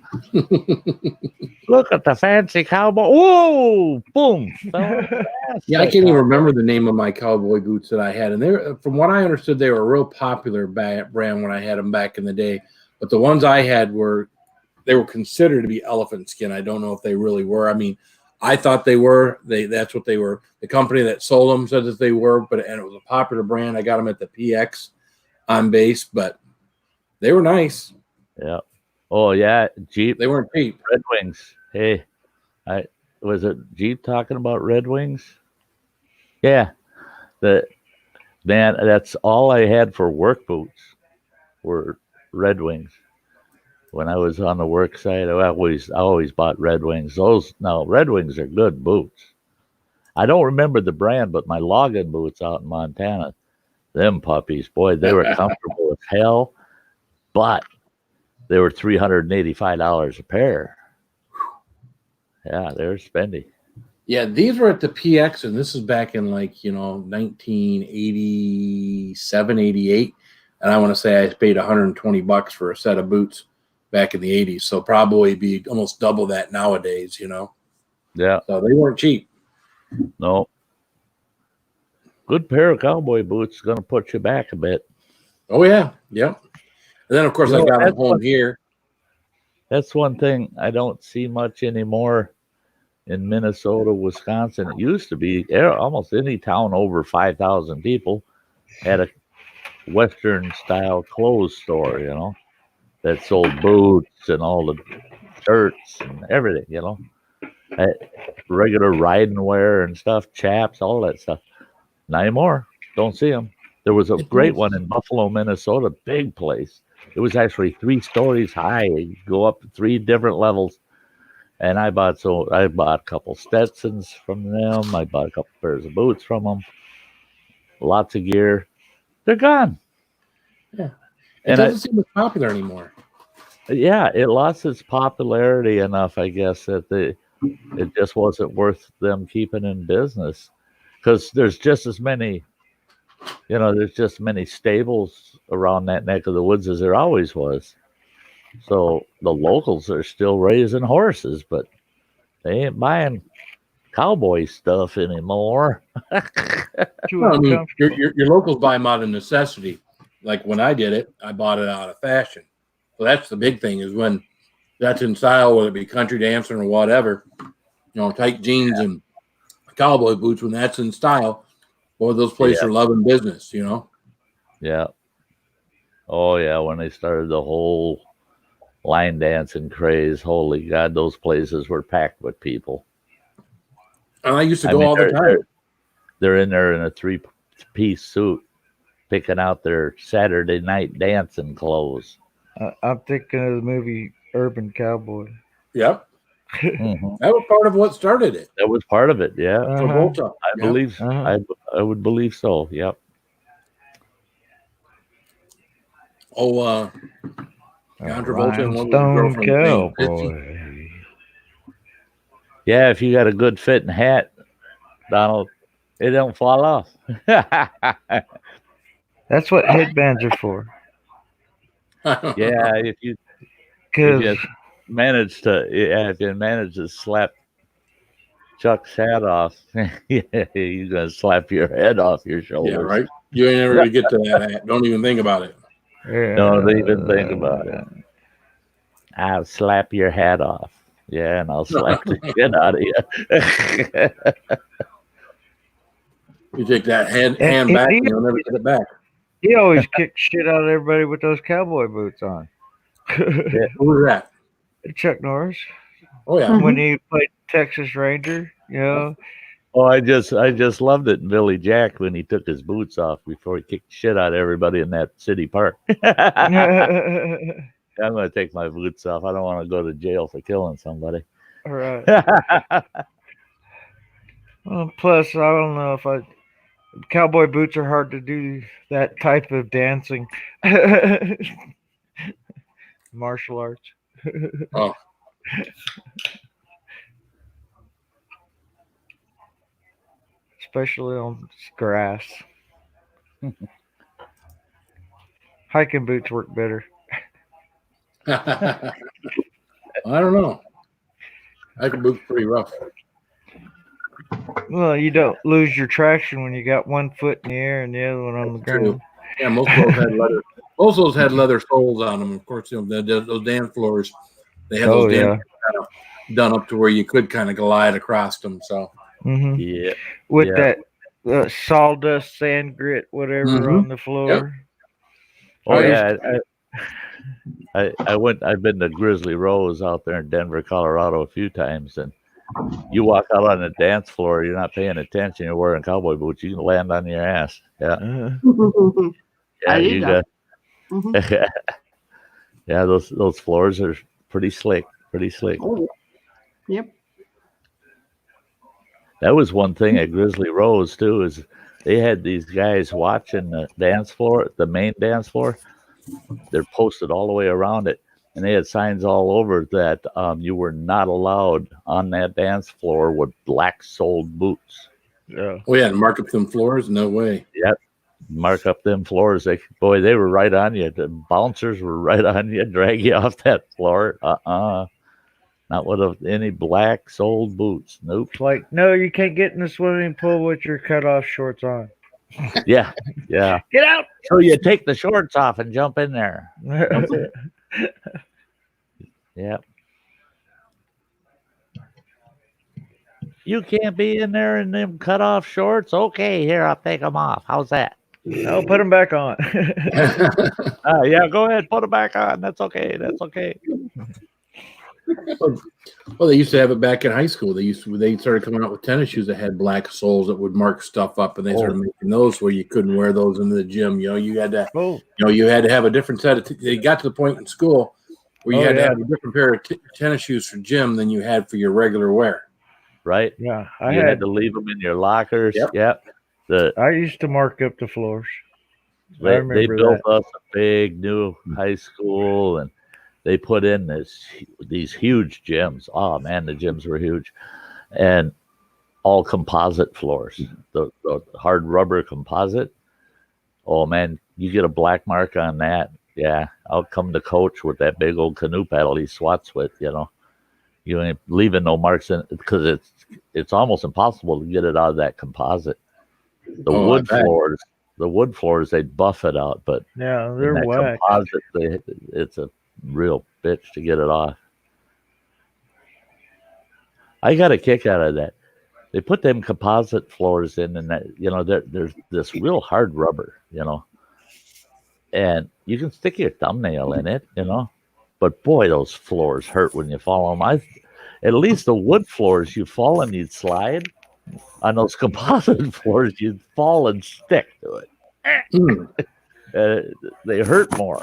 Look at the fancy cowboy. Whoa! Boom! Yeah, I can't even remember the name of my cowboy boots that I had. And from what I understood, they were a real popular brand when I had them back in the day. But the ones I had were considered to be elephant skin. I don't know if they really were. I mean, I thought they were. That's what they were. The company that sold them said that they were, and it was a popular brand. I got them at the PX on base, but they were nice. Yeah. Oh yeah, Jeep. They weren't cheap. Red Wings. Hey, was it Jeep talking about Red Wings? Yeah. That's all I had for work boots were Red Wings. When I was on the work site, I always bought Red Wings. Red Wings are good boots. I don't remember the brand, but my logging boots out in Montana, them puppies, boy, they were comfortable as hell, but they were $385 a pair. Yeah, they were spendy. Yeah, these were at the PX, and this is back in 1987, 88. And I want to say I paid $120 for a set of boots back in the 80s. So probably be almost double that nowadays, Yeah. So they weren't cheap. No. Good pair of cowboy boots is going to put you back a bit. Oh, yeah. Yep. And then, of course, I got them home here. That's one thing I don't see much anymore in Minnesota, Wisconsin. It used to be almost any town over 5,000 people had a Western style clothes store, that sold boots and all the shirts and everything, Regular riding wear and stuff, chaps, all that stuff. Not anymore. Don't see them. There was a great one in Buffalo, Minnesota, big place. It was actually 3 stories high. You go up 3 different levels. And I bought a couple Stetsons from them. I bought a couple pairs of boots from them. Lots of gear. They're gone. Yeah. It And doesn't seem as popular anymore. yeah, it lost its popularity enough, I guess, that it just wasn't worth them keeping in business. Because there's just as many, there's just many stables around that neck of the woods as there always was. So the locals are still raising horses, but they ain't buying cowboy stuff anymore. Well, I mean, your locals buy them out of necessity. Like when I did it, I bought it out of fashion. So that's the big thing is when that's in style, whether it be country dancing or whatever, tight jeans and cowboy boots, when that's in style, boy, those places are loving business, Yeah. Oh, yeah. When they started the whole line dancing craze, holy God, those places were packed with people. And I used to go all the time. They're in there in a 3-piece suit, picking out their Saturday night dancing clothes. I'm thinking of the movie Urban Cowboy. Yep. Mm-hmm. That was part of what started it. That was part of it, yeah. Travolta. I believe. I would believe so. Yep. Oh, John Travolta and one Stone girlfriend. Cowboy. Yeah, if you got a good fitting hat, Donald, it don't fall off. That's what headbands are for. Yeah, if you manage to slap Chuck's hat off, you're gonna slap your head off your shoulders. Yeah, right. You ain't never gonna get to that hat. Don't even think about it. Don't even think about it. I'll slap your hat off. Yeah, and I'll slap the shit out of you. You take that hand back and you'll never get it back. He always kicked shit out of everybody with those cowboy boots on. Who was that? Chuck Norris. Oh yeah. When he played Texas Ranger, Oh, I just loved it in Billy Jack when he took his boots off before he kicked shit out of everybody in that city park. I'm gonna take my boots off. I don't want to go to jail for killing somebody. All right. Well, plus, I don't know if cowboy boots are hard to do that type of dancing. Martial arts. Oh. Especially on grass. Hiking boots work better. I don't know. Hiking boots pretty rough. Well, you don't lose your traction when you got one foot in the air and the other one on the ground. Yeah, most of those had leather. Most of those had leather soles on them. Of course, those dance floors, they had those dance kind of done up to where you could kind of glide across them. So, yeah, with that sawdust, sand grit, whatever on the floor. Yep. Oh yeah, I've been to Grizzly Rose out there in Denver, Colorado a few times, and you walk out on the dance floor, you're not paying attention, you're wearing cowboy boots, you can land on your ass. Yeah. Yeah, you got. Yeah, those floors are pretty slick. Oh, yep. That was one thing at Grizzly Rose too, is they had these guys watching the dance floor, the main dance floor. They're posted all the way around it, and they had signs all over that you were not allowed on that dance floor with black-soled boots. Yeah. Oh yeah, mark up them floors? No way. Yep. Mark up them floors. They were right on you. The bouncers were right on you, drag you off that floor. Not with any black-soled boots. Nope. Like, no, you can't get in the swimming pool with your cutoff shorts on. Yeah. Get out. So you take the shorts off and jump in there. Yeah. You can't be in there in them cutoff shorts? Okay, here, I'll take them off. How's that? No, put them back on. Yeah, go ahead, put them back on. That's okay. Well, they used to have it back in high school. They started coming out with tennis shoes that had black soles that would mark stuff up, and they started making those where you couldn't wear those into the gym. You had to, you had to have a different set of. They got to the point in school where you had to have a different pair of tennis shoes for gym than you had for your regular wear. Right? Yeah, you had to leave them in your lockers. Yep. I used to mark up the floors. They built us a big new high school, and they put in these huge gyms. Oh man, the gyms were huge, and all composite floors, the hard rubber composite. Oh man, you get a black mark on that. Yeah, out come the coach with that big old canoe paddle he swats with. You ain't leaving no marks in because it's almost impossible to get it out of that composite. The wood floors, they'd buff it out, but they're whack. Composite, it's a real bitch to get it off. I got a kick out of that. They put them composite floors in, and that there's this real hard rubber, and you can stick your thumbnail in it, but boy, those floors hurt when you fall on them. At least the wood floors, you fall and you'd slide. On those composite floors, you'd fall and stick to it. They hurt more.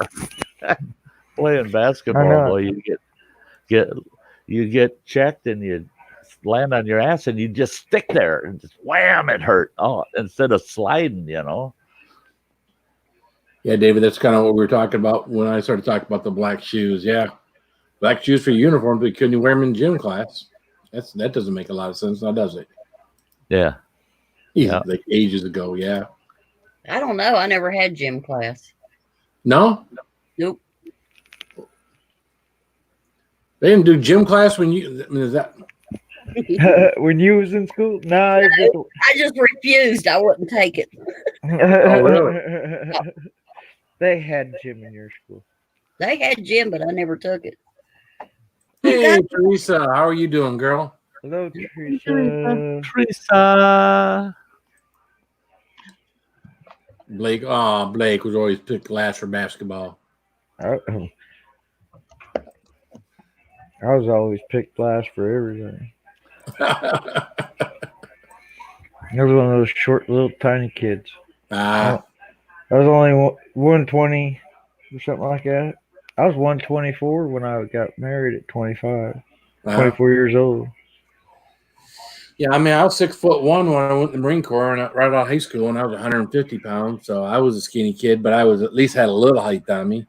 Playing basketball, boy, you get checked and you land on your ass and you just stick there and just wham, it hurt. Oh, instead of sliding, Yeah, David, that's kind of what we were talking about when I started talking about the black shoes. Yeah, black shoes for uniforms, but couldn't you wear them in gym class? That doesn't make a lot of sense now, does it? Yeah. Like ages ago, yeah. I don't know. I never had gym class. No? Nope. They didn't do gym class when is that when you was in school? No, I just refused. I wouldn't take it. Oh, really? They had gym in your school. They had gym, but I never took it. Hey, Teresa, how are you doing, girl? Hello, Teresa. Teresa. Blake was always picked last for basketball. I was always picked last for everything. I was one of those short, little, tiny kids. I was only 120 or something like that. I was 124 when I got married at 25. 24 years old. Yeah, I mean, I was 6'1" when I went to the Marine Corps and right out of high school, and I was 150 pounds. So I was a skinny kid, but I was at least had a little height on me.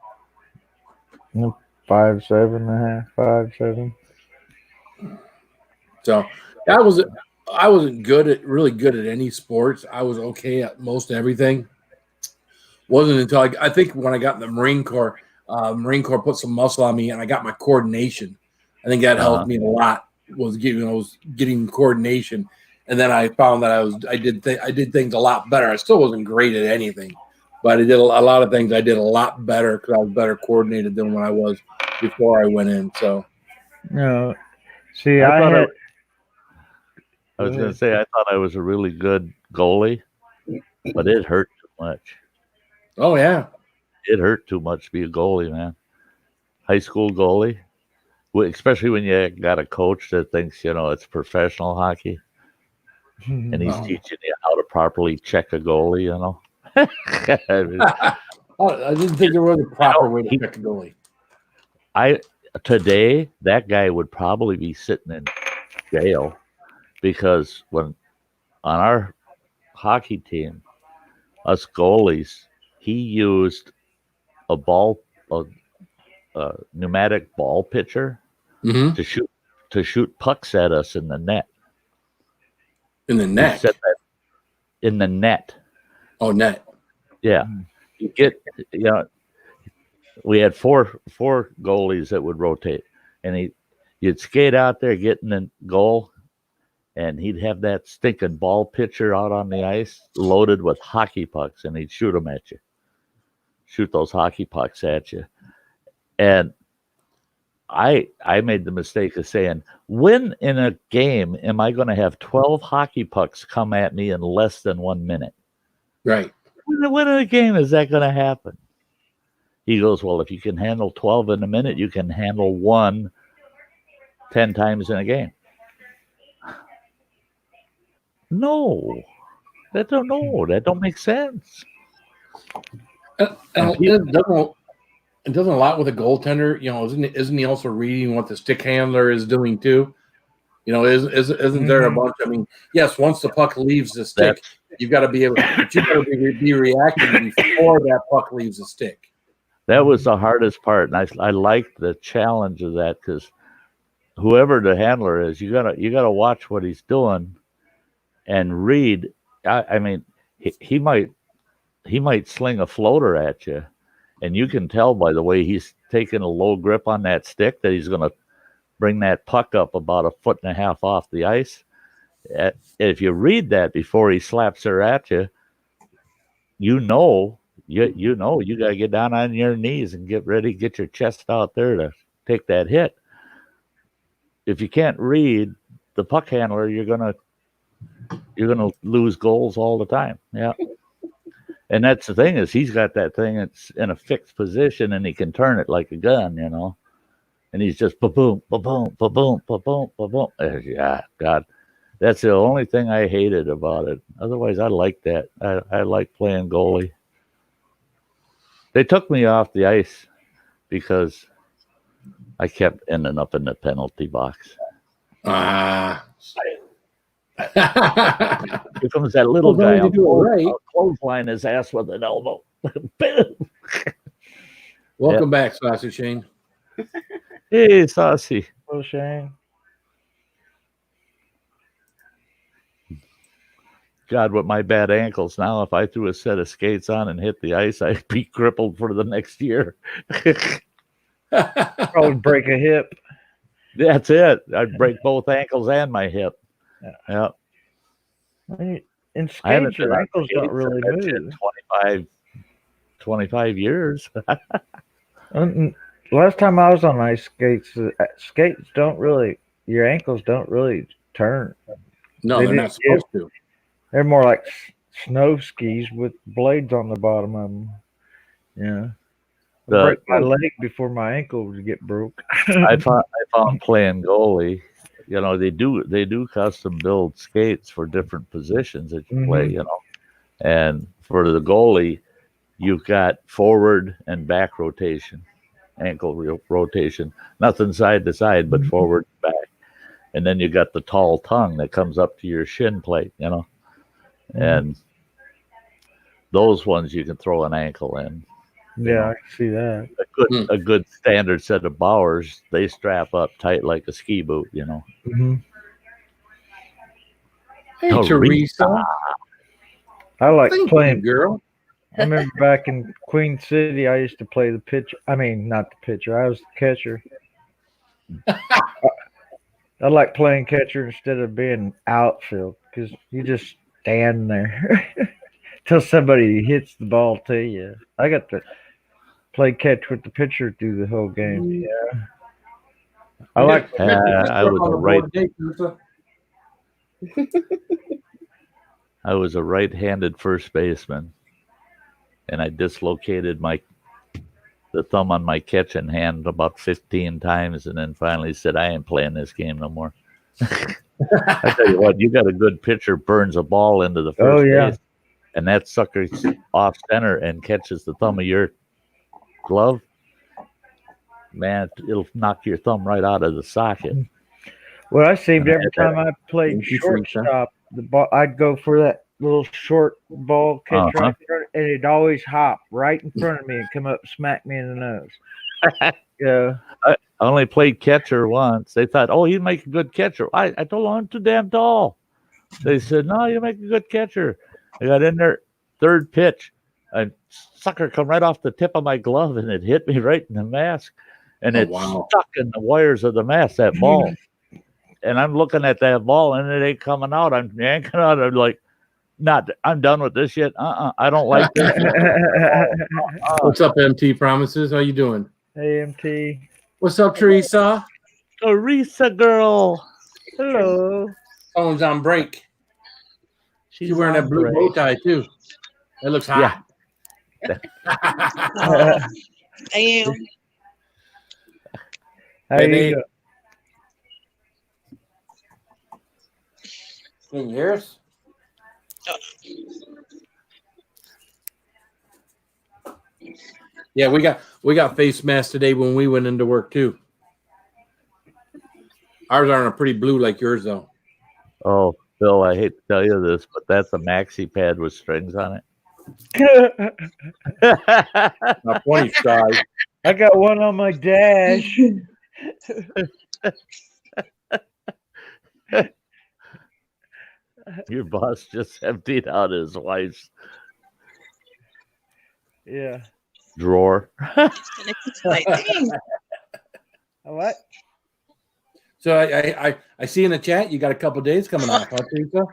5'7", 5'7". So I wasn't really good at any sports. I was okay at most everything. Wasn't until I think when I got in the Marine Corps put some muscle on me, and I got my coordination. I think that helped me a lot. Was getting coordination, and then I found that I did things a lot better. I still wasn't great at anything, but I did a lot of things. I did a lot better because I was better coordinated than when I was before I went in. So, no, see, I was going to say I thought I was a really good goalie, but it hurt too much. Oh yeah, it hurt too much to be a goalie, man. High school goalie. Especially when you got a coach that thinks, it's professional hockey and he's teaching you how to properly check a goalie, I didn't think there was a proper way to check a goalie. Today, that guy would probably be sitting in jail because when on our hockey team, us goalies, he used a pneumatic ball pitcher to shoot pucks at us in the net. In the net? In the net. Oh, net. Yeah. You get, we had four goalies that would rotate, and you'd skate out there, get in the goal, and he'd have that stinking ball pitcher out on the ice loaded with hockey pucks, and he'd shoot them at you. Shoot those hockey pucks at you. And I made the mistake of saying, when in a game am I going to have 12 hockey pucks come at me in less than 1 minute? Right. When in a game is that going to happen? He goes, well, if you can handle 12 in a minute, you can handle one 10 times in a game. No, that don't make sense. It doesn't a lot with a goaltender. Isn't he also reading what the stick handler is doing too? Isn't there a bunch? I mean, yes, once the puck leaves the stick, you've got to be able, but you've got to be reacting before that puck leaves the stick. That was the hardest part, and I liked the challenge of that because whoever the handler is, you gotta watch what he's doing and read. I mean, he might sling a floater at you, and you can tell by the way he's taking a low grip on that stick that he's going to bring that puck up about 1.5 feet off the ice. If you read that before he slaps her at you, you got to get down on your knees and get ready, get your chest out there to take that hit. If you can't read the puck handler, you're gonna lose goals all the time. Yeah. And that's the thing is he's got that thing that's in a fixed position and he can turn it like a gun, and he's just ba-boom, ba-boom, ba-boom, ba-boom, ba-boom. Yeah, God, that's the only thing I hated about it. Otherwise, I like that. I like playing goalie. They took me off the ice because I kept ending up in the penalty box. Here comes that little guy. I'll clothesline his ass with an elbow. Welcome back, Saucy Shane. Hey, Saucy. Hello, Shane. God, with my bad ankles now, if I threw a set of skates on and hit the ice, I'd be crippled for the next year. Probably break a hip. That's it. I'd break both ankles and my hip. Yeah. In skates, your ankles don't really move. 25 years. Last time I was on ice skates, your ankles don't really turn. No, they're not supposed to. They're more like snow skis with blades on the bottom of them. Yeah. I break my leg before my ankle would get broke. I found playing goalie. They do custom build skates for different positions that you play. And for the goalie, you've got forward and back rotation, ankle rotation, nothing side to side, but forward and back. And then you got the tall tongue that comes up to your shin plate, and those ones you can throw an ankle in. Yeah, I can see that. A good standard set of Bowers, they strap up tight like a ski boot, Hey, Teresa. I like playing, girl. I remember back in Queen City, I used to play the pitcher. I mean, not the pitcher. I was the catcher. I like playing catcher instead of being outfield because you just stand there till somebody hits the ball to you. I got to play catch with the pitcher through the whole game. Yeah. I like. I was a right-handed first baseman, and I dislocated the thumb on my catching hand about 15 times, and then finally said, "I ain't playing this game no more." I tell you what, you got a good pitcher burns a ball into the first base, and that sucker's off center and catches the thumb of your glove. Man, it'll knock your thumb right out of the socket. Well, I seemed every time I played shortstop, the ball, I'd go for that little short ball catch right there, and it'd always hop right in front of me and come up and smack me in the nose. Yeah. I only played catcher once. They thought, "Oh, you make a good catcher." I told them I'm too damn tall. They said, "No, you make a good catcher." I got in there, third pitch, a sucker come right off the tip of my glove, and it hit me right in the mask, and it stuck in the wires of the mask. That ball, and I'm looking at that ball, and it ain't coming out. I'm yanking out. I'm like, I'm done with this shit. I don't like this. What's up, MT Promises? How you doing? Hey, MT. What's up, Teresa? Teresa girl. Hello. Someone's on break. She's wearing that blue bow tie too. It looks hot. I am. How you doing? Can you hear us? Yeah, we got face masks today when we went into work too. Ours aren't a pretty blue like yours though. Oh, Phil, I hate to tell you this, but that's a maxi pad with strings on it. Not 20 size. I got one on my dash. Your boss just emptied out his wife's drawer. What? So I see in the chat you got a couple days coming off, huh, Teresa?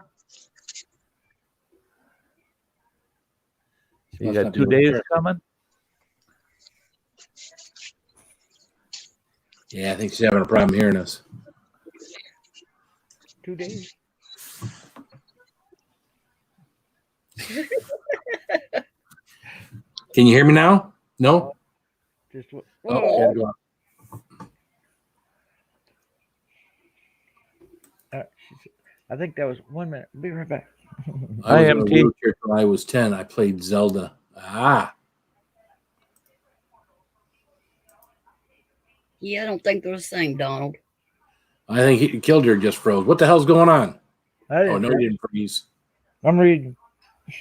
You got 2 days coming? Yeah, I think she's having a problem hearing us. 2 days. Can you hear me now? No? Just Oh, I think that was 1 minute. Be right back. I was in a wheelchair till I was 10. I played Zelda. Yeah, I don't think they're the same, Donald. I think he killed her, just froze. What the hell's going on? Oh, no, he didn't freeze. I'm reading.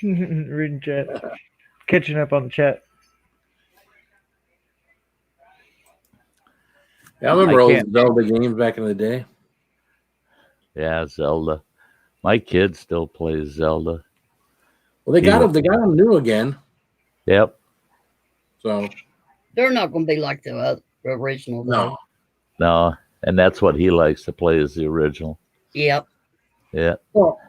Reading chat. Catching up on the chat. Yeah, I remember old Zelda games back in the day. Yeah, Zelda. My kid still plays Zelda. Well, they got them new again. Yep. So they're not going to be like the original. Though. No, and that's what he likes to play is the original. Yep. Yeah. Well,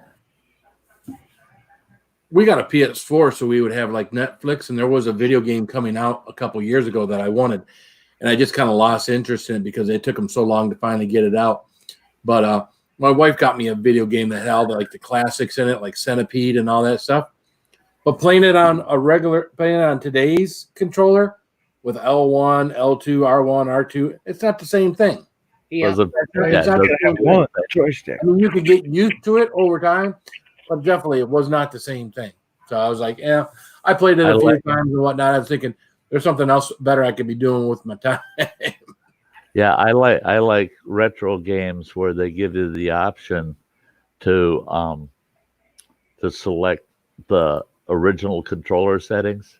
we got a PS4, so we would have like Netflix, and there was a video game coming out a couple years ago that I wanted, and I just kind of lost interest in it because it took them so long to finally get it out. But my wife got me a video game that had all the classics in it, like Centipede and all that stuff. But playing it on today's controller with L1, L2, R1, R2, it's not the same thing. Yeah. I mean, you could get used to it over time, but definitely it was not the same thing. So I was like, yeah, I played it a few times and whatnot. I was thinking there's something else better I could be doing with my time. Yeah, I like retro games where they give you the option to select the original controller settings,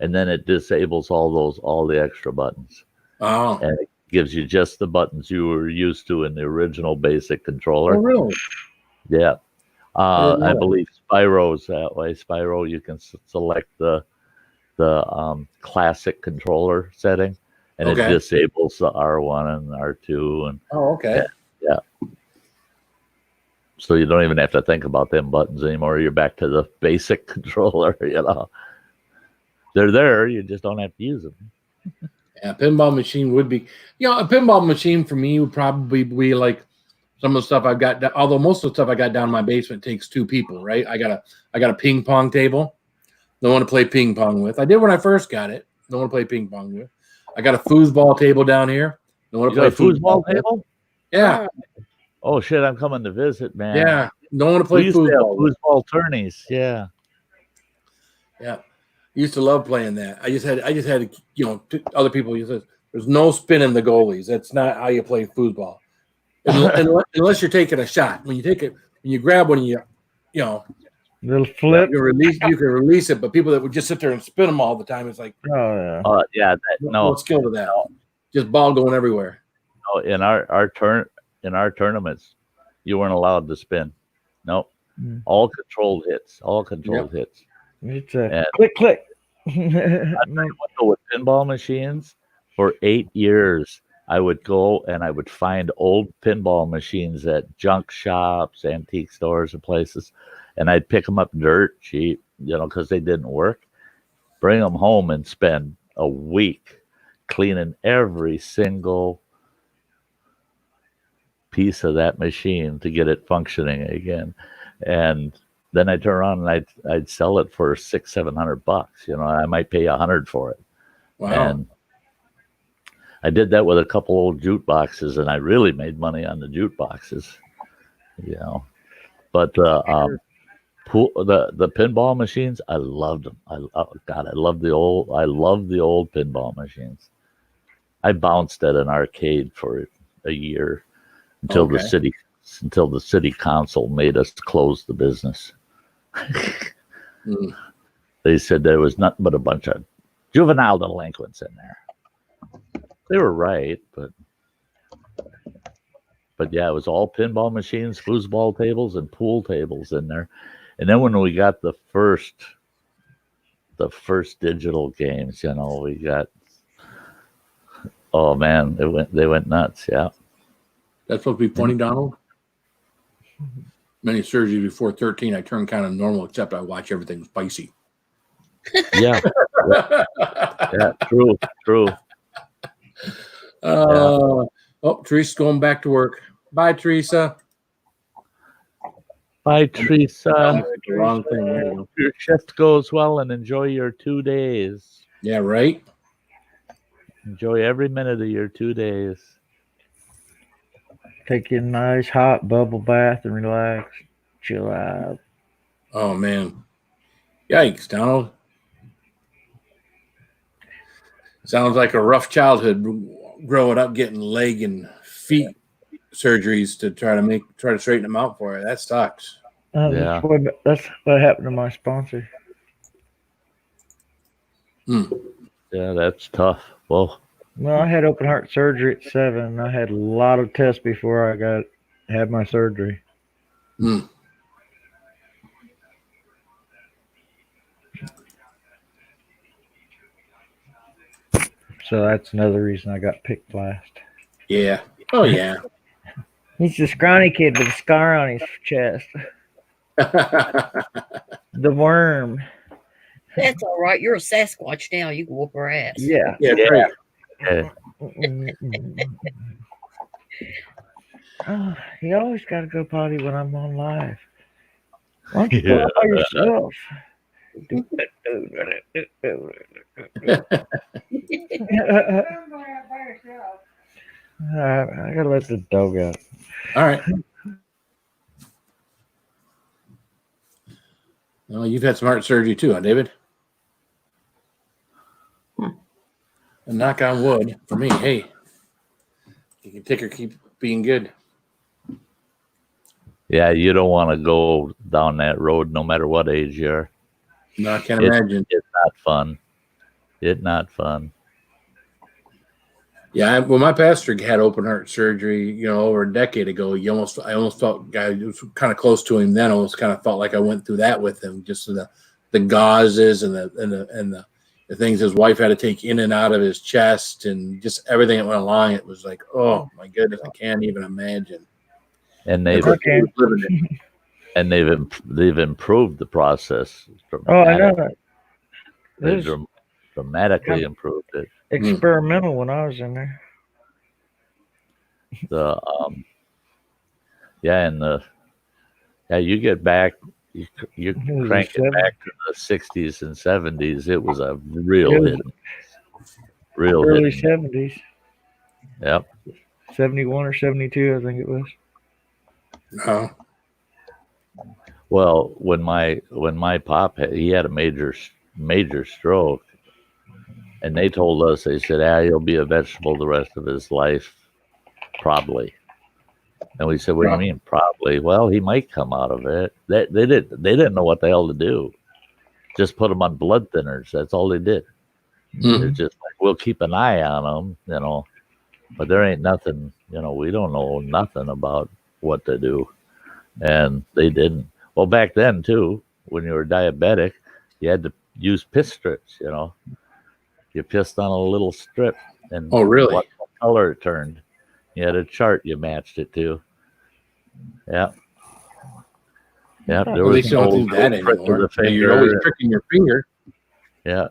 and then it disables all the extra buttons. Oh. And it gives you just the buttons you were used to in the original basic controller. Oh, really? Yeah. I believe Spyro's that way. Spyro, you can select the classic controller setting, and it disables the R1 and R2. And okay. Yeah. So you don't even have to think about them buttons anymore. You're back to the basic controller, They're there. You just don't have to use them. Yeah, a pinball machine would be, a pinball machine for me would probably be like some of the stuff I've got. Although most of the stuff I got down in my basement takes two people, right? I got a ping pong table. No one to play ping pong with. I did when I first got it. No one to play ping pong with. I got a foosball table down here. No one to play foosball table. Yeah. Oh shit! I'm coming to visit, man. Yeah. No one to play foosball tourneys. Yeah. Yeah. Used to love playing that. I just had other people use it. There's no spin in the goalies. That's not how you play foosball. Unless you're taking a shot. When you grab one, little flip. You can release it, but people that would just sit there and spin them all the time, it's like, no skill to that. No. Just ball going everywhere. No, in our tournaments, you weren't allowed to spin. Nope. All controlled hits. Hits. It's a click. With pinball machines for 8 years, I would go and I would find old pinball machines at junk shops, antique stores, and places, and I'd pick them up dirt cheap, because they didn't work. Bring them home and spend a week cleaning every single piece of that machine to get it functioning again, and then I'd turn around and I'd sell it for $600-700. I might pay $100 for it. Wow. And I did that with a couple old jute boxes, and I really made money on the jute boxes. But the pinball machines, I loved them. I love the old pinball machines. I bounced at an arcade for a year until the city council made us close the business. They said there was nothing but a bunch of juvenile delinquents in there. They were right, but yeah, it was all pinball machines, foosball tables, and pool tables in there. And then when we got the first digital games, we got, oh man, they went nuts. Yeah. That's supposed to be funny, Donald. Many surgeries before 13, I turned kind of normal, except I watch everything spicy. Yeah. Yeah. True. Oh, Teresa's going back to work. Bye, Teresa. Bye, Teresa. The wrong thing. There you go. Your shift goes well and enjoy your 2 days. Yeah, right. Enjoy every minute of your 2 days. Take a nice hot bubble bath and relax. Chill out. Oh, man. Yikes, Donald. Sounds like a rough childhood growing up, getting leg and feet surgeries to try to straighten them out for you. That sucks. Yeah. That's what happened to my sponsor. Yeah, that's tough. Well, I had open heart surgery at 7. I had a lot of tests before I had my surgery. So that's another reason I got picked last. Yeah. Oh, yeah. He's a scrawny kid with a scar on his chest. The worm. That's all right. You're a Sasquatch now. You can whoop her ass. Yeah. Yeah. Oh, you always got to go potty when I'm on live. Why don't you go out by yourself? I gotta let the dog out. All right. Well, you've had some heart surgery too, huh, David? And knock on wood for me. Hey, you can take or keep being good. yeah, you don't want to go down that road no matter what age you are. No, I can't imagine. It's not fun. It's not fun. Yeah, well, my pastor had open heart surgery, over a decade ago. I almost felt, guy was kind of close to him then. I almost kind of felt like I went through that with him, just the gauzes and the things his wife had to take in and out of his chest, and just everything that went along. It was like, oh my goodness, I can't even imagine. And they've improved the process. I know that. They dramatically improved it. Experimental when I was in there. You get back, you crank it back to the 60s and 70s. It was a real hit. Early 70s. Yep. 71 or 72, I think it was. No. Well, when my pop he had a major stroke, and they told us, they said, he'll be a vegetable the rest of his life, probably. And we said, what do you mean, probably? Well, he might come out of it. They didn't know what the hell to do. Just put him on blood thinners. That's all they did. It's just like, we'll keep an eye on him, but there ain't nothing, we don't know nothing about what to do. And they didn't. Well, back then, too, when you were diabetic, you had to use piss strips, You pissed on a little strip, and really? What color it turned. You had a chart you matched it to. Yeah. Yeah. There was they don't do that anymore. You're always pricking your finger. Yeah.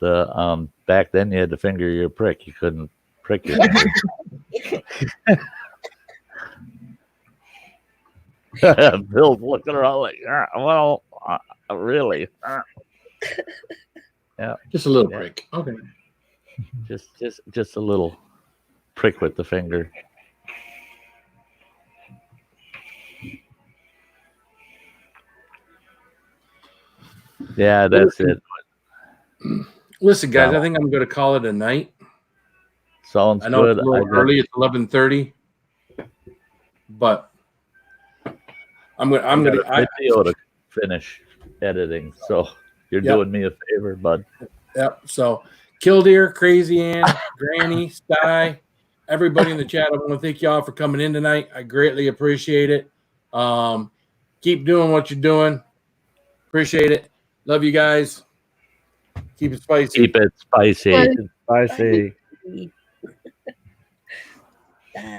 The back then you had to finger your prick. You couldn't prick your finger. Bill's looking around like, really? Yeah. Just a little prick. Okay. Just a little prick with the finger. Yeah, that's it. Listen, guys, I think I'm going to call it a night. Sounds I know good. it's a little early. It's 11:30, but I'm going to video to finish editing. So you're doing me a favor, bud. Yep. So Killdeer, Crazy Ann, Granny, Sty, everybody in the chat, I want to thank y'all for coming in tonight. I greatly appreciate it. Keep doing what you're doing. Appreciate it. Love you guys. Keep it spicy. Keep it spicy. Spicy.